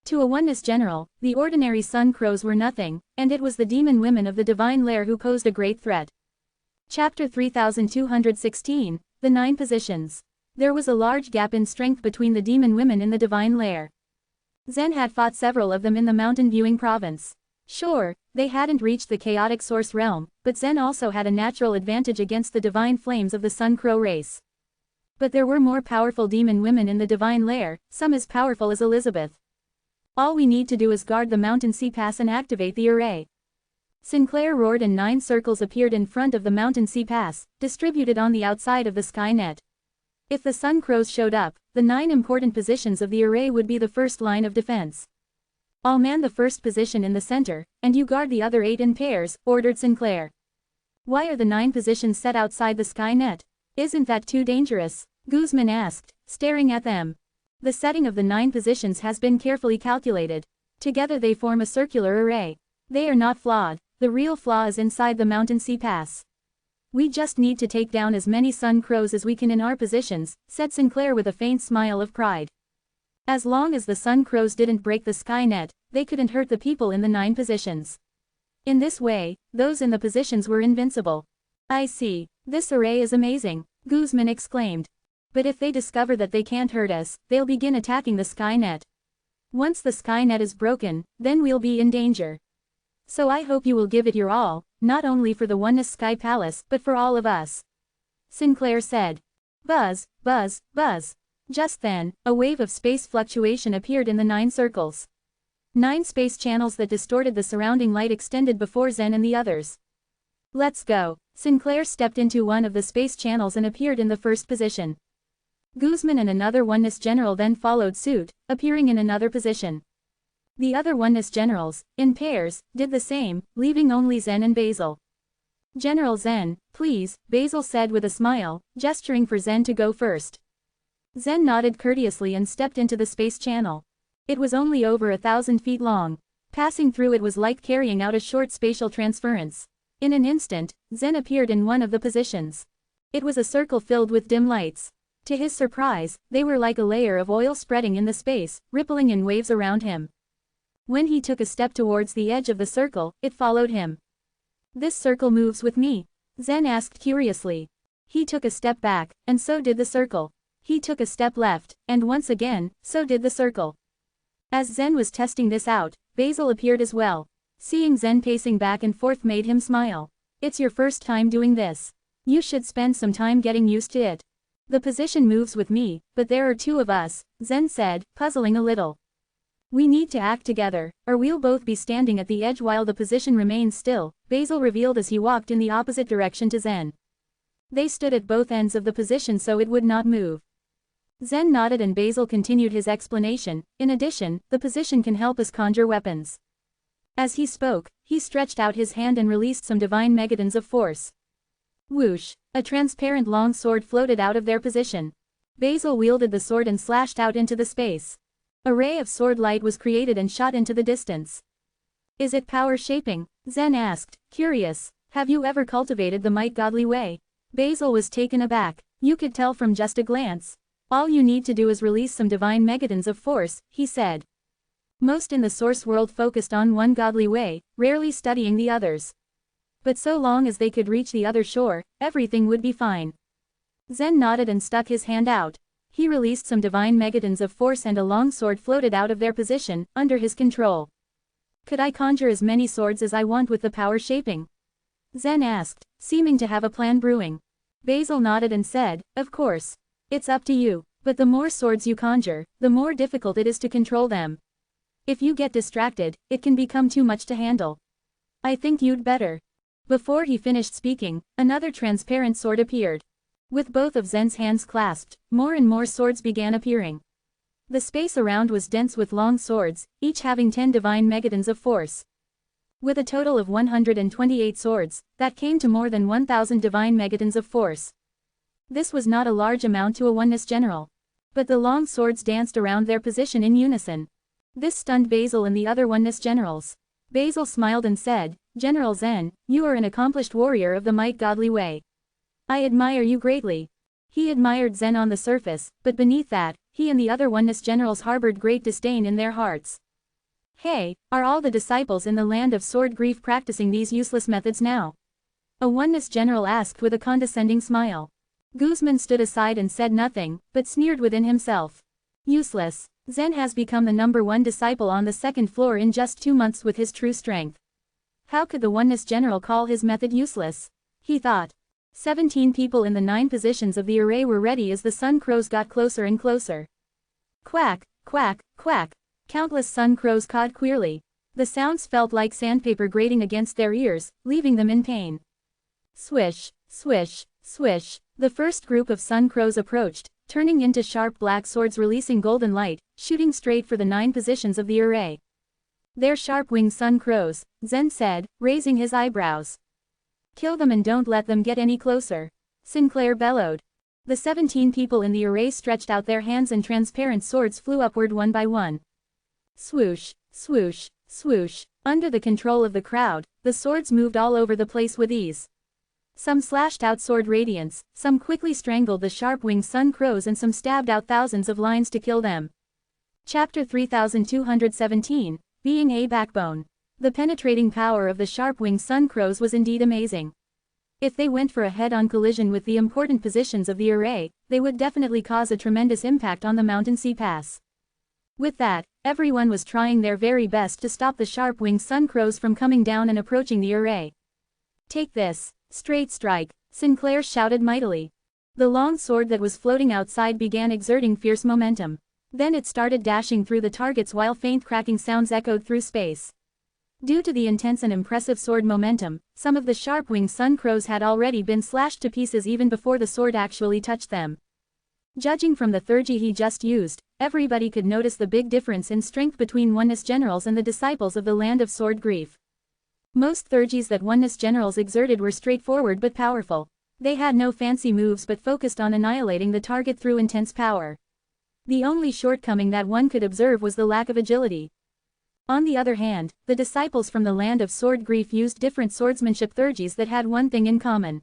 To a Oneness general, the ordinary sun crows were nothing, and it was the demon women of the divine lair who posed a great threat. Chapter 3216, The 9 Positions. There was a large gap in strength between the demon women in the divine lair. Zen had fought several of them in the mountain viewing province. Sure, they hadn't reached the chaotic source realm, but Zen also had a natural advantage against the divine flames of the sun crow race. But there were more powerful demon women in the divine lair, some as powerful as Elizabeth. "All we need to do is guard the mountain sea pass and activate the array." Sinclair roared and 9 circles appeared in front of the mountain sea pass, distributed on the outside of the sky net. If the sun crows showed up, the 9 important positions of the array would be the first line of defense. "I'll man the first position in the center, and you guard the other 8 in pairs," ordered Sinclair. "Why are the 9 positions set outside the sky net? Isn't that too dangerous?" Guzman asked, staring at them. "The setting of the 9 positions has been carefully calculated. Together they form a circular array. They are not flawed. The real flaw is inside the mountain sea pass. We just need to take down as many sun crows as we can in our positions," said Sinclair with a faint smile of pride. As long as the sun crows didn't break the sky net, they couldn't hurt the people in the 9 positions. In this way, those in the positions were invincible. "I see. This array is amazing," Guzman exclaimed. "But if they discover that they can't hurt us, they'll begin attacking the sky net. Once the sky net is broken, then we'll be in danger. So I hope you will give it your all, not only for the Oneness Sky Palace, but for all of us," Sinclair said. Buzz, buzz, buzz. Just then, a wave of space fluctuation appeared in the 9 circles. 9 space channels that distorted the surrounding light extended before Zen and the others. "Let's go." Sinclair stepped into one of the space channels and appeared in the first position. Guzman and another Oneness general then followed suit, appearing in another position. The other Oneness generals, in pairs, did the same, leaving only Zen and Basil. "General Zen, please," Basil said with a smile, gesturing for Zen to go first. Zen nodded courteously and stepped into the space channel. It was only over 1,000 feet long. Passing through it was like carrying out a short spatial transference. In an instant, Zen appeared in one of the positions. It was a circle filled with dim lights. To his surprise, they were like a layer of oil spreading in the space, rippling in waves around him. When he took a step towards the edge of the circle, it followed him. "This circle moves with me?" Zen asked curiously. He took a step back, and so did the circle. He took a step left, and once again, so did the circle. As Zen was testing this out, Basil appeared as well. Seeing Zen pacing back and forth made him smile. "It's your first time doing this. You should spend some time getting used to it." "The position moves with me, but there are 2 of us," Zen said, puzzling a little. "We need to act together, or we'll both be standing at the edge while the position remains still," Basil revealed as he walked in the opposite direction to Zen. They stood at both ends of the position so it would not move. Zen nodded and Basil continued his explanation. "In addition, the position can help us conjure weapons." As he spoke, he stretched out his hand and released some divine megatons of force. Whoosh! A transparent long sword floated out of their position. Basil wielded the sword and slashed out into the space. A ray of sword light was created and shot into the distance. "Is it power shaping?" Zen asked, curious. "Have you ever cultivated the might godly way?" Basil was taken aback. "You could tell from just a glance. All you need to do is release some divine megatons of force," he said. Most in the source world focused on one godly way, rarely studying the others. But so long as they could reach the other shore, everything would be fine. Zen nodded and stuck his hand out. He released some divine megatons of force and a long sword floated out of their position, under his control. "Could I conjure as many swords as I want with the power shaping?" Zen asked, seeming to have a plan brewing. Basil nodded and said, "Of course. It's up to you, but the more swords you conjure, the more difficult it is to control them. If you get distracted, it can become too much to handle. I think you'd better." Before he finished speaking, another transparent sword appeared. With both of Zen's hands clasped, more and more swords began appearing. The space around was dense with long swords, each having 10 divine megatons of force. With a total of 128 swords, that came to more than 1,000 divine megatons of force. This was not a large amount to a oneness general. But the long swords danced around their position in unison. This stunned Basil and the other oneness generals. Basil smiled and said, "General Zen, you are an accomplished warrior of the might godly way. I admire you greatly." He admired Zen on the surface, but beneath that, he and the other oneness generals harbored great disdain in their hearts. "Hey, are all the disciples in the land of sword grief practicing these useless methods now?" A oneness general asked with a condescending smile. Guzman stood aside and said nothing, but sneered within himself. Useless. Zen has become the #1 disciple on the second floor in just 2 months with his true strength. How could the oneness general call his method useless? He thought. 17 people in the 9 positions of the array were ready as the sun crows got closer and closer. Quack, quack, quack. Countless sun crows cawed queerly. The sounds felt like sandpaper grating against their ears, leaving them in pain. Swish, swish, swish. The first group of sun crows approached, turning into sharp black swords releasing golden light, shooting straight for the 9 positions of the array. "They're sharp-winged sun crows," Zen said, raising his eyebrows. "Kill them and don't let them get any closer," Sinclair bellowed. The 17 people in the array stretched out their hands and transparent swords flew upward one by one. Swoosh, swoosh, swoosh. Under the control of the crowd, the swords moved all over the place with ease. Some slashed out sword radiance, some quickly strangled the sharp-winged sun crows and some stabbed out thousands of lines to kill them. Chapter 3217, Being a Backbone. The penetrating power of the sharp-winged sun crows was indeed amazing. If they went for a head-on collision with the important positions of the array, they would definitely cause a tremendous impact on the Mountain Sea Pass. With that, everyone was trying their very best to stop the sharp-winged sun crows from coming down and approaching the array. "Take this, straight strike," Sinclair shouted mightily. The long sword that was floating outside began exerting fierce momentum. Then it started dashing through the targets while faint cracking sounds echoed through space. Due to the intense and impressive sword momentum, some of the sharp-winged sun crows had already been slashed to pieces even before the sword actually touched them. Judging from the theurgy he just used, everybody could notice the big difference in strength between oneness generals and the disciples of the land of sword grief. Most theurgies that oneness generals exerted were straightforward but powerful. They had no fancy moves but focused on annihilating the target through intense power. The only shortcoming that one could observe was the lack of agility. On the other hand, the disciples from the land of sword grief used different swordsmanship theurgies that had one thing in common.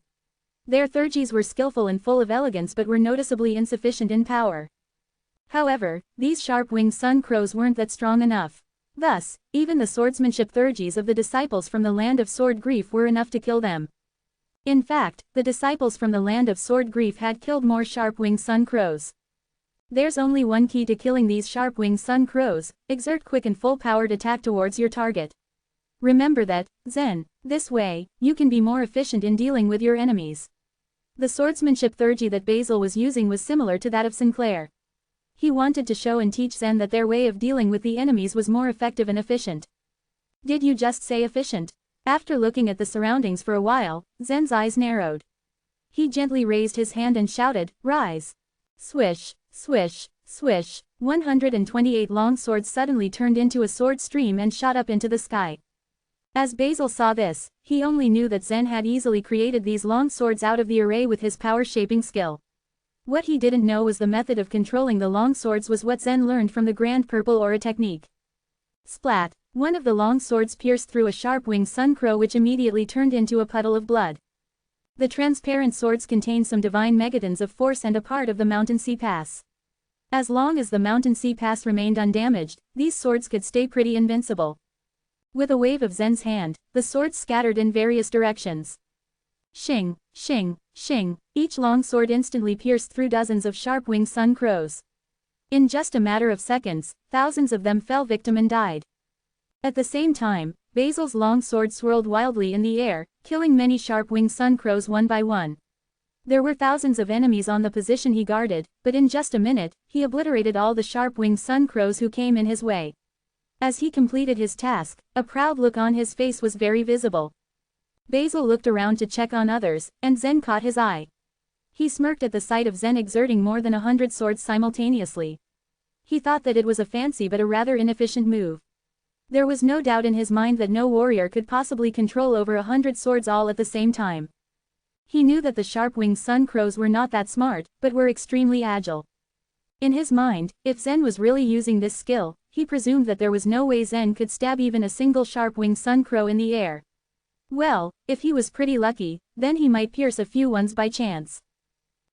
Their theurgies were skillful and full of elegance but were noticeably insufficient in power. However, these sharp-winged sun crows weren't that strong enough. Thus, even the swordsmanship theurgies of the disciples from the land of sword grief were enough to kill them. In fact, the disciples from the land of sword grief had killed more sharp-winged sun crows. There's only one key to killing these sharp-winged sun crows: exert quick and full-powered attack towards your target. Remember that, Zen. This way, you can be more efficient in dealing with your enemies. The swordsmanship theurgy that Basil was using was similar to that of Sinclair. He wanted to show and teach Zen that their way of dealing with the enemies was more effective and efficient. Did you just say efficient? After looking at the surroundings for a while, Zen's eyes narrowed. He gently raised his hand and shouted, "Rise!" Swish, swish, swish. 128 long swords suddenly turned into a sword stream and shot up into the sky. As Basil saw this, he only knew that Zen had easily created these long swords out of the array with his power-shaping skill. What he didn't know was the method of controlling the long swords was what Zen learned from the Grand Purple Aura technique. Splat! One of the long swords pierced through a sharp-winged sun crow which immediately turned into a puddle of blood. The transparent swords contained some divine megatons of force and a part of the Mountain Sea Pass. As long as the Mountain Sea Pass remained undamaged, these swords could stay pretty invincible. With a wave of Zen's hand, the swords scattered in various directions. Shing, shing, shing. Each long sword instantly pierced through dozens of sharp-winged sun crows. In just a matter of seconds, thousands of them fell victim and died. At the same time, Basil's long sword swirled wildly in the air, killing many sharp-winged sun crows one by one. There were thousands of enemies on the position he guarded, but in just a minute, he obliterated all the sharp-winged sun crows who came in his way. As he completed his task, a proud look on his face was very visible. Basil looked around to check on others, and Zen caught his eye. He smirked at the sight of Zen exerting more than 100 swords simultaneously. He thought that it was a fancy but a rather inefficient move. There was no doubt in his mind that no warrior could possibly control over 100 swords all at the same time. He knew that the sharp-winged sun crows were not that smart, but were extremely agile. In his mind, if Zen was really using this skill, he presumed that there was no way Zen could stab even a single sharp-winged sun crow in the air. Well, if he was pretty lucky, then he might pierce a few ones by chance.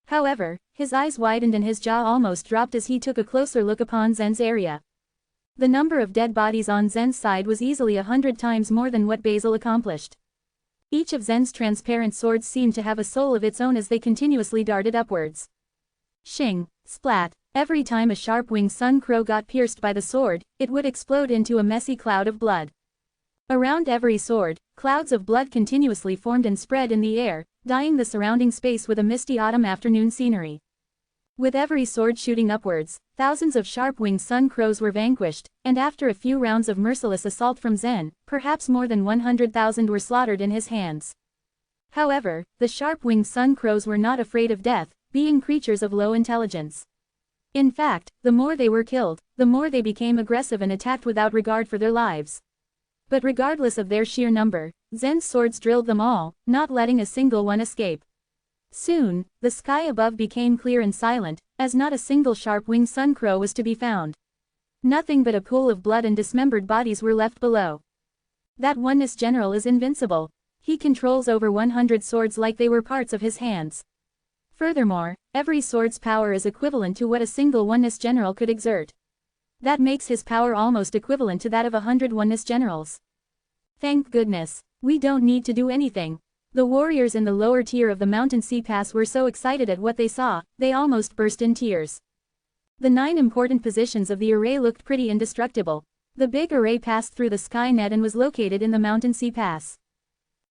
However, his eyes widened and his jaw almost dropped as he took a closer look upon Zen's area. The number of dead bodies on Zen's side was easily 100 times more than what Basil accomplished. Each of Zen's transparent swords seemed to have a soul of its own as they continuously darted upwards. Shing, splat, every time a sharp-winged sun crow got pierced by the sword, it would explode into a messy cloud of blood. Around every sword, clouds of blood continuously formed and spread in the air, dyeing the surrounding space with a misty autumn afternoon scenery. With every sword shooting upwards, thousands of sharp-winged sun crows were vanquished, and after a few rounds of merciless assault from Zen, perhaps more than 100,000 were slaughtered in his hands. However, the sharp-winged sun crows were not afraid of death, being creatures of low intelligence. In fact, the more they were killed, the more they became aggressive and attacked without regard for their lives. But regardless of their sheer number, Zen's swords drilled them all, not letting a single one escape. Soon, the sky above became clear and silent, as not a single sharp-winged sun crow was to be found. Nothing but a pool of blood and dismembered bodies were left below. That oneness general is invincible. He controls over 100 swords like they were parts of his hands. Furthermore, every sword's power is equivalent to what a single oneness general could exert. That makes his power almost equivalent to that of 100 oneness generals. Thank goodness. We don't need to do anything. The warriors in the lower tier of the mountain sea pass were so excited at what they saw, they almost burst in tears. The 9 important positions of the array looked pretty indestructible. The big array passed through the sky net and was located in the mountain sea pass.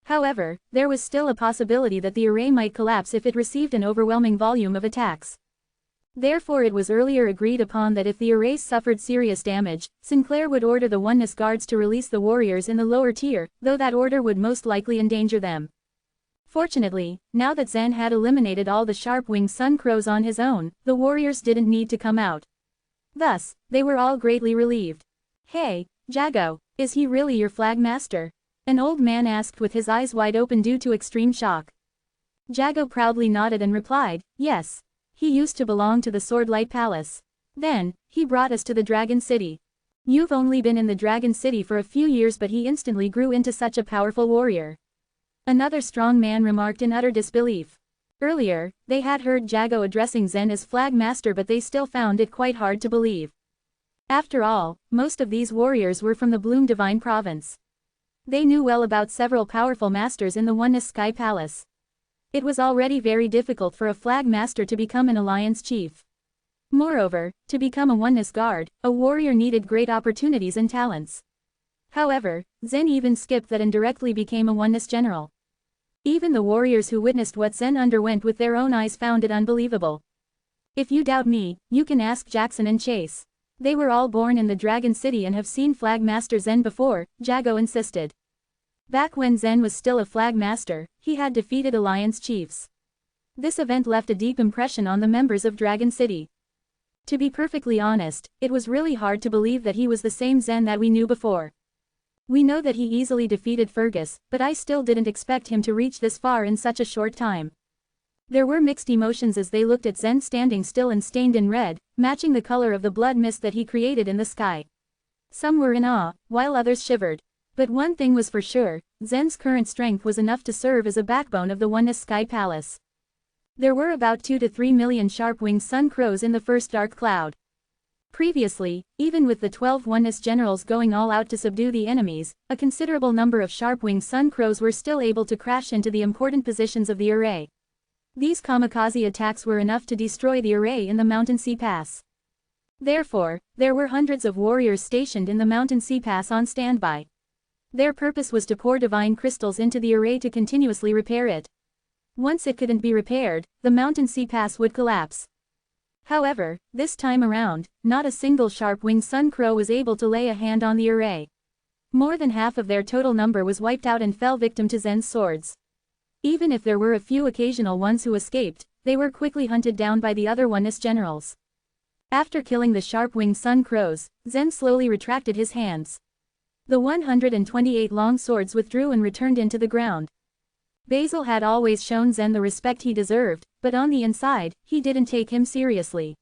However, there was still a possibility that the array might collapse if it received an overwhelming volume of attacks. Therefore it was earlier agreed upon that if the arrays suffered serious damage, Sinclair would order the oneness guards to release the warriors in the lower tier, though that order would most likely endanger them. Fortunately, now that Zen had eliminated all the sharp-winged sun crows on his own, the warriors didn't need to come out. Thus, they were all greatly relieved. "Hey, Jago, is he really your flag master?" an old man asked with his eyes wide open due to extreme shock. Jago proudly nodded and replied, "Yes. He used to belong to the Swordlight Palace. Then, he brought us to the Dragon City. You've only been in the Dragon City for a few years but he instantly grew into such a powerful warrior." Another strong man remarked in utter disbelief. Earlier, they had heard Jago addressing Zen as flag master but they still found it quite hard to believe. After all, most of these warriors were from the Bloom Divine Province. They knew well about several powerful masters in the Oneness Sky Palace. It was already very difficult for a flag master to become an alliance chief. Moreover, to become a oneness guard, a warrior needed great opportunities and talents. However, Zen even skipped that and directly became a oneness general. Even the warriors who witnessed what Zen underwent with their own eyes found it unbelievable. "If you doubt me, you can ask Jackson and Chase. They were all born in the Dragon City and have seen Flag Master Zen before," Jago insisted. Back when Zen was still a flag master, he had defeated alliance chiefs. This event left a deep impression on the members of Dragon City. To be perfectly honest, it was really hard to believe that he was the same Zen that we knew before. We know that he easily defeated Fergus, but I still didn't expect him to reach this far in such a short time. There were mixed emotions as they looked at Zen standing still and stained in red, matching the color of the blood mist that he created in the sky. Some were in awe, while others shivered. But one thing was for sure, Zen's current strength was enough to serve as a backbone of the Oneness Sky Palace. There were about 2 to 3 million sharp-winged sun crows in the first dark cloud. Previously, even with the 12 Oneness generals going all out to subdue the enemies, a considerable number of sharp-winged sun crows were still able to crash into the important positions of the array. These kamikaze attacks were enough to destroy the array in the Mountain Sea Pass. Therefore, there were hundreds of warriors stationed in the Mountain Sea Pass on standby. Their purpose was to pour divine crystals into the array to continuously repair it. Once it couldn't be repaired, the mountain sea pass would collapse. However, this time around, not a single sharp-winged sun crow was able to lay a hand on the array. More than half of their total number was wiped out and fell victim to Zen's swords. Even if there were a few occasional ones who escaped, they were quickly hunted down by the other oneness generals. After killing the sharp-winged sun crows, Zen slowly retracted his hands. The 128 long swords withdrew and returned into the ground. Basil had always shown Zen the respect he deserved, but on the inside, he didn't take him seriously.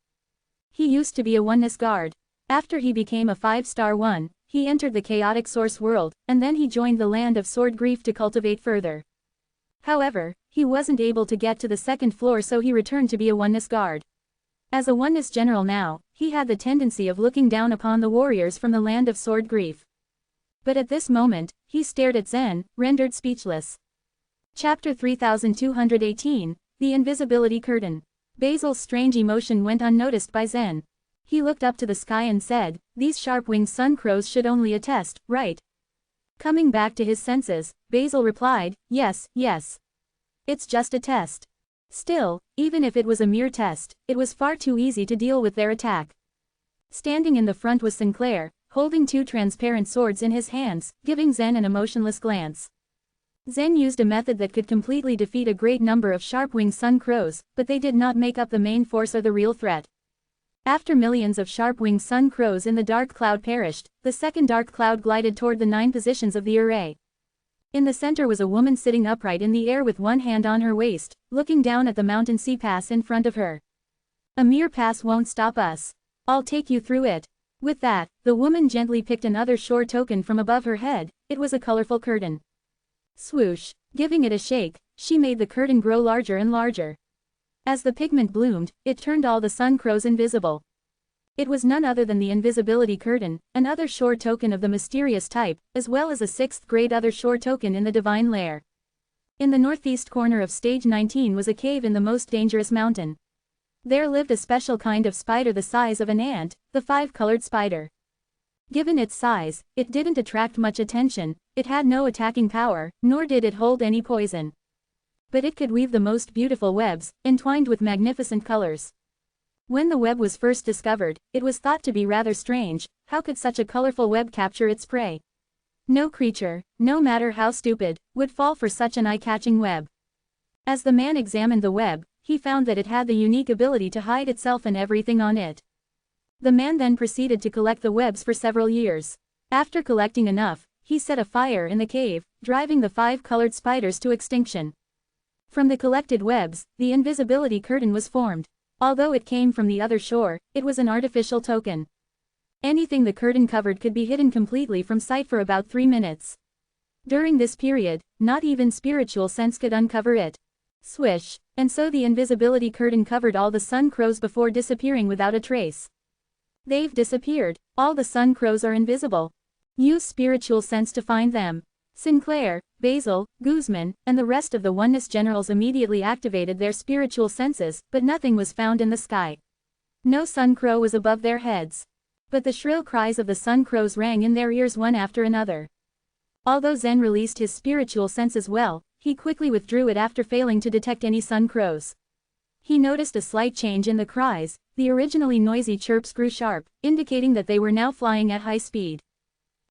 He used to be a oneness guard. After he became a 5-star one, he entered the chaotic source world, and then he joined the land of sword grief to cultivate further. However, he wasn't able to get to the second floor, so he returned to be a oneness guard. As a oneness general now, he had the tendency of looking down upon the warriors from the land of sword grief. But at this moment, he stared at Zen, rendered speechless. Chapter 3218, The Invisibility Curtain. Basil's strange emotion went unnoticed by Zen. He looked up to the sky and said, "These sharp-winged sun crows should only a test, right?" Coming back to his senses, Basil replied, "Yes, yes. It's just a test." Still, even if it was a mere test, it was far too easy to deal with their attack. Standing in the front was Sinclair, holding two transparent swords in his hands, giving Zen an emotionless glance. Zen used a method that could completely defeat a great number of sharp-winged sun crows, but they did not make up the main force or the real threat. After millions of sharp-winged sun crows in the dark cloud perished, the second dark cloud glided toward the 9 positions of the array. In the center was a woman sitting upright in the air with one hand on her waist, looking down at the mountain sea pass in front of her. "A mere pass won't stop us. I'll take you through it." With that, the woman gently picked another shore token from above her head. It was a colorful curtain. Swoosh! Giving it a shake, she made the curtain grow larger and larger. As the pigment bloomed, it turned all the sun crows invisible. It was none other than the invisibility curtain, another shore token of the mysterious type, as well as a 6th grade other shore token in the divine lair. In the northeast corner of stage 19 was a cave in the most dangerous mountain. There lived a special kind of spider the size of an ant, the 5-colored spider. Given its size, it didn't attract much attention, it had no attacking power, nor did it hold any poison. But it could weave the most beautiful webs, entwined with magnificent colors. When the web was first discovered, it was thought to be rather strange. How could such a colorful web capture its prey? No creature, no matter how stupid, would fall for such an eye-catching web. As the man examined the web, he found that it had the unique ability to hide itself and everything on it. The man then proceeded to collect the webs for several years. After collecting enough, he set a fire in the cave, driving the 5-colored spiders to extinction. From the collected webs, the invisibility curtain was formed. Although it came from the other shore, it was an artificial token. Anything the curtain covered could be hidden completely from sight for about 3 minutes. During this period, not even spiritual sense could uncover it. Swish! And so the invisibility curtain covered all the sun crows before disappearing without a trace. They've disappeared. All the sun crows are invisible. Use spiritual sense to find them. Sinclair, Basil, Guzman, and the rest of the oneness generals immediately activated their spiritual senses, but nothing was found in the sky. No sun crow was above their heads. But the shrill cries of the sun crows rang in their ears one after another. Although Zen released his spiritual sense as well, he quickly withdrew it after failing to detect any sun crows. He noticed a slight change in the cries. The originally noisy chirps grew sharp, indicating that they were now flying at high speed.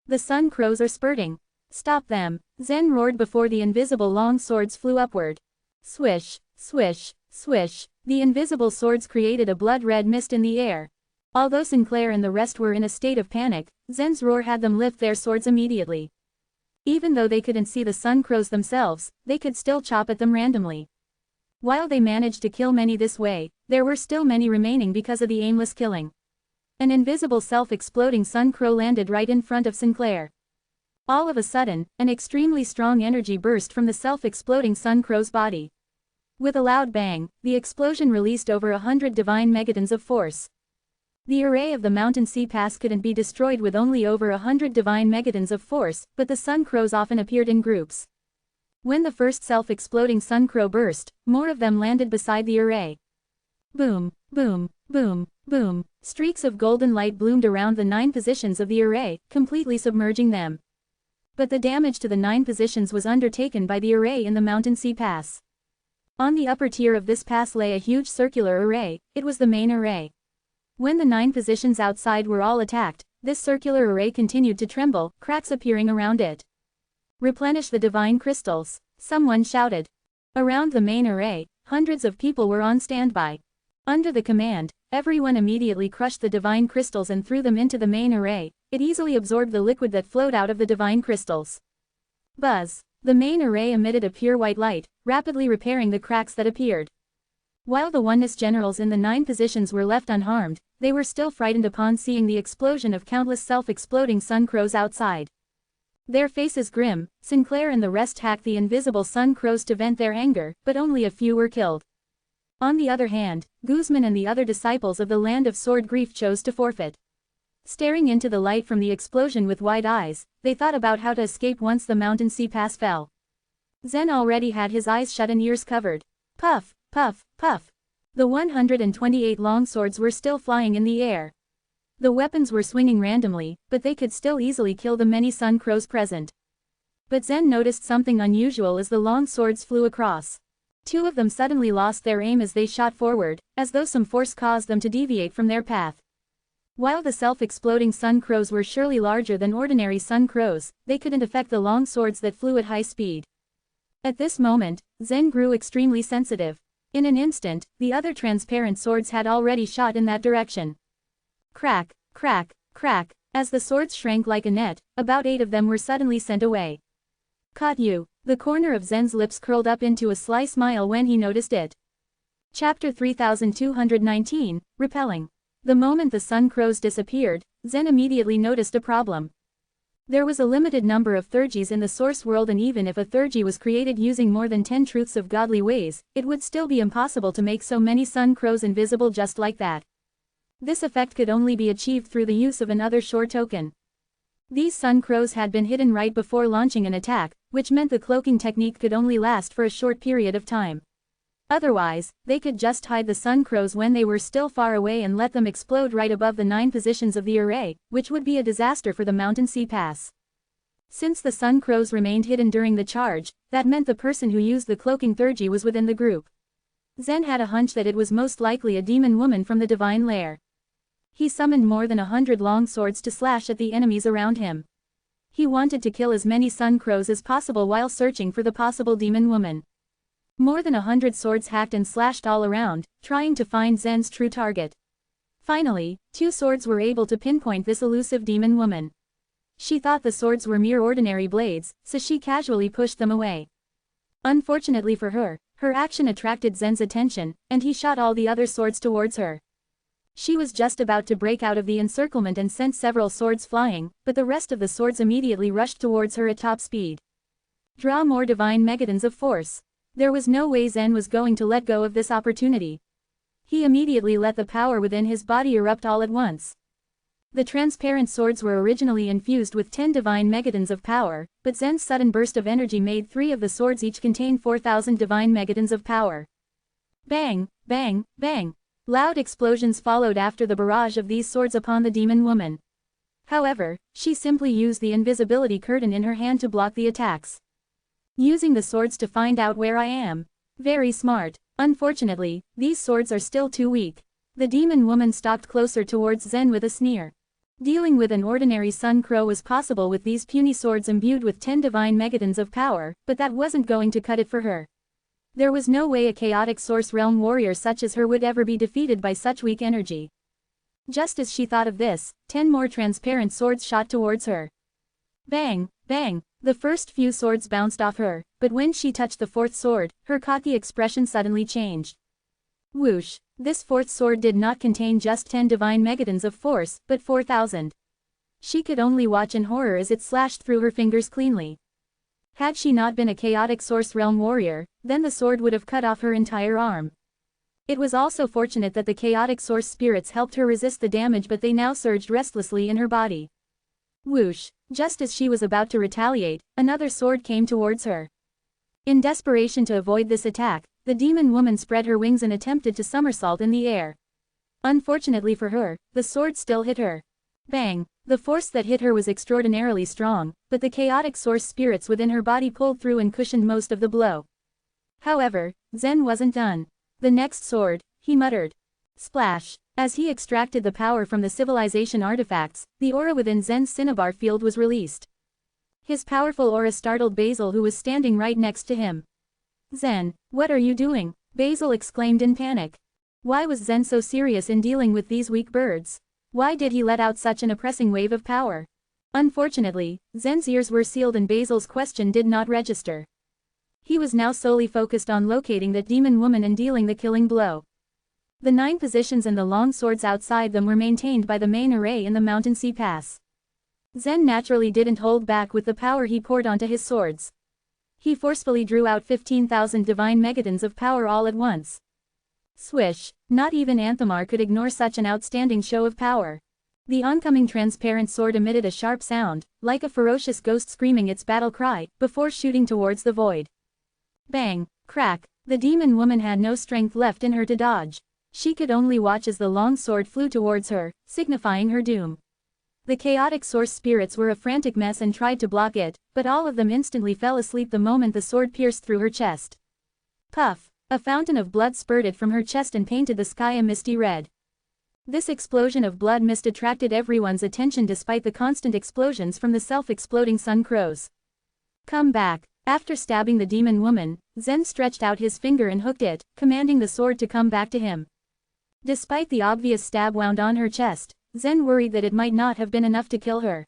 "The sun crows are spurting. Stop them!" Zen roared before the invisible long swords flew upward. Swish, swish, swish, the invisible swords created a blood-red mist in the air. Although Sinclair and the rest were in a state of panic, Zen's roar had them lift their swords immediately. Even though they couldn't see the sun crows themselves, they could still chop at them randomly. While they managed to kill many this way, there were still many remaining because of the aimless killing. An invisible self-exploding sun crow landed right in front of Sinclair. All of a sudden, an extremely strong energy burst from the self-exploding sun crow's body. With a loud bang, the explosion released over 100 divine megatons of force. The array of the mountain sea pass couldn't be destroyed with only over 100 divine megatons of force, but the sun crows often appeared in groups. When the first self-exploding sun crow burst, more of them landed beside the array. Boom, boom, boom, boom. Streaks of golden light bloomed around the 9 positions of the array, completely submerging them. But the damage to the 9 positions was undertaken by the array in the Mountain Sea Pass. On the upper tier of this pass lay a huge circular array, it was the main array. When the 9 positions outside were all attacked, this circular array continued to tremble, cracks appearing around it. "Replenish the divine crystals," someone shouted. Around the main array, hundreds of people were on standby. Under the command, everyone immediately crushed the divine crystals and threw them into the main array. It easily absorbed the liquid that flowed out of the divine crystals. Buzz! The main array emitted a pure white light, rapidly repairing the cracks that appeared. While the Oneness generals in the 9 positions were left unharmed, they were still frightened upon seeing the explosion of countless self-exploding sun crows outside. Their faces grim, Sinclair and the rest hacked the invisible sun crows to vent their anger, but only a few were killed. On the other hand, Guzman and the other disciples of the Land of Sword Grief chose to forfeit. Staring into the light from the explosion with wide eyes, they thought about how to escape once the Mountain Sea Pass fell. Zen already had his eyes shut and ears covered. Puff, puff, puff. The 128 longswords were still flying in the air. The weapons were swinging randomly, but they could still easily kill the many sun crows present. But Zen noticed something unusual as the long swords flew across. 2 of them suddenly lost their aim as they shot forward, as though some force caused them to deviate from their path. While the self-exploding sun crows were surely larger than ordinary sun crows, they couldn't affect the long swords that flew at high speed. At this moment, Zen grew extremely sensitive. In an instant, the other transparent swords had already shot in that direction. Crack, crack, crack, as the swords shrank like a net, about 8 of them were suddenly sent away. Caught you. The corner of Zen's lips curled up into a sly smile when he noticed it. Chapter 3219, Repelling. The moment the sun crows disappeared, Zen immediately noticed a problem. There was a limited number of Thurgies in the source world, and even if a Thurgy was created using more than 10 truths of godly ways, it would still be impossible to make so many sun crows invisible just like that. This effect could only be achieved through the use of another Shore token. These sun crows had been hidden right before launching an attack, which meant the cloaking technique could only last for a short period of time. Otherwise, they could just hide the sun crows when they were still far away and let them explode right above the 9 positions of the array, which would be a disaster for the Mountain Sea Pass. Since the sun crows remained hidden during the charge, that meant the person who used the cloaking Thurgy was within the group. Zen had a hunch that it was most likely a demon woman from the divine lair. He summoned more than 100 long swords to slash at the enemies around him. He wanted to kill as many sun crows as possible while searching for the possible demon woman. More than 100 swords hacked and slashed all around, trying to find Zen's true target. Finally, 2 swords were able to pinpoint this elusive demon woman. She thought the swords were mere ordinary blades, so she casually pushed them away. Unfortunately for her, her action attracted Zen's attention, and he shot all the other swords towards her. She was just about to break out of the encirclement and sent several swords flying, but the rest of the swords immediately rushed towards her at top speed. Draw more divine megatons of force. There was no way Zen was going to let go of this opportunity. He immediately let the power within his body erupt all at once. The transparent swords were originally infused with 10 divine megatons of power, but Zen's sudden burst of energy made 3 of the swords each contain 4,000 divine megatons of power. Bang, bang, bang. Loud explosions followed after the barrage of these swords upon the demon woman. However, she simply used the invisibility curtain in her hand to block the attacks. Using the swords to find out where I am. Very smart. Unfortunately, these swords are still too weak. The demon woman stalked closer towards Zen with a sneer. Dealing with an ordinary sun crow was possible with these puny swords imbued with 10 divine megatons of power, but that wasn't going to cut it for her. There was no way a chaotic source realm warrior such as her would ever be defeated by such weak energy. Just as she thought of this, 10 more transparent swords shot towards her. Bang, bang. The first few swords bounced off her, but when she touched the 4th sword, her cocky expression suddenly changed. Whoosh! This 4th sword did not contain just 10 divine megatons of force, but 4,000. She could only watch in horror as it slashed through her fingers cleanly. Had she not been a chaotic source realm warrior, then the sword would have cut off her entire arm. It was also fortunate that the chaotic source spirits helped her resist the damage, but they now surged restlessly in her body. Whoosh! Just as she was about to retaliate, another sword came towards her. In desperation to avoid this attack, the demon woman spread her wings and attempted to somersault in the air. Unfortunately for her, the sword still hit her. Bang! The force that hit her was extraordinarily strong, but the chaotic source spirits within her body pulled through and cushioned most of the blow. However, Zen wasn't done. The next sword, he muttered. Splash! As he extracted the power from the civilization artifacts, the aura within Zen's cinnabar field was released. His powerful aura startled Basil, who was standing right next to him. Zen, what are you doing? Basil exclaimed in panic. Why was Zen so serious in dealing with these weak birds? Why did he let out such an oppressing wave of power? Unfortunately, Zen's ears were sealed and Basil's question did not register. He was now solely focused on locating that demon woman and dealing the killing blow. The 9 positions and the long swords outside them were maintained by the main array in the Mountain Sea Pass. Zen naturally didn't hold back with the power he poured onto his swords. He forcefully drew out 15,000 divine megatons of power all at once. Swish! Not even Anthamar could ignore such an outstanding show of power. The oncoming transparent sword emitted a sharp sound, like a ferocious ghost screaming its battle cry, before shooting towards the void. Bang! Crack! The demon woman had no strength left in her to dodge. She could only watch as the long sword flew towards her, signifying her doom. The chaotic source spirits were a frantic mess and tried to block it, but all of them instantly fell asleep the moment the sword pierced through her chest. Puff! A fountain of blood spurted from her chest and painted the sky a misty red. This explosion of blood mist attracted everyone's attention despite the constant explosions from the self-exploding sun crows. Come back! After stabbing the demon woman, Zen stretched out his finger and hooked it, commanding the sword to come back to him. Despite the obvious stab wound on her chest, Zen worried that it might not have been enough to kill her.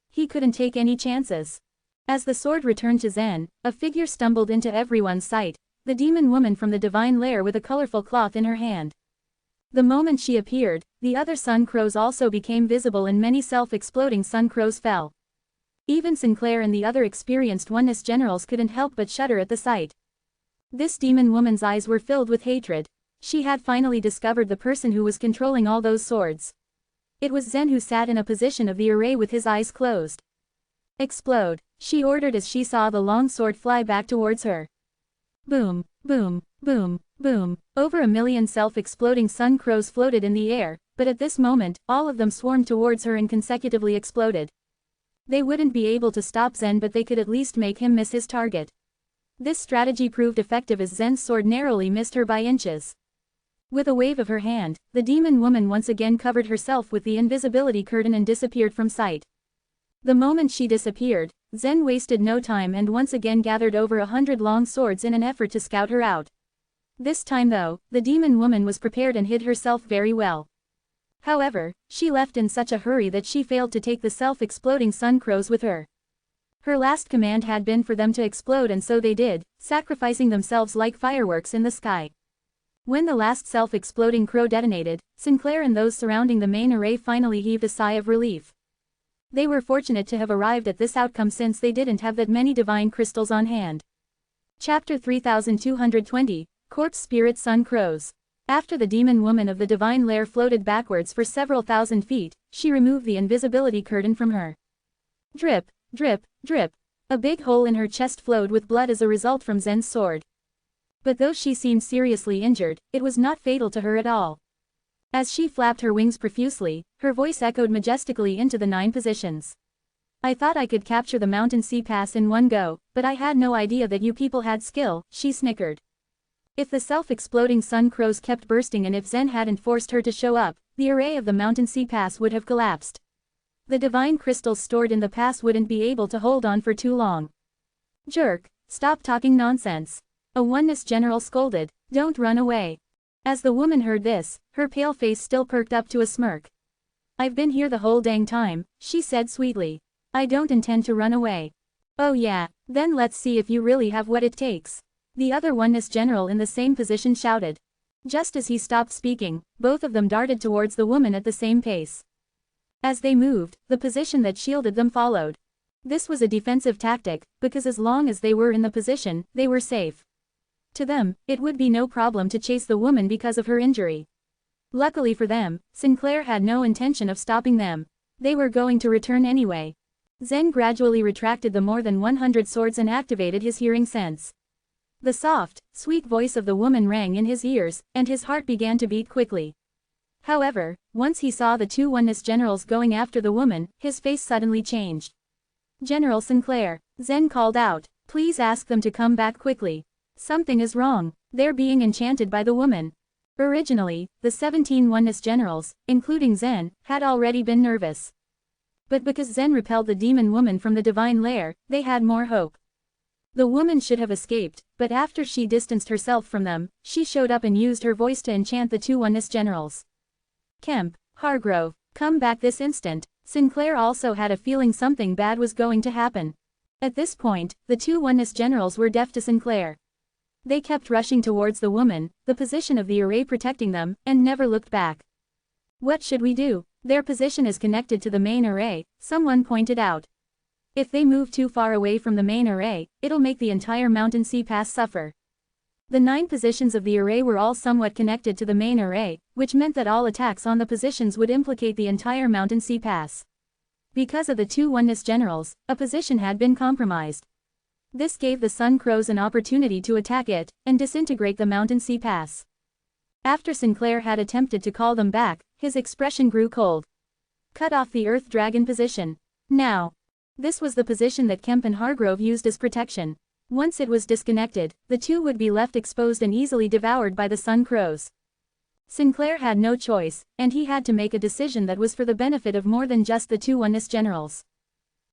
He couldn't take any chances. As the sword returned to Zen, a figure stumbled into everyone's sight, the demon woman from the divine lair with a colorful cloth in her hand. The moment she appeared, the other sun crows also became visible and many self-exploding sun crows fell. Even Sinclair and the other experienced oneness generals couldn't help but shudder at the sight. This demon woman's eyes were filled with hatred. She had finally discovered the person who was controlling all those swords. It was Zen who sat in a position of the array with his eyes closed. Explode, she ordered as she saw the long sword fly back towards her. Boom, boom, boom, boom. Over 1,000,000 self-exploding sun crows floated in the air, but at this moment, all of them swarmed towards her and consecutively exploded. They wouldn't be able to stop Zen, but they could at least make him miss his target. This strategy proved effective as Zen's sword narrowly missed her by inches. With a wave of her hand, the demon woman once again covered herself with the invisibility curtain and disappeared from sight. The moment she disappeared, Zen wasted no time and once again gathered over 100 long swords in an effort to scout her out. This time though, the demon woman was prepared and hid herself very well. However, she left in such a hurry that she failed to take the self-exploding sun crows with her. Her last command had been for them to explode, and so they did, sacrificing themselves like fireworks in the sky. When the last self-exploding crow detonated, Sinclair and those surrounding the main array finally heaved a sigh of relief. They were fortunate to have arrived at this outcome since they didn't have that many divine crystals on hand. Chapter 3220, Corpse Spirit Sun Crows. After the demon woman of the divine lair floated backwards for several thousand feet, she removed the invisibility curtain from her. Drip, drip, drip. A big hole in her chest flowed with blood as a result from Zen's sword. But though she seemed seriously injured, it was not fatal to her at all. As she flapped her wings profusely, her voice echoed majestically into the 9 positions. I thought I could capture the Mountain Sea Pass in one go, but I had no idea that you people had skill, she snickered. If the self-exploding sun crows kept bursting and if Zen hadn't forced her to show up, the array of the Mountain Sea Pass would have collapsed. The divine crystals stored in the pass wouldn't be able to hold on for too long. Jerk, stop talking nonsense. A oneness general scolded, don't run away. As the woman heard this, her pale face still perked up to a smirk. I've been here the whole dang time, she said sweetly. I don't intend to run away. Oh yeah, then let's see if you really have what it takes. The other oneness general in the same position shouted. Just as he stopped speaking, both of them darted towards the woman at the same pace. As they moved, the position that shielded them followed. This was a defensive tactic, because as long as they were in the position, they were safe. To them, it would be no problem to chase the woman because of her injury. Luckily for them, Sinclair had no intention of stopping them. They were going to return anyway. Zen gradually retracted the more than 100 swords and activated his hearing sense. The soft, sweet voice of the woman rang in his ears, and his heart began to beat quickly. However, once he saw the two oneness generals going after the woman, his face suddenly changed. "General Sinclair," Zen called out, "please ask them to come back quickly. Something is wrong. They're being enchanted by the woman." Originally, the 17 oneness generals, including Zen, had already been nervous. But because Zen repelled the demon woman from the divine lair, they had more hope. The woman should have escaped, but after she distanced herself from them, she showed up and used her voice to enchant the two oneness generals. "Kemp, Hargrove, come back this instant." Sinclair also had a feeling something bad was going to happen. At this point, the two oneness generals were deaf to Sinclair. They kept rushing towards the woman, the position of the array protecting them, and never looked back. "What should we do? Their position is connected to the main array," someone pointed out. "If they move too far away from the main array, it'll make the entire Mountain Sea Pass suffer." The 9 positions of the array were all somewhat connected to the main array, which meant that all attacks on the positions would implicate the entire Mountain Sea Pass. Because of the two oneness generals, a position had been compromised. This gave the Sun Crows an opportunity to attack it, and disintegrate the Mountain Sea Pass. After Sinclair had attempted to call them back, his expression grew cold. "Cut off the Earth Dragon position. Now." This was the position that Kemp and Hargrove used as protection. Once it was disconnected, the two would be left exposed and easily devoured by the Sun Crows. Sinclair had no choice, and he had to make a decision that was for the benefit of more than just the two oneness generals.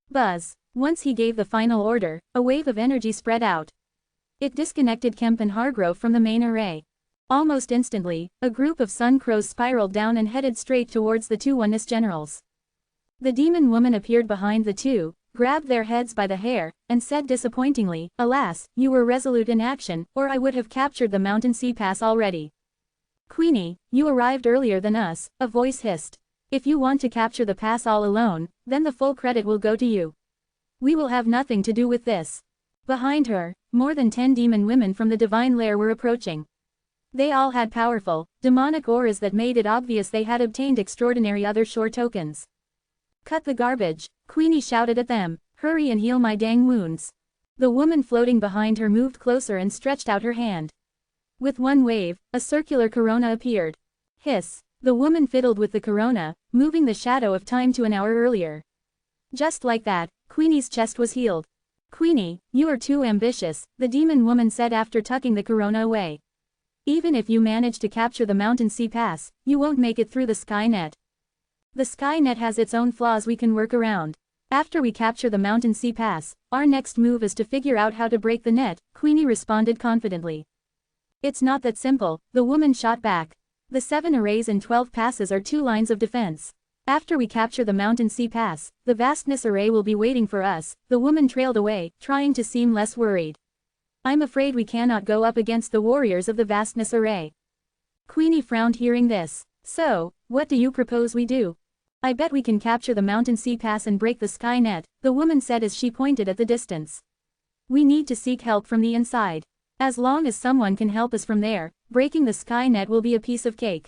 Buzz. Once he gave the final order, a wave of energy spread out. It disconnected Kemp and Hargrove from the main array. Almost instantly, a group of Sun Crows spiraled down and headed straight towards the two oneness generals. The demon woman appeared behind the two, grabbed their heads by the hair, and said disappointingly, "Alas, you were resolute in action, or I would have captured the Mountain Sea Pass already." "Queenie, you arrived earlier than us," a voice hissed. "If you want to capture the pass all alone, then the full credit will go to you. We will have nothing to do with this." Behind her, more than 10 demon women from the divine lair were approaching. They all had powerful, demonic auras that made it obvious they had obtained extraordinary other shore tokens. "Cut the garbage," Queenie shouted at them. "Hurry and heal my dang wounds." The woman floating behind her moved closer and stretched out her hand. With one wave, a circular corona appeared. Hiss. The woman fiddled with the corona, moving the shadow of time to an hour earlier. Just like that, Queenie's chest was healed. "Queenie, you are too ambitious," the demon woman said after tucking the corona away. "Even if you manage to capture the Mountain Sea Pass, you won't make it through the sky net. The sky net has its own flaws we can work around. After we capture the Mountain Sea Pass, our next move is to figure out how to break the net," Queenie responded confidently. "It's not that simple," the woman shot back. "The 7 arrays and 12 passes are 2 lines of defense. After we capture the Mountain Sea Pass, the Vastness Array will be waiting for us." The woman trailed away, trying to seem less worried. "I'm afraid we cannot go up against the warriors of the Vastness Array." Queenie frowned hearing this. "So, what do you propose we do?" "I bet we can capture the Mountain Sea Pass and break the sky net," the woman said as she pointed at the distance. "We need to seek help from the inside. As long as someone can help us from there, breaking the sky net will be a piece of cake."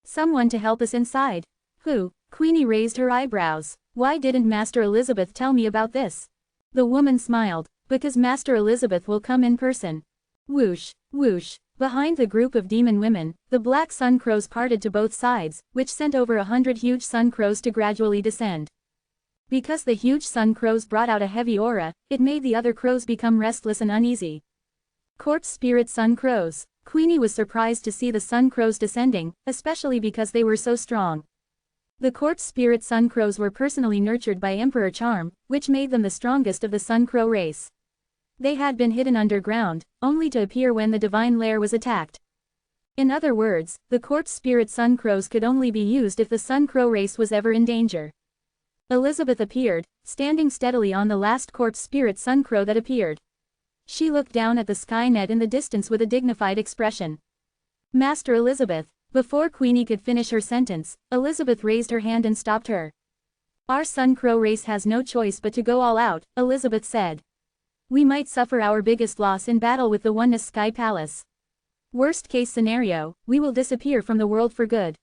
"Someone to help us inside? Who?" Queenie raised her eyebrows. "Why didn't Master Elizabeth tell me about this?" The woman smiled. "Because Master Elizabeth will come in person." Whoosh, whoosh. Behind the group of demon women, the black sun crows parted to both sides, which sent over 100 huge sun crows to gradually descend. Because the huge sun crows brought out a heavy aura, it made the other crows become restless and uneasy. Corpse Spirit Sun Crows. Queenie was surprised to see the Sun Crows descending, especially because they were so strong. The Corpse Spirit Sun Crows were personally nurtured by Emperor Charm, which made them the strongest of the Sun Crow race. They had been hidden underground, only to appear when the divine lair was attacked. In other words, the Corpse Spirit Sun Crows could only be used if the Sun Crow race was ever in danger. Elizabeth appeared, standing steadily on the last Corpse Spirit Sun Crow that appeared. She looked down at the Skynet in the distance with a dignified expression. "Master Elizabeth." Before Queenie could finish her sentence, Elizabeth raised her hand and stopped her. "Our Sun Crow race has no choice but to go all out," Elizabeth said. "We might suffer our biggest loss in battle with the Oneness Sky Palace. Worst case scenario, we will disappear from the world for good."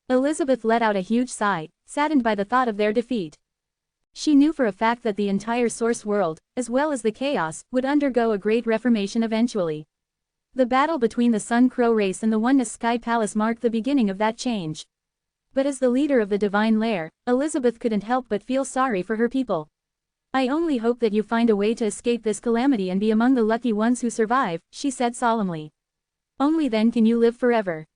Elizabeth let out a huge sigh, saddened by the thought of their defeat. She knew for a fact that the entire source world, as well as the chaos, would undergo a great reformation eventually. The battle between the Sun Crow race and the Oneness Sky Palace marked the beginning of that change. But as the leader of the divine lair, Elizabeth couldn't help but feel sorry for her people. "I only hope that you find a way to escape this calamity and be among the lucky ones who survive," she said solemnly. "Only then can you live forever."